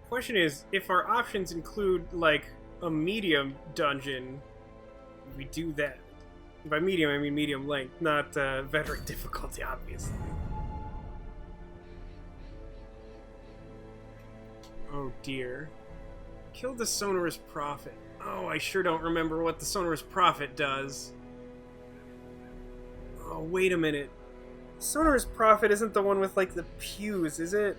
Question is, if our options include like a medium dungeon, we do that. By medium, I mean medium length, not veteran difficulty, obviously. Oh dear. Kill the Sonorous Prophet. Oh, I sure don't remember what the Sonorous Prophet does. Oh, wait a minute. Sonorous Prophet isn't the one with like the pews, is it?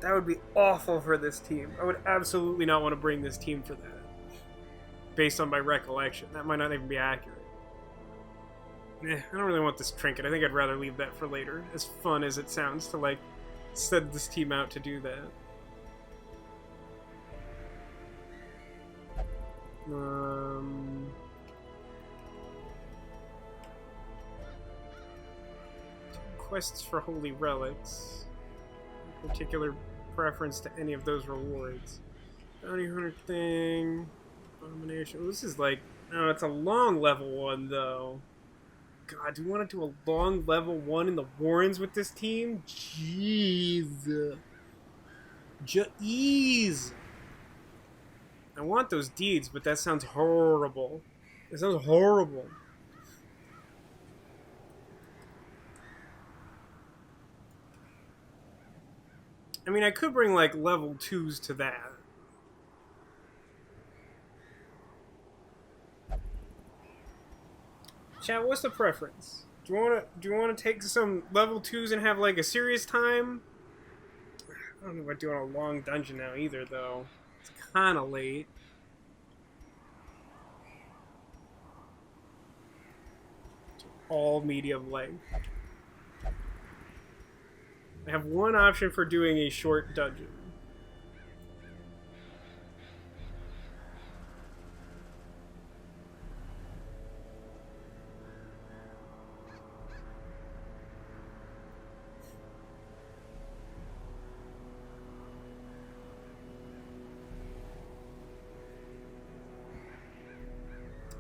That would be awful for this team. I would absolutely not want to bring this team for that. Based on my recollection. That might not even be accurate. I don't really want this trinket. I think I'd rather leave that for later. As fun as it sounds to, like, send this team out to do that. Quests for Holy Relics. No particular preference to any of those rewards. Bounty Hunter thing. Abomination. Oh, this is like... Oh, it's a long level 1, though. God, do we want to do a long level 1 in the Warrens with this team? Jeez. Jeez. I want those deeds, but that sounds horrible. It sounds horrible. I mean, I could bring, like, level 2s to that. Chat, what's the preference? Do you wanna take some level 2s and have, like, a serious time? I don't know about doing a long dungeon now either, though. It's kinda late. All medium length. I have one option for doing a short dungeon.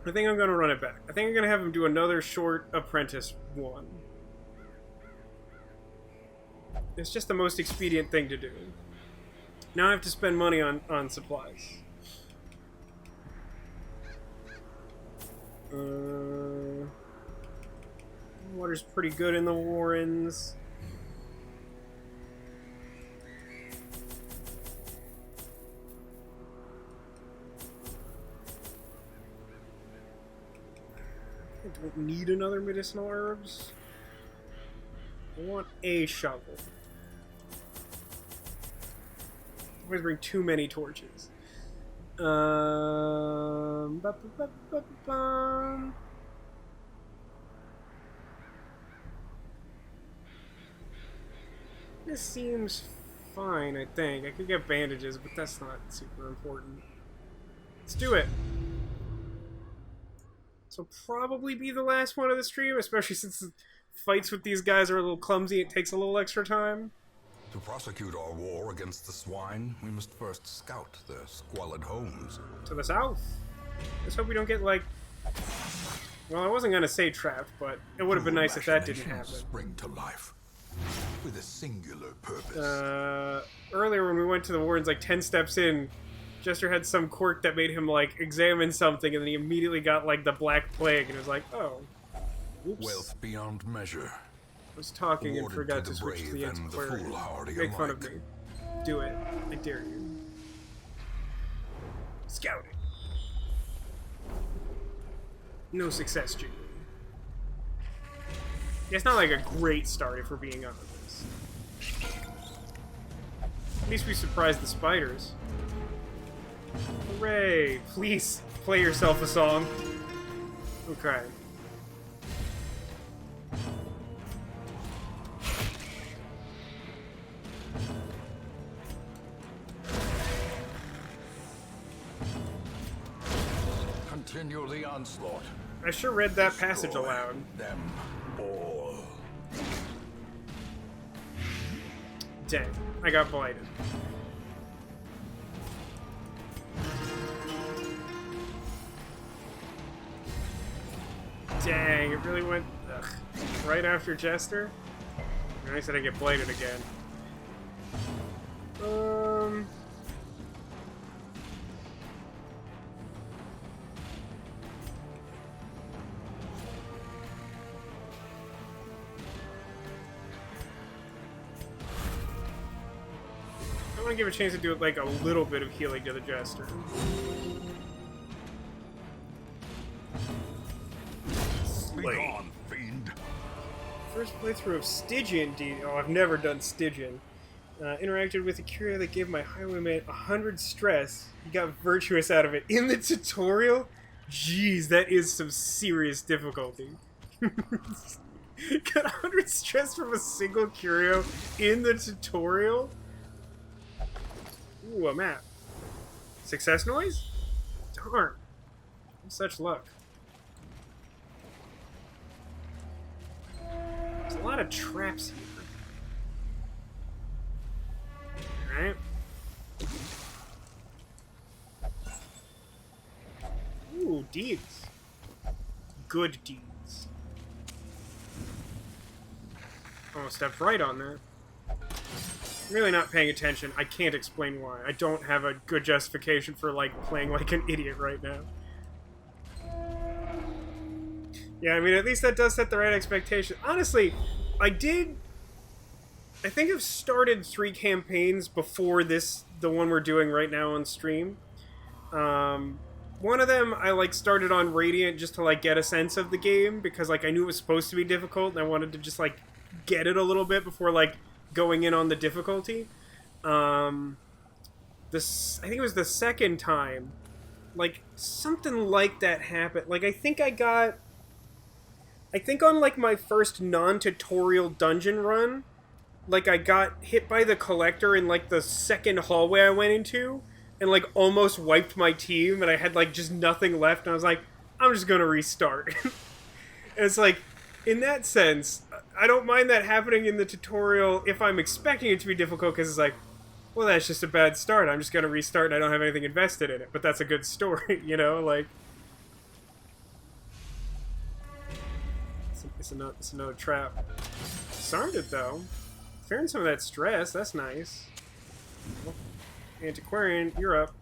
I think I'm going to run it back. I think I'm going to have him do another short apprentice one. It's just the most expedient thing to do. Now I have to spend money on supplies. Water's pretty good in the Warrens. I don't need another medicinal herbs. I want a shovel. I always bring too many torches. Ba-ba-ba-ba-bum. This seems fine, I think. I could get bandages, but that's not super important. Let's do it. This will probably be the last one of the stream, especially since the fights with these guys are a little clumsy. It takes a little extra time. To prosecute our war against the swine, we must first scout their squalid homes. To the south. Let's hope we don't get, like... Well, I wasn't going to say trapped, but it would have been nice if that didn't happen. Spring to life with a singular purpose. Earlier when we went to the Wardens, like 10 steps in, Jester had some quirk that made him, like, examine something, and then he immediately got, like, the Black Plague, and it was like, oh. Oops. Wealth beyond measure. I was talking and forgot to switch to the antiquarian. Make fun of me. Do it. I dare you. Scouting. No success, Junior. Yeah, it's not like a great start if we're being honest. At least we surprised the spiders. Hooray! Please play yourself a song. Okay. Continue the onslaught. I sure read that passage aloud. Them all. Dang, I got blighted. Dang, it really went right after Jester. Nice that I get blighted again. I want to give a chance to do like a little bit of healing to the Jester. Be gone, fiend. First playthrough of Stygian. Oh, I've never done Stygian. Interacted with a curio that gave my highwayman 100 stress. He got virtuous out of it in the tutorial. Jeez, that is some serious difficulty. Got 100 stress from a single curio in the tutorial. Ooh, a map. Success noise? Darn. Such luck. There's a lot of traps here. Alright. Ooh, deeds. Good deeds. Almost stepped right on that. Really not paying attention. I can't explain why. I don't have a good justification for, like, playing like an idiot right now. Yeah, I mean, at least that does set the right expectation. Honestly, I think I've started 3 campaigns before this, the one we're doing right now on stream. One of them I, like, started on Radiant just to, like, get a sense of the game, because, like, I knew it was supposed to be difficult, and I wanted to just, like, get it a little bit before, like, going in on the difficulty. I think it was the second time, like, something like that happened. Like, I think on, like, my first non-tutorial dungeon run, like, I got hit by the Collector in, like, the second hallway I went into, and, like, almost wiped my team, and I had, like, just nothing left, and I was like, I'm just gonna restart. And it's like, in that sense, I don't mind that happening in the tutorial if I'm expecting it to be difficult, because it's like, well, that's just a bad start. I'm just going to restart and I don't have anything invested in it. But that's a good story, you know? Like, it's another trap. Disarmed it, though. Clearing some of that stress. That's nice. Antiquarian, you're up.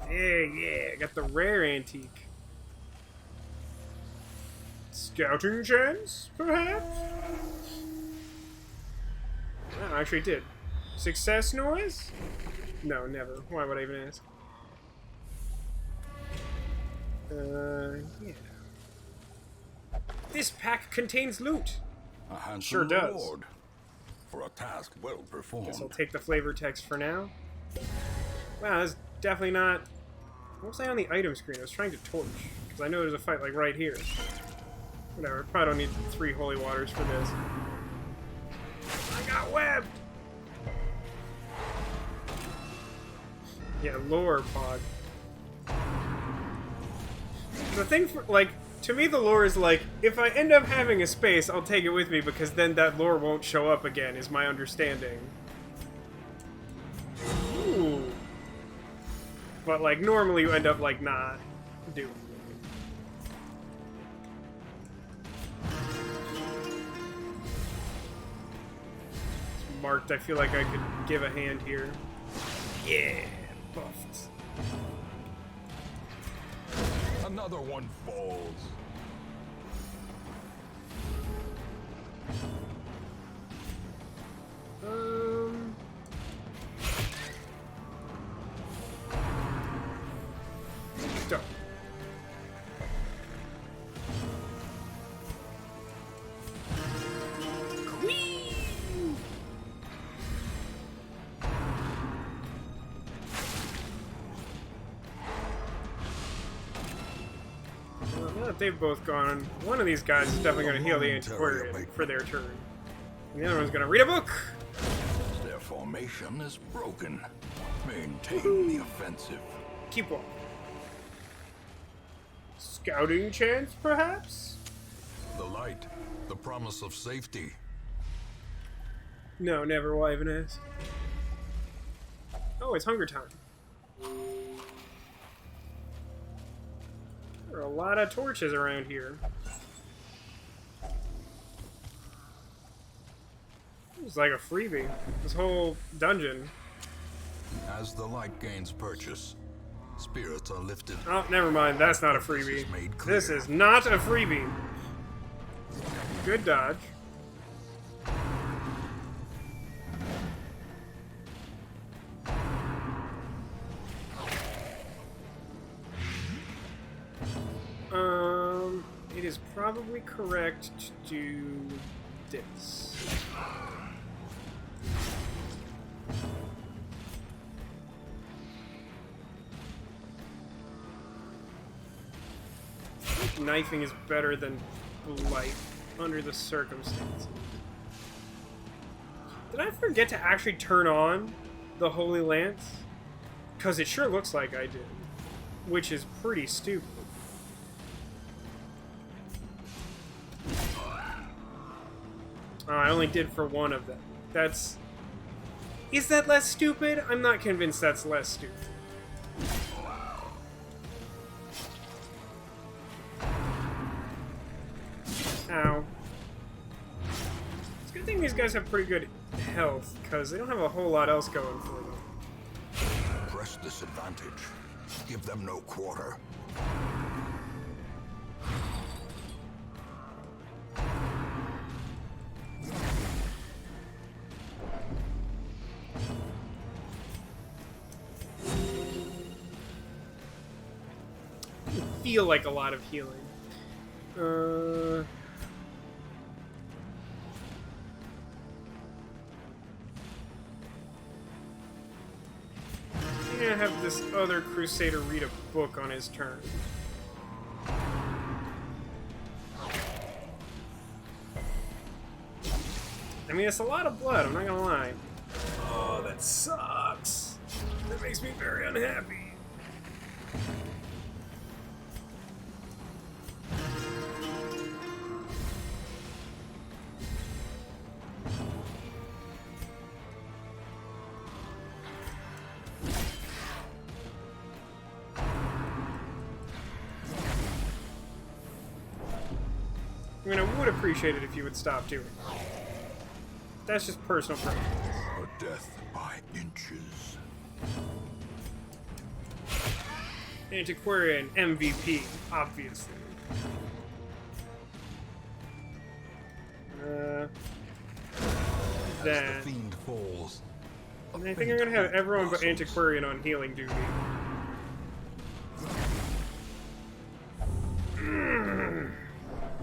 Yeah, got the rare antique. Scouting chance, perhaps? Oh, actually it did. Success noise? No, never. Why would I even ask? Yeah. This pack contains loot. A handsome Sure does. reward for a task well performed. Guess I'll take the flavor text for now. Wow, that's definitely not... What was I on the item screen? I was trying to torch. Because I know there's a fight, like, right here. Whatever, probably don't need 3 holy waters for this. I got webbed! Yeah, lore pod. The thing for, like, to me the lore is like, if I end up having a space, I'll take it with me because then that lore won't show up again, is my understanding. Ooh. But, like, normally you end up, like, not doing it. It's marked, I feel like I could give a hand here. Yeah, buffed. Another one falls. Don't. Well, now that they've both gone, one of these guys is definitely going to heal the antiquarian for their turn. And the other one's going to read a book! Their formation is broken. Maintain the offensive. Keep walking. Scouting chance, perhaps? The light, the promise of safety. No, never will I even ask. Oh, it's hunger time. There are a lot of torches around here. It's like a freebie. This whole dungeon. As the light gains purchase, spirits are lifted. Oh, never mind. That's not a freebie. This is not a freebie. Good dodge. It is probably correct to do this. I think knifing is better than blight under the circumstances. Did I forget to actually turn on the Holy Lance? Because it sure looks like I did. Which is pretty stupid. Oh, I only did for one of them. That's... Is that less stupid? I'm not convinced that's less stupid. Ow. It's a good thing these guys have pretty good health, because they don't have a whole lot else going for them. Press disadvantage. Give them no quarter. Feel like a lot of healing. I'm gonna have this other Crusader read a book on his turn. I mean, it's a lot of blood, I'm not gonna lie. Oh, that sucks. That makes me very unhappy. I mean, I would appreciate it if you would stop doing it. That's just personal preference. A death by inches. Antiquarian MVP, obviously. that. As the fiend falls, And I think I'm gonna have everyone but Antiquarian on healing duty.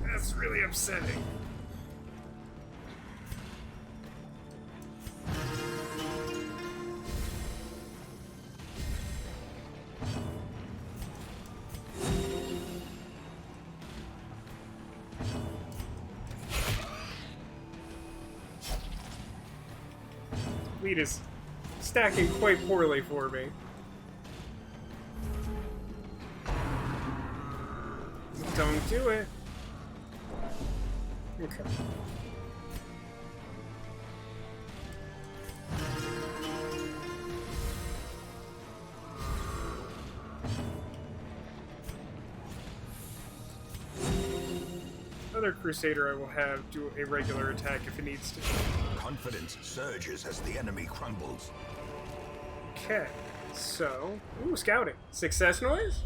That's really upsetting. Lead is stacking quite poorly for me. Don't do it. Okay. Other Crusader I will have do a regular attack if it needs to. confidence surges as the enemy crumbles. Okay, so... Ooh, scouting. Success noise?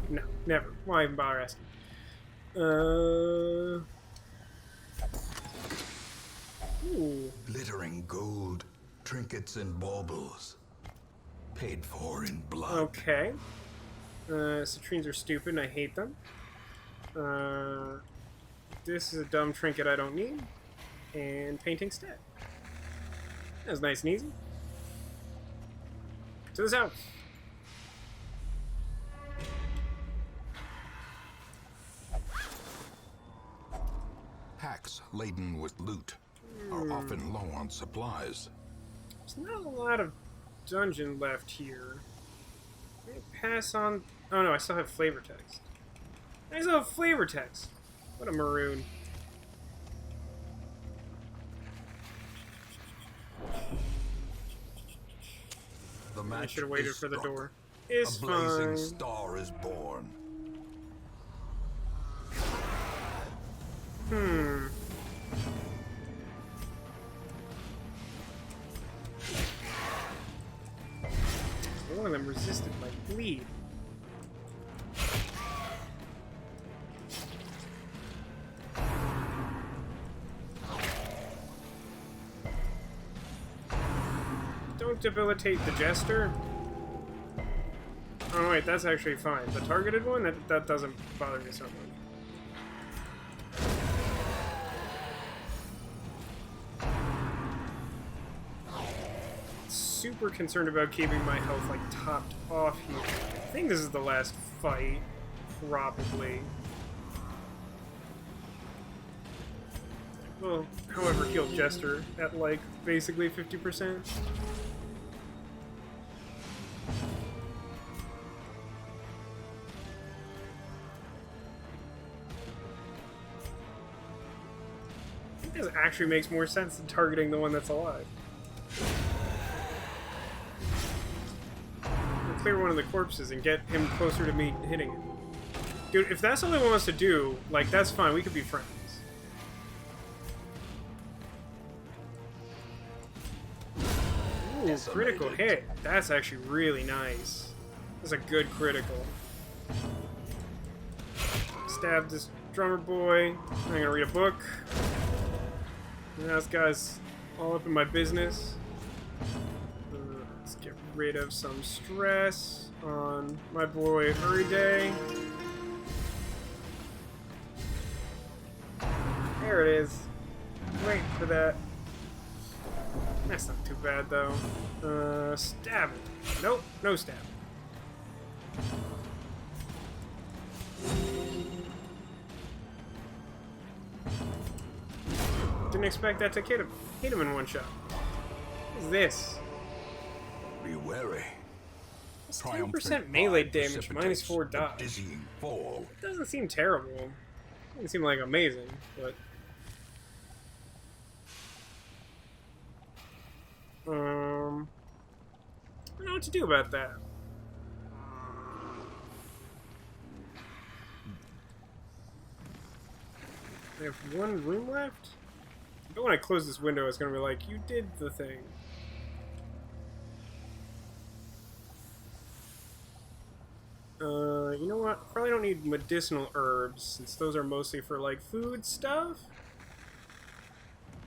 No, never. Why even bother asking? Ooh. Glittering gold, trinkets and baubles. Paid for in blood. Okay. Citrines are stupid and I hate them. This is a dumb trinket I don't need. And painting stat. That was nice and easy. To this house. Hacks laden with loot are often low on supplies. There's not a lot of dungeon left here. Can I pass on... Oh no, I still have flavor text. I still have flavor text. What a maroon. The match I should have waited is for the struck. door. It's A blazing fine. star is born. One of them resisted my bleed. Don't debilitate the jester. Oh wait, that's actually fine. The targeted one, that doesn't bother me so much. Super concerned about keeping my health like topped off here. I think this is the last fight, probably. Well, however, heal Jester at like basically 50%. I think this actually makes more sense than targeting the one that's alive. Clear one of the corpses and get him closer to me hitting him. Dude, if that's all he wants to do, like, that's fine. We could be friends. Ooh, critical hit. That's actually really nice. That's a good critical. Stab this drummer boy. I'm gonna read a book. Now this guy's all up in my business. Let's get rid of some stress on my boy Day. There it is. Wait for that. That's not too bad though. Stab it. Nope, no stab. Didn't expect that to hit him in one shot. What is this? Be wary. It's 10% melee damage, minus 4 dodge. Dizzying fall. It doesn't seem terrible. It doesn't seem like amazing, but... I don't know what to do about that. I have one room left? But when I close this window, it's gonna be like, you did the thing. You know what? Probably don't need medicinal herbs, since those are mostly for, like, food stuff.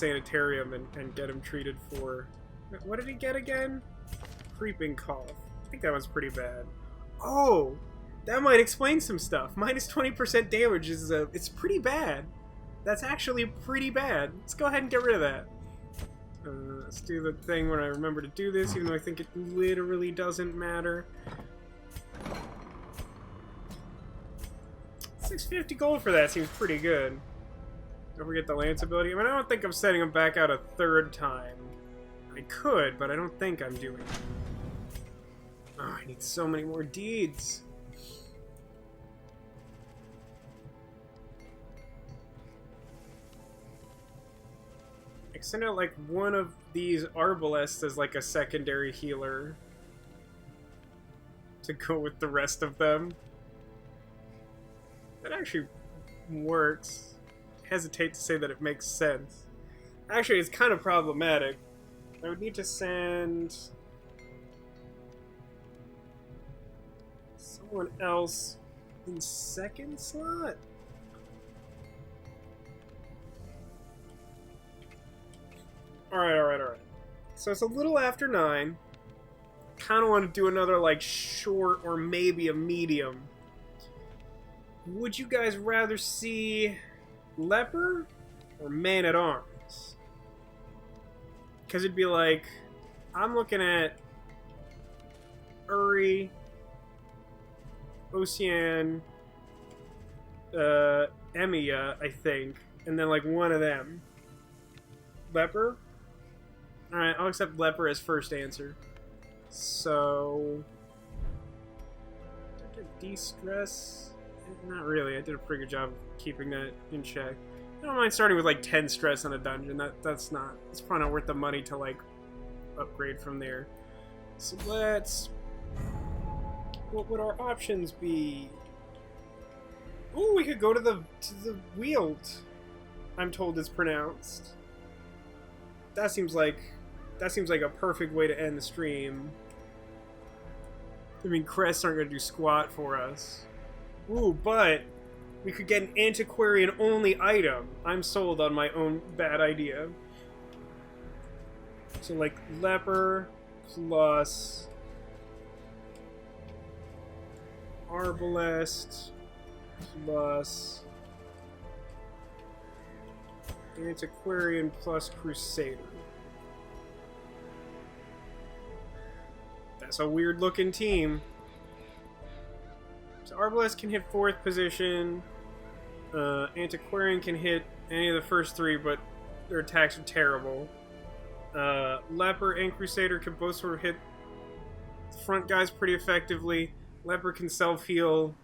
sanitarium and get him treated for... What did he get again? Creeping cough. I think that one's pretty bad. Oh! That might explain some stuff. Minus 20% damage is, it's pretty bad. That's actually pretty bad. Let's go ahead and get rid of that. Let's do the thing when I remember to do this, even though I think it literally doesn't matter. 650 gold for that seems pretty good. Don't forget the lance ability. I mean, I don't think I'm setting him back out a third time. I could, but I don't think I'm doing it. Oh, I need so many more deeds. Send out like one of these arbalests as like a secondary healer to go with the rest of them. That actually works. I hesitate to say that it makes sense. Actually, it's kind of problematic. I would need to send someone else in second slot. Alright. So it's a little after 9. Kind of want to do another, like, short or maybe a medium. Would you guys rather see Leper or Man-at-Arms? Because it'd be like, I'm looking at Uri, Ocean, Emiya, I think, and then, like, one of them. Leper? Alright, I'll accept Leper as first answer. So... de-stress? Not really, I did a pretty good job of keeping that in check. I don't mind starting with like 10 stress on a dungeon, it's probably not worth the money to like upgrade from there. So let's... What would our options be? Ooh, we could go to the Wield, I'm told it's pronounced. That seems like a perfect way to end the stream. I mean, crests aren't going to do squat for us. Ooh, but we could get an antiquarian-only item. I'm sold on my own bad idea. So, like, Leper plus Arbalest plus Antiquarian plus Crusader. That's a weird looking team. So Arbalest can hit 4th position. Antiquarian can hit any of the first 3, but their attacks are terrible. Leper and Crusader can both sort of hit the front guys pretty effectively. Leper can self-heal.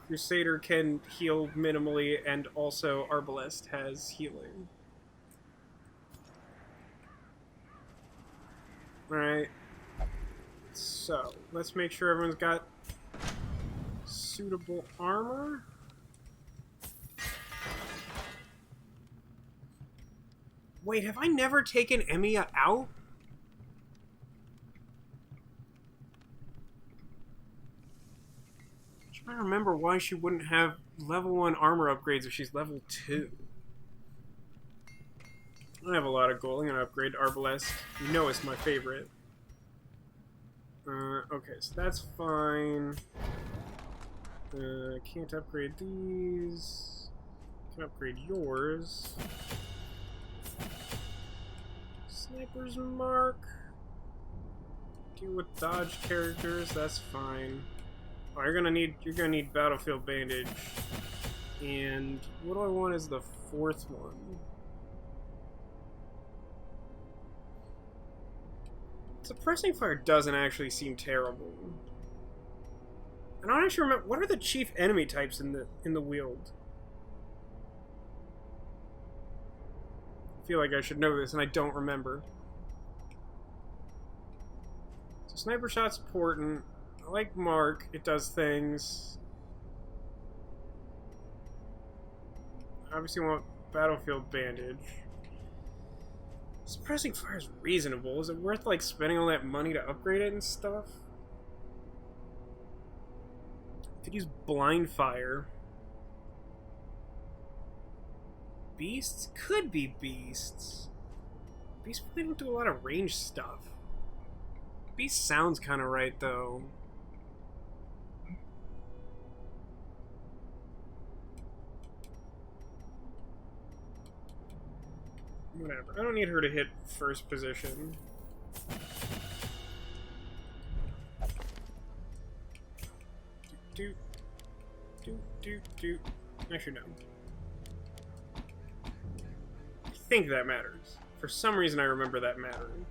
Crusader can heal minimally, and also Arbalest has healing. Alright. So, let's make sure everyone's got suitable armor. Wait, have I never taken Emiya out? I remember why she wouldn't have level 1 armor upgrades if she's level 2. I have a lot of gold. I'm gonna upgrade Arbalest. You know it's my favorite. Okay, so that's fine. Can't upgrade these. Can upgrade yours. Sniper's Mark. Deal with dodge characters. That's fine. Oh, you're gonna need Battlefield Bandage. And what do I want as the 4th one? Suppressing Fire doesn't actually seem terrible. I don't actually remember what are the chief enemy types in the Wield. I feel like I should know this and I don't remember. So Sniper Shot's important. I like Mark, it does things. Obviously want Battlefield Bandage. Suppressing Fire is reasonable. Is it worth, like, spending all that money to upgrade it and stuff? Could use Blind Fire. Beasts? Could be Beasts. Beasts probably don't do a lot of range stuff. Beast sounds kind of right, though. Whatever. I don't need her to hit 1st position. Do. Actually, no. I think that matters. For some reason, I remember that mattering.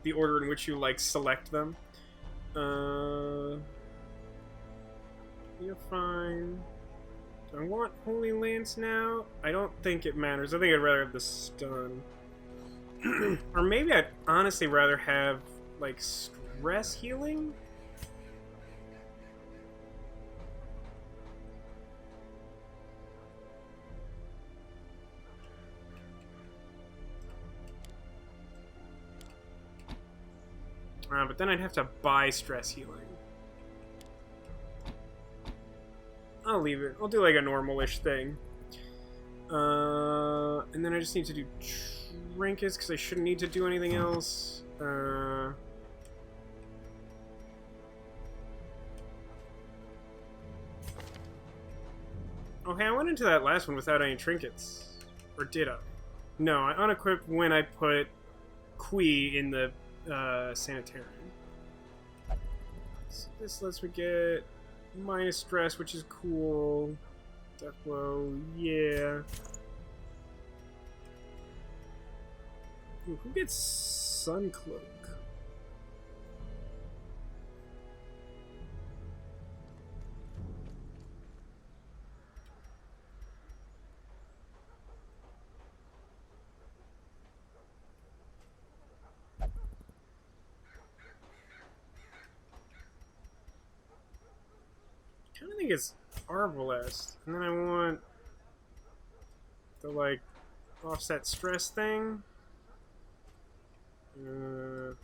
The order in which you, like, select them. You're fine. Do I want Holy Lance now? I don't think it matters. I think I'd rather have the stun. Or maybe I'd honestly rather have, like, stress healing? But then I'd have to buy stress healing. I'll leave it. I'll do like a normal-ish thing. And then I just need to do trinkets because I shouldn't need to do anything else. Oh, hey, I went into that last one without any trinkets. Or did I? No, I unequipped when I put QUIEEEEEEEEEEE in the sanitarium. So this lets me get minus stress, which is cool. Death blow, yeah. Ooh, who gets Sun Cloak? I kind of think it's Arbalest, and then I want the, like, offset stress thing. Have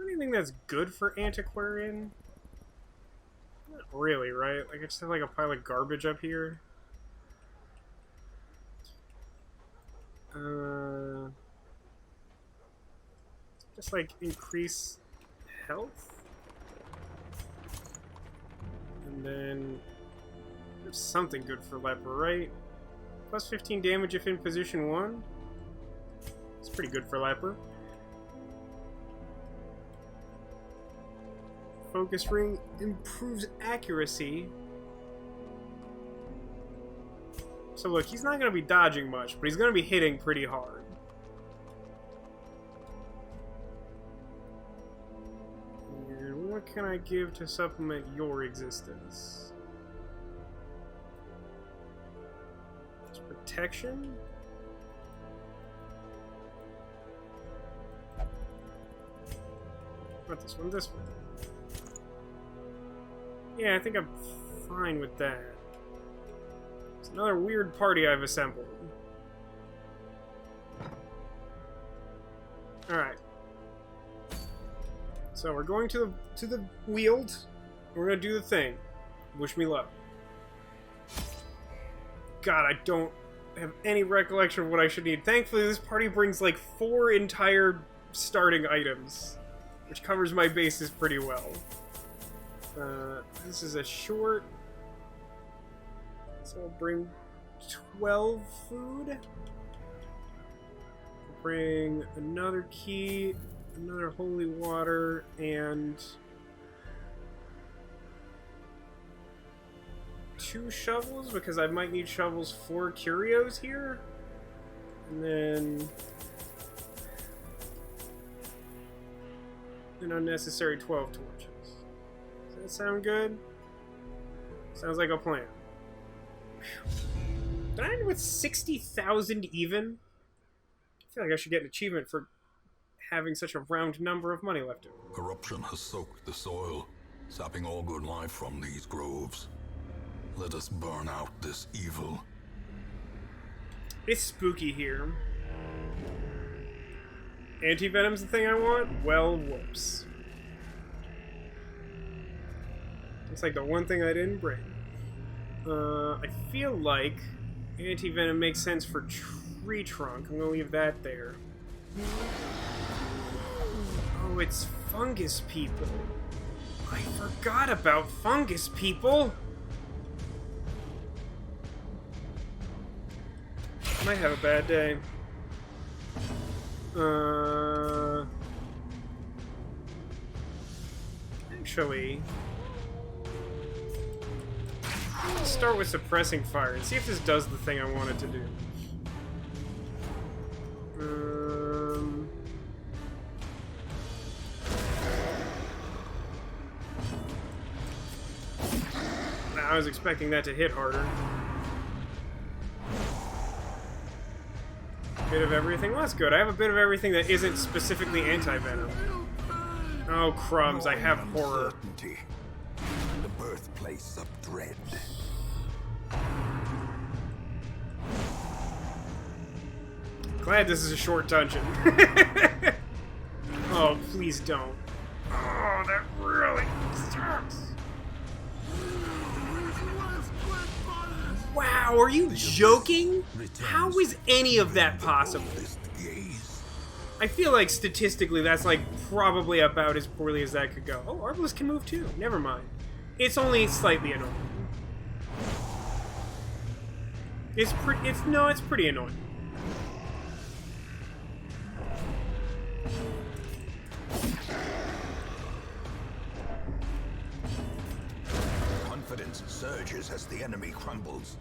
anything that's good for Antiquarian? Not really, right? Like, I just have, like, a pile of garbage up here. Just like increase health. And then there's something good for leper, right? Plus 15 damage if in position 1. It's pretty good for leper. Focus ring improves accuracy. So look, he's not going to be dodging much, but he's going to be hitting pretty hard. And what can I give to supplement your existence? It's protection? Not this one, this one. Yeah, I think I'm fine with that. It's another weird party I've assembled. Alright. So we're going to the Weald. We're gonna do the thing. Wish me luck. God, I don't have any recollection of what I should need. Thankfully, this party brings like 4 entire starting items, which covers my bases pretty well. This is a short, so I'll bring 12 food. I'll bring another key, another holy water, and 2 shovels, because I might need shovels for curios here. And then an unnecessary 12 torches. Does that sound good? Sounds like a plan. Whew. Did I end with 60,000 even? I feel like I should get an achievement for having such a round number of money left over. Corruption has soaked the soil, sapping all good life from these groves. Let us burn out this evil. It's spooky here. Anti-venom's the thing I want? Well, whoops. It's like the one thing I didn't bring. I feel like anti-venom makes sense for tree trunk. I'm gonna leave that there. Oh, it's fungus people. I forgot about fungus people. Might have a bad day. Actually, let's start with suppressing fire and see if this does the thing I want it to do. I was expecting that to hit harder. Bit of everything. Well, that's good. I have a bit of everything that isn't specifically anti-venom. Oh, crumbs. I have horror. The birthplace of dread. Glad this is a short dungeon. Oh, please don't. Oh, that really sucks. Wow, are you joking? How is any of that possible? I feel like statistically that's like probably about as poorly as that could go. Oh, Arbalest can move too. Never mind. It's only slightly annoying. It's pretty annoying. Confidence surges as the enemy crumbles.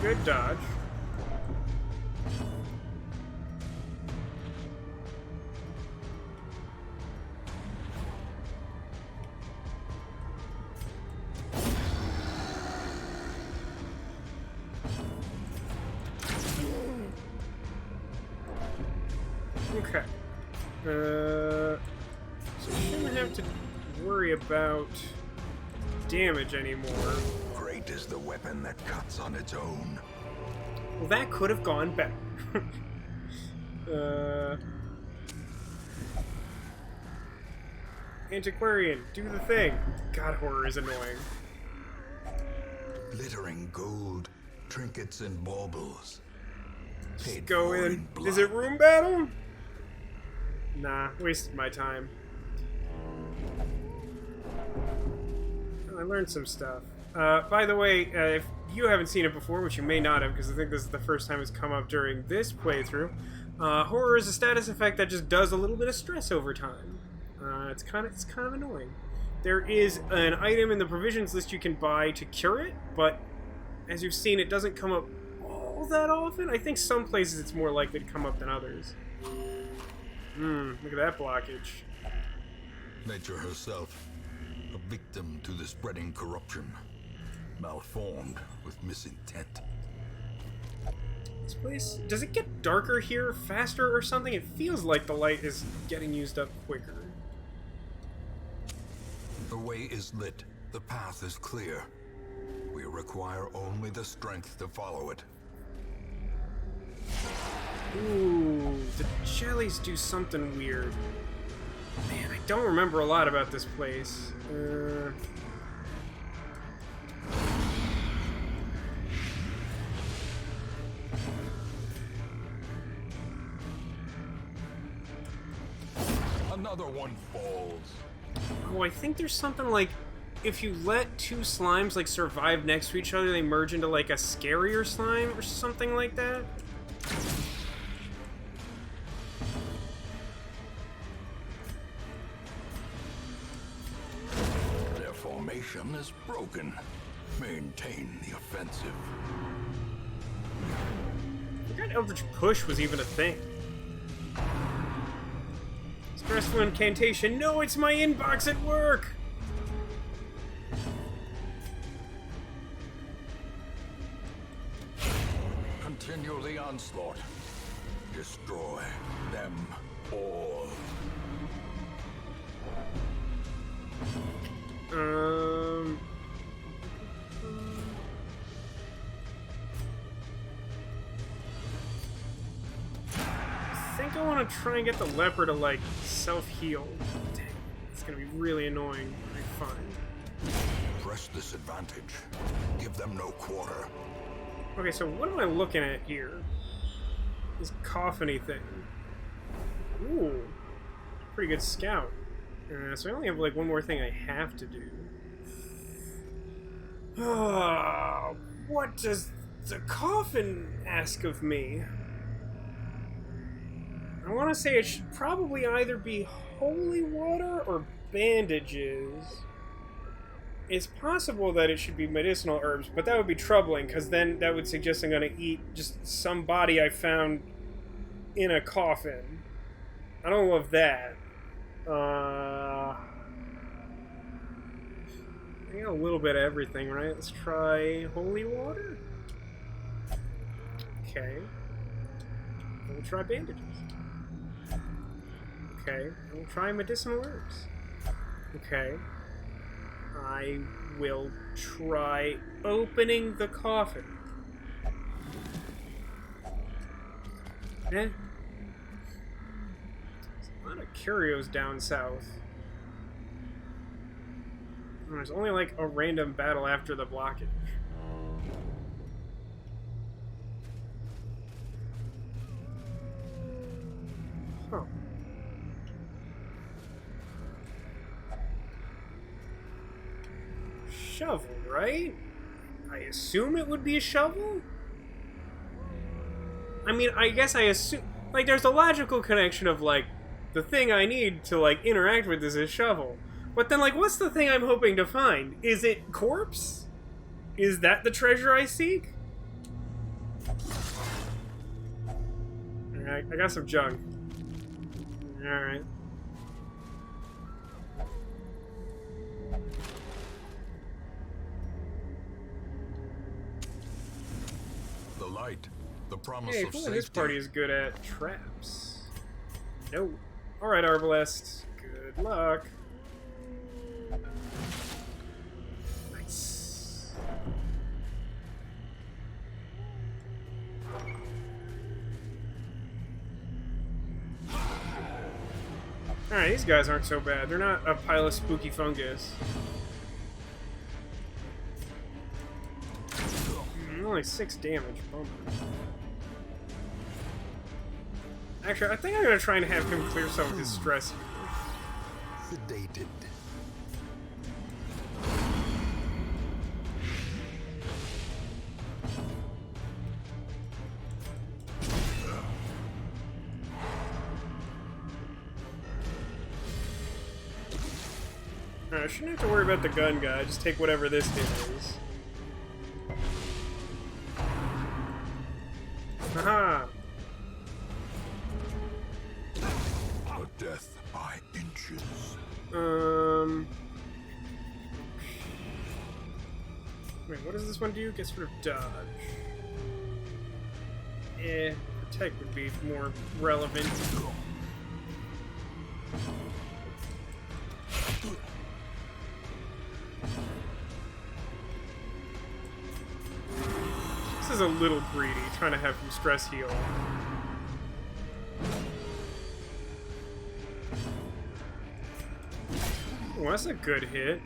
Good dodge. Okay. So we shouldn't have to worry about damage anymore. Great is the weapon that cuts on its own. Well, that could have gone better. Antiquarian, do the thing. God, horror is annoying. Glittering gold, trinkets and baubles. Just go in. Is it room battle? Nah, wasted my time. Oh, I learned some stuff. By the way, if you haven't seen it before, which you may not have, because I think this is the first time it's come up during this playthrough, horror is a status effect that just does a little bit of stress over time. It's kind of annoying. There is an item in the provisions list you can buy to cure it, but as you've seen, it doesn't come up all that often. I think some places it's more likely to come up than others. Look at that blockage. Nature herself, a victim to the spreading corruption, malformed with misintent. This place, does it get darker here faster or something? It feels like the light is getting used up quicker. The way is lit, the path is clear. We require only the strength to follow it. Ooh, the jellies do something weird. Man, I don't remember a lot about this place. Another one falls. Oh, I think there's something like, if you let two slimes like survive next to each other, they merge into like a scarier slime or something like that. Their formation is broken. Maintain the offensive. I forgot Eldritch Push was even a thing. Stressful incantation. No, it's my inbox at work! Continue the onslaught. Destroy them all. I think I want to try and get the leper to, like, self-heal. Dang, it's gonna be really annoying when I find. Press this advantage. Give them no quarter. Okay, so what am I looking at here? This coffin-y thing. Ooh. Pretty good scout. So I only have, like, one more thing I have to do. What does the coffin ask of me? I want to say it should probably either be holy water or bandages. It's possible that it should be medicinal herbs, but that would be troubling, because then that would suggest I'm going to eat just some body I found in a coffin. I don't love that. I got a little bit of everything, right? Let's try holy water. Okay. We'll try bandages. Okay. We'll try medicinal herbs. Okay. I will try opening the coffin. There's a lot of curios down south. And there's only like a random battle after the blockage. Huh. Shovel, right? I assume it would be a shovel? I mean, I guess I assume... Like, there's a logical connection of, like, the thing I need to, like, interact with is a shovel. But then, like, what's the thing I'm hoping to find? Is it corpse? Is that the treasure I seek? Alright, I got some junk. Alright. The light, the promise Hey, of cool, safety. this party is good at traps. No. Alright, Arbalest. Good luck. Nice. Alright, these guys aren't so bad. They're not a pile of spooky fungus. Only 6 damage. Bummer. Actually, I think I'm gonna try and have him clear some of his stress here. Sedated. I shouldn't have to worry about the gun guy. Just take whatever this hit is. Haha! A death by inches. Wait, what does this one do? Gets rid of dodge. Protect would be more relevant. This is a little greedy, trying to have him stress heal. Oh, that's a good hit.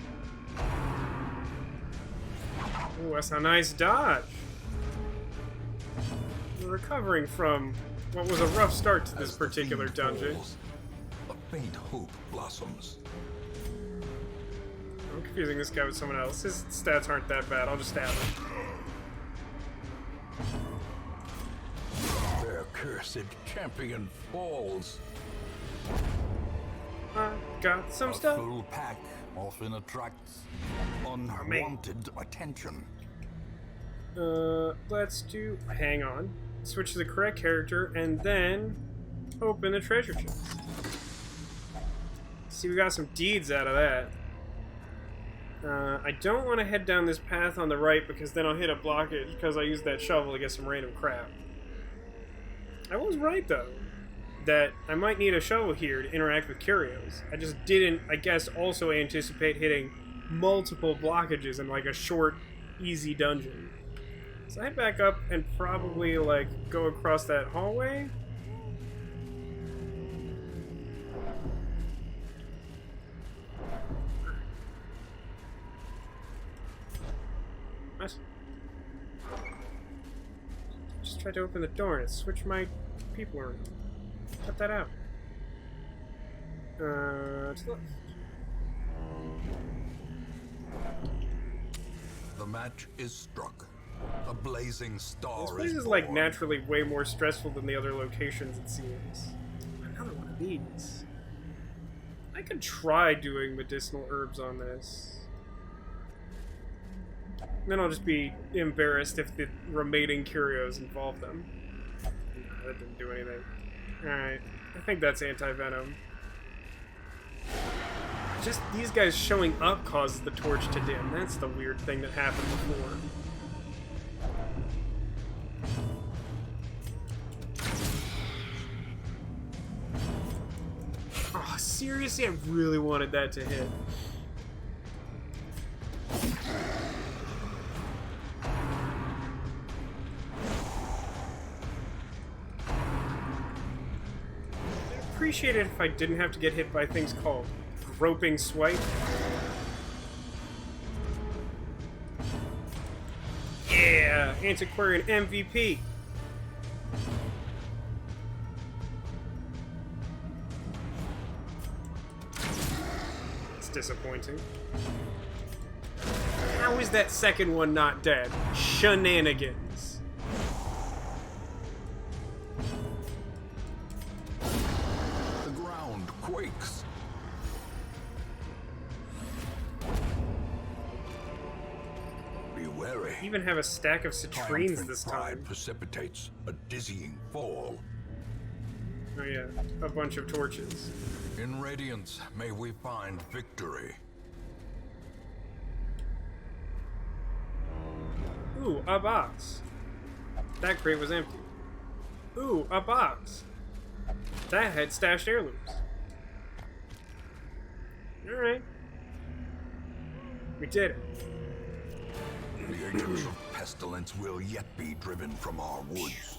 Oh, that's a nice dodge. We're recovering from what was a rough start to this particular dungeon. A faint hope blossoms. I'm confusing this guy with someone else. His stats aren't that bad. I'll just stab him. Their cursed champion falls. Got some A stuff. full pack often attracts unwanted attention. Let's do... Hang on. Switch to the correct character, and then open the treasure chest. See, we got some deeds out of that. I don't want to head down this path on the right, because then I'll hit a blockage, because I used that shovel to get some random crap. I was right, though, that I might need a shovel here to interact with curios. I just didn't, I guess, also anticipate hitting multiple blockages in, like, a short, easy dungeon. So I head back up and probably, like, go across that hallway. What? Just tried to open the door and it switched my people around. Cut that out. To the left. The match is struck. A blazing star This place is born. like naturally way more stressful than the other locations, it seems. Another one of these. I could try doing medicinal herbs on this. Then I'll just be embarrassed if the remaining curios involve them. Nah, that didn't do anything. Alright, I think that's anti-venom. Just these guys showing up causes the torch to dim. That's the weird thing that happened before. Oh, seriously? I really wanted that to hit. I'd appreciate it if I didn't have to get hit by things called groping swipe. Yeah, antiquarian MVP. It's disappointing. How is that second one not dead? Shenanigans. The ground quakes. Be wary. Even have a stack of citrines Triumphant this pride time. precipitates a dizzying fall. Oh yeah, a bunch of torches. In radiance, may we find victory. Ooh, a box. That crate was empty. Ooh, a box. That had stashed heirlooms. Alright. We did it. The agents of pestilence will yet be driven from our woods.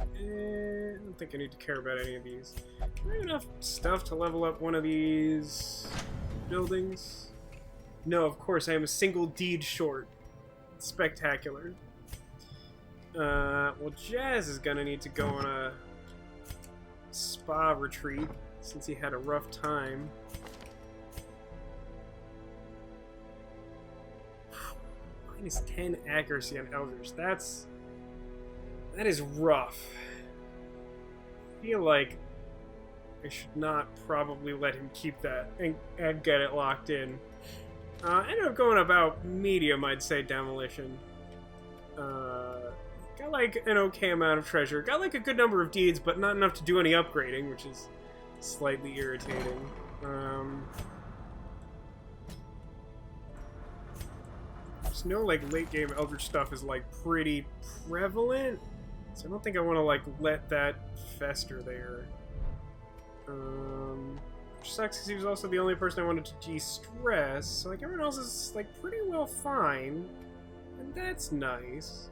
I don't think I need to care about any of these. Do I have enough stuff to level up one of these buildings? No, of course, I am a single deed short. Spectacular. Well, Jazz is gonna need to go on a spa retreat since he had a rough time. Minus 10 accuracy on Eldritch. That is rough. I feel like I should not probably let him keep that and get it locked in. Ended up going about medium, I'd say, demolition. Got like an okay amount of treasure. Got like a good number of deeds, but not enough to do any upgrading, which is slightly irritating. Just know like late game Eldritch stuff is like pretty prevalent, so I don't think I want to like let that fester there. Which sucks because he was also the only person I wanted to de-stress, so like everyone else is like pretty well fine, and that's nice.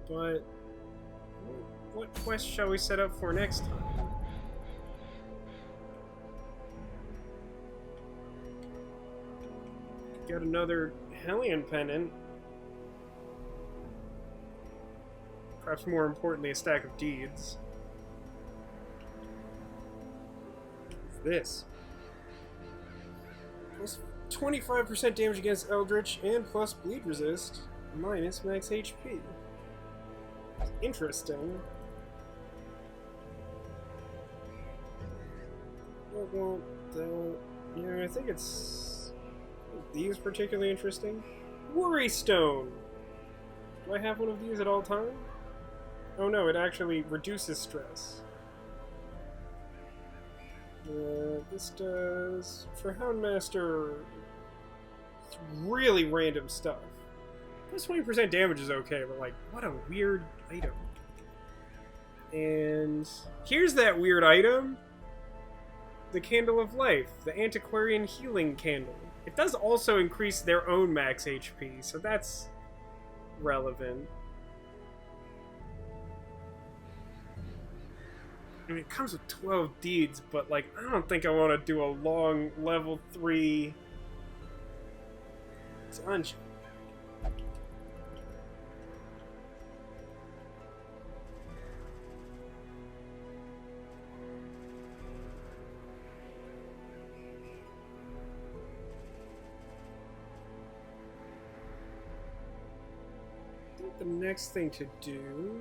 But what quest shall we set up for next time? Got another Hellion pendant. Perhaps more importantly, a stack of deeds. What's this? Plus 25% damage against Eldritch and plus bleed resist, minus max HP. Interesting. Yeah, I think it's these particularly interesting. Worry Stone. Do I have one of these at all time? Oh no, it actually reduces stress. This does for Houndmaster. It's really random stuff. Plus 20% damage is okay, but like, what a weird item. And here's that weird item. The Candle of Life, the Antiquarian Healing Candle. It does also increase their own max HP, so that's relevant. I mean, it comes with 12 deeds, but like, I don't think I want to do a long level 3 dungeon. I think the next thing to do...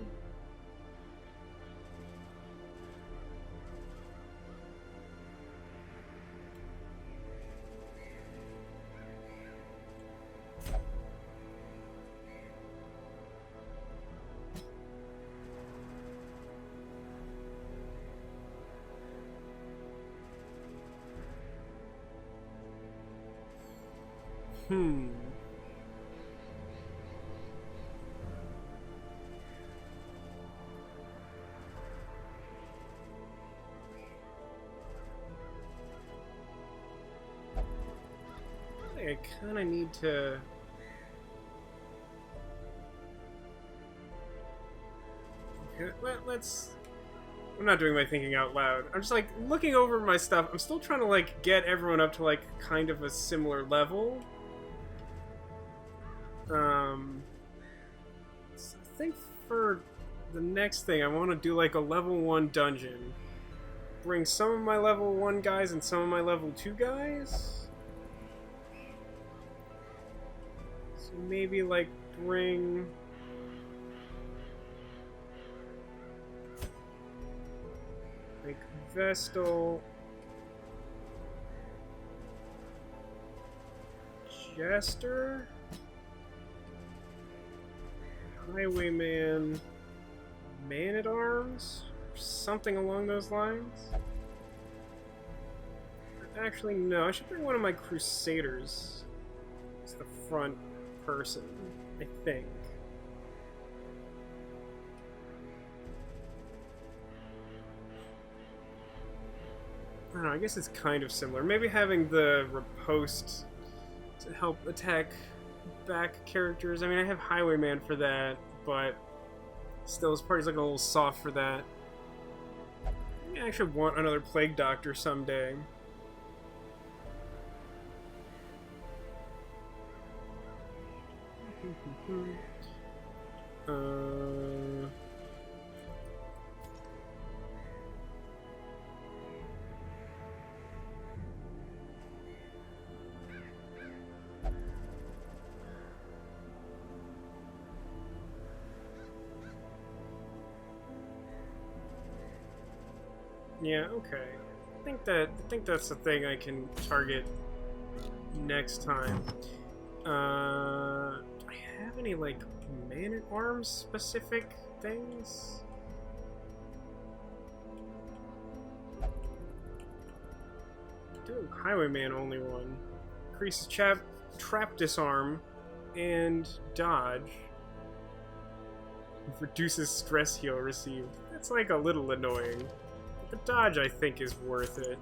I kind of need to... Okay, let's... I'm not doing my thinking out loud. I'm just like looking over my stuff. I'm still trying to like get everyone up to like kind of a similar level. So I think for the next thing I want to do like a level 1 dungeon. Bring some of my level 1 guys and some of my level 2 guys. maybe, like, bring... like, Vestal... Jester? Highwayman... Man-at-Arms? Something along those lines? Actually, no. I should bring one of my Crusaders. It's the front person, I think. I don't know, I guess it's kind of similar. Maybe having the riposte to help attack back characters. I mean, I have Highwayman for that, but still, this party's looking a little soft for that. I actually want another Plague Doctor someday. Yeah, okay. I think that's the thing I can target next time. Do I have any, like, Man-at-Arms specific things? Do Highwayman only one. Increases trap disarm and dodge. Reduces stress heal received. That's like a little annoying. But the dodge, I think, is worth it.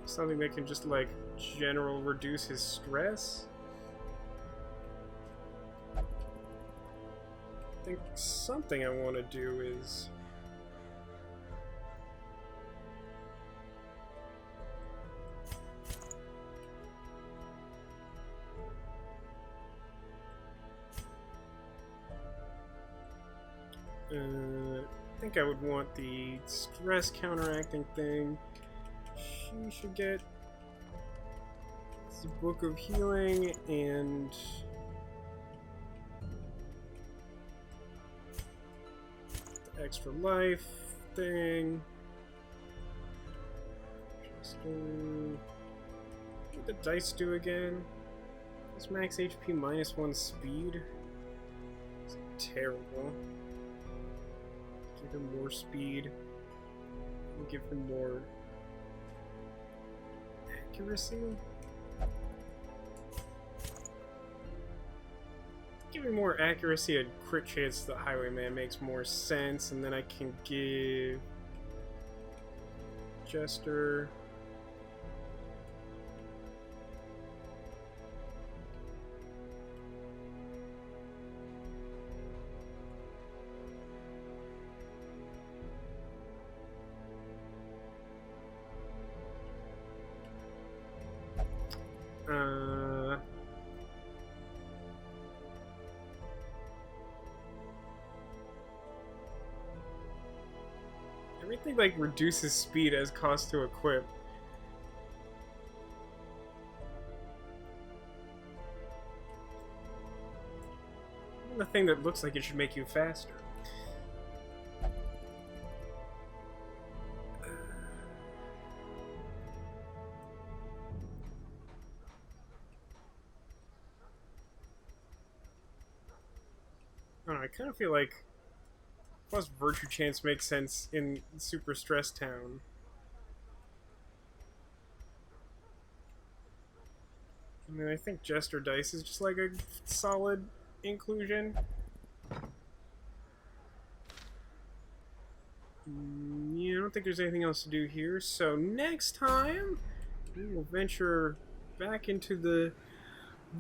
Something that can just, like, general reduce his stress? I think something I want to do is... I think I would want the stress counteracting thing. She should get the Book of Healing and the extra life thing. Just what did the dice do again? Is max HP -1 speed? It's terrible. Give him more speed. We'll give him more accuracy. Give me more accuracy and crit chance to the Highwayman makes more sense, and then I can give Jester everything like reduces speed as cost to equip. The thing that looks like it should make you faster. I don't know, I kind of feel like plus Virtue Chance makes sense in Super Stress Town. I mean, I think Jester Dice is just like a solid inclusion. Yeah, I don't think there's anything else to do here. So next time, we will venture back into the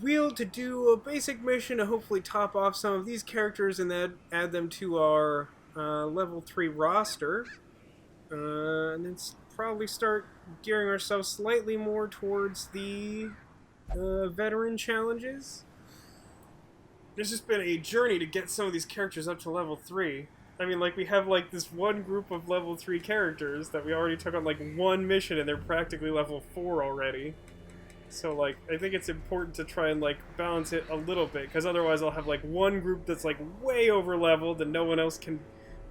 wheel to do a basic mission to hopefully top off some of these characters and then add them to our level 3 roster. And then probably start gearing ourselves slightly more towards the veteran challenges. There's just been a journey to get some of these characters up to level 3. I mean, like, we have, like, this one group of level 3 characters that we already took on, like, one mission, and they're practically level 4 already. So, like, I think it's important to try and, like, balance it a little bit, because otherwise I'll have, like, one group that's, like, way over-leveled and no one else can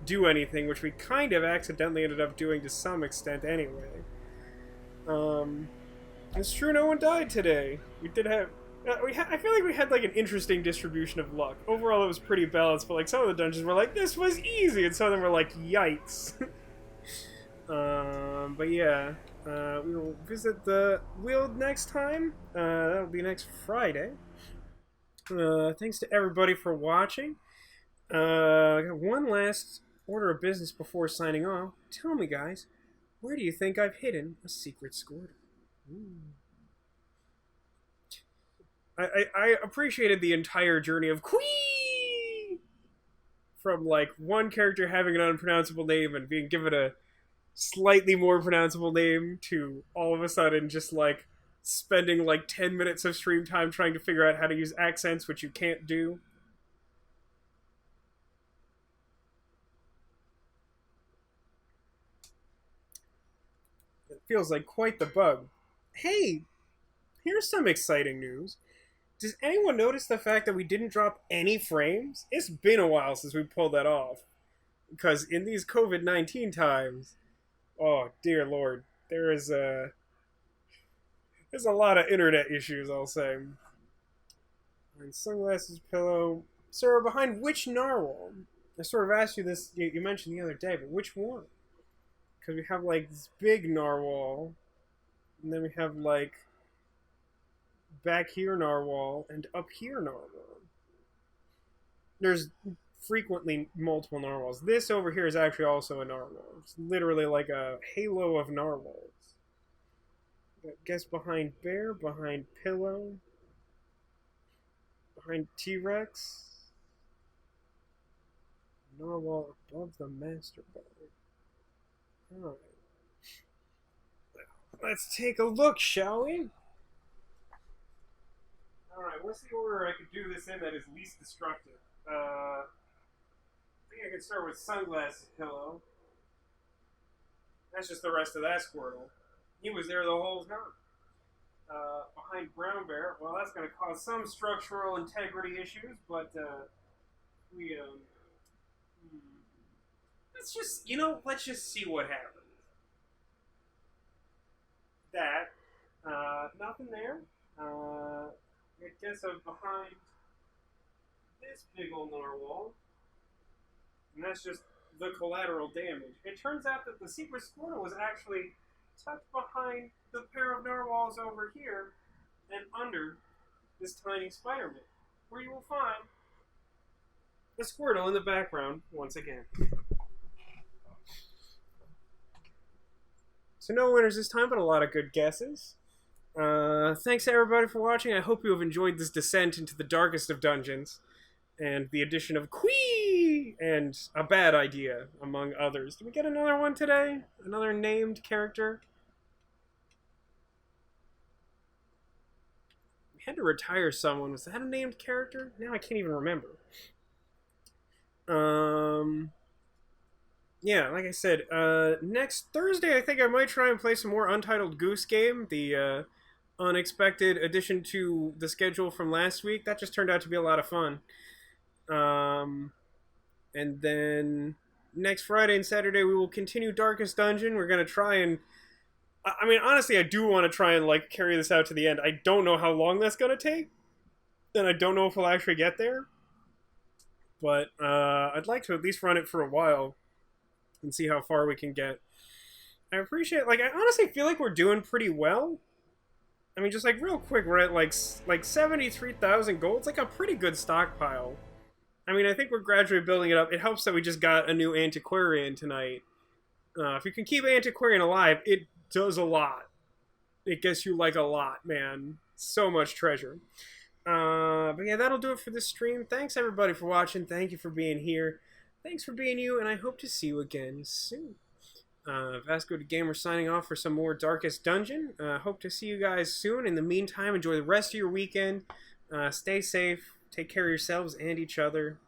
do anything, which we kind of accidentally ended up doing to some extent anyway. It's true no one died today. We did have... I feel like we had, like, an interesting distribution of luck. Overall, it was pretty balanced, but, like, some of the dungeons were like, this was easy, and some of them were like, yikes. But yeah, we will visit the Weald next time. That'll be next Friday. Thanks to everybody for watching. I got one last order of business before signing off. Tell me, guys, where do you think I've hidden a secret Squirtle? I appreciated the entire journey of Quee! From, like, one character having an unpronounceable name and being given a slightly more pronounceable name to all of a sudden just, like, spending, like, 10 minutes of stream time trying to figure out how to use accents, which you can't do. It feels like quite the bug. Hey, here's some exciting news. Does anyone notice the fact that we didn't drop any frames? It's been a while since we pulled that off. Because in these COVID-19 times, oh dear lord, there's a lot of internet issues, I'll say. And sunglasses, pillow. Sir, behind which narwhal? I sort of asked you this, you mentioned the other day, but which one? Because we have, like, this big narwhal, and then we have, like, back here narwhal, and up here narwhal. There's frequently multiple narwhals. This over here is actually also a narwhal. It's literally like a halo of narwhals. I guess behind bear, behind pillow, behind T-Rex. Narwhal above the master body. Alright. Let's take a look, shall we? Alright, what's the order I could do this in that is least destructive? I think I could start with sunglasses pillow. That's just the rest of that Squirtle. He was there the whole time. Behind brown bear, well, that's going to cause some structural integrity issues, but let's just see what happens. That, nothing there. I guess I'm behind this big old narwhal. And that's just the collateral damage. It turns out that the secret Squirtle was actually tucked behind the pair of narwhals over here and under this tiny Spider-Man, where you will find the Squirtle in the background once again. So no winners this time, but a lot of good guesses. Thanks to everybody for watching. I hope you have enjoyed this descent into the darkest of dungeons, and the addition of Quee and a bad idea, among others. Did we get another one today? Another named character? We had to retire someone. Was that a named character? Now I can't even remember. Yeah, like I said, next Thursday I think I might try and play some more Untitled Goose Game, the unexpected addition to the schedule from last week. That just turned out to be a lot of fun. And then next Friday and Saturday we will continue Darkest Dungeon. We're going to try and... I mean, honestly, I do want to try and, like, carry this out to the end. I don't know how long that's going to take, and I don't know if we'll actually get there. But I'd like to at least run it for a while and see how far we can get. I appreciate, like, I honestly feel like we're doing pretty well. I mean, just, like, real quick, we're at, like 73,000 gold. It's, like, a pretty good stockpile. I mean, I think we're gradually building it up. It helps that we just got a new Antiquarian tonight. If you can keep Antiquarian alive, it does a lot. It gets you, like, a lot, man. So much treasure. But yeah, that'll do it for this stream. Thanks, everybody, for watching. Thank you for being here. Thanks for being you, and I hope to see you again soon. Vasco the Gamer signing off for some more Darkest Dungeon. Hope to see you guys soon. In the meantime, enjoy the rest of your weekend. Stay safe. Take care of yourselves and each other.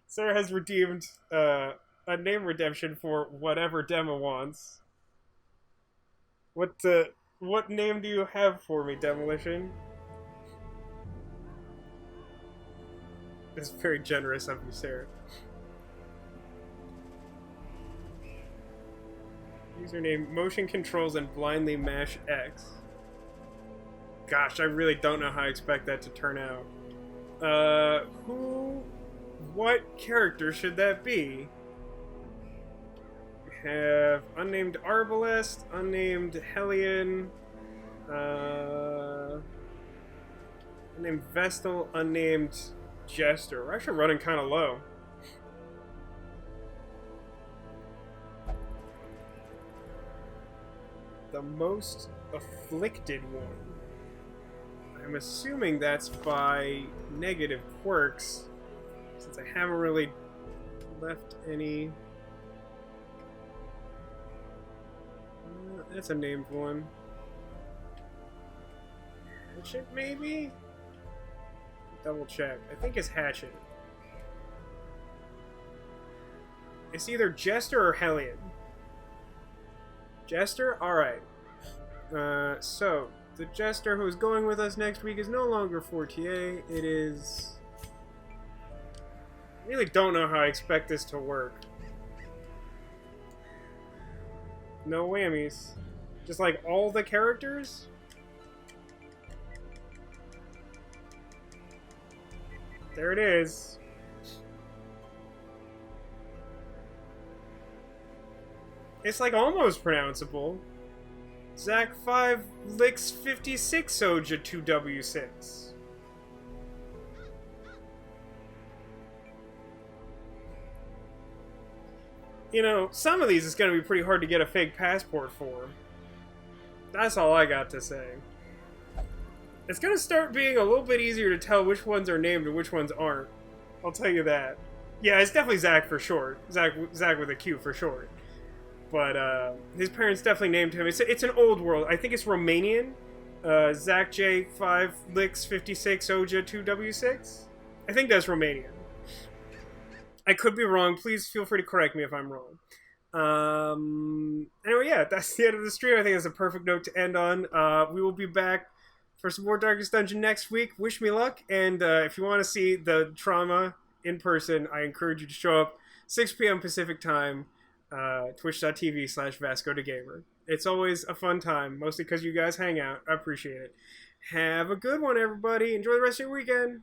Sarah has redeemed a name redemption for whatever Dema wants. What name do you have for me, Demolition? It's very generous of you, Sarah. Username, motion controls and blindly mash X. Gosh, I really don't know how I expect that to turn out. What character should that be? We have unnamed Arbalest, unnamed Hellion, unnamed Vestal, unnamed Jester. We're actually running kind of low. The most afflicted one. I'm assuming that's by negative quirks, since I haven't really left any. That's a named one. Hatchet, maybe? Double check. I think it's Hatchet. It's either Jester or Hellion. Jester? Alright. So, the Jester who is going with us next week is no longer 4TA. It is... I really don't know how I expect this to work. No whammies. Just like all the characters? There it is. It's like almost pronounceable. Zach 5 licks 56 Soja 2W6. You know, some of these is going to be pretty hard to get a fake passport for. That's all I got to say. It's going to start being a little bit easier to tell which ones are named and which ones aren't. I'll tell you that. Yeah, it's definitely Zach for short. Zach with a Q for short. But his parents definitely named him. It's an old world. I think it's Romanian. Zach J 5 licks 56 Oja 2W6. I think that's Romanian. I could be wrong. Please feel free to correct me if I'm wrong. Anyway, yeah, that's the end of the stream. I think that's a perfect note to end on. We will be back for some more Darkest Dungeon next week. Wish me luck. And if you want to see the trauma in person, I encourage you to show up 6 p.m. Pacific time. Twitch.tv/VascoDaGamer. It's always a fun time, mostly because you guys hang out. I appreciate it. Have a good one, everybody. Enjoy the rest of your weekend.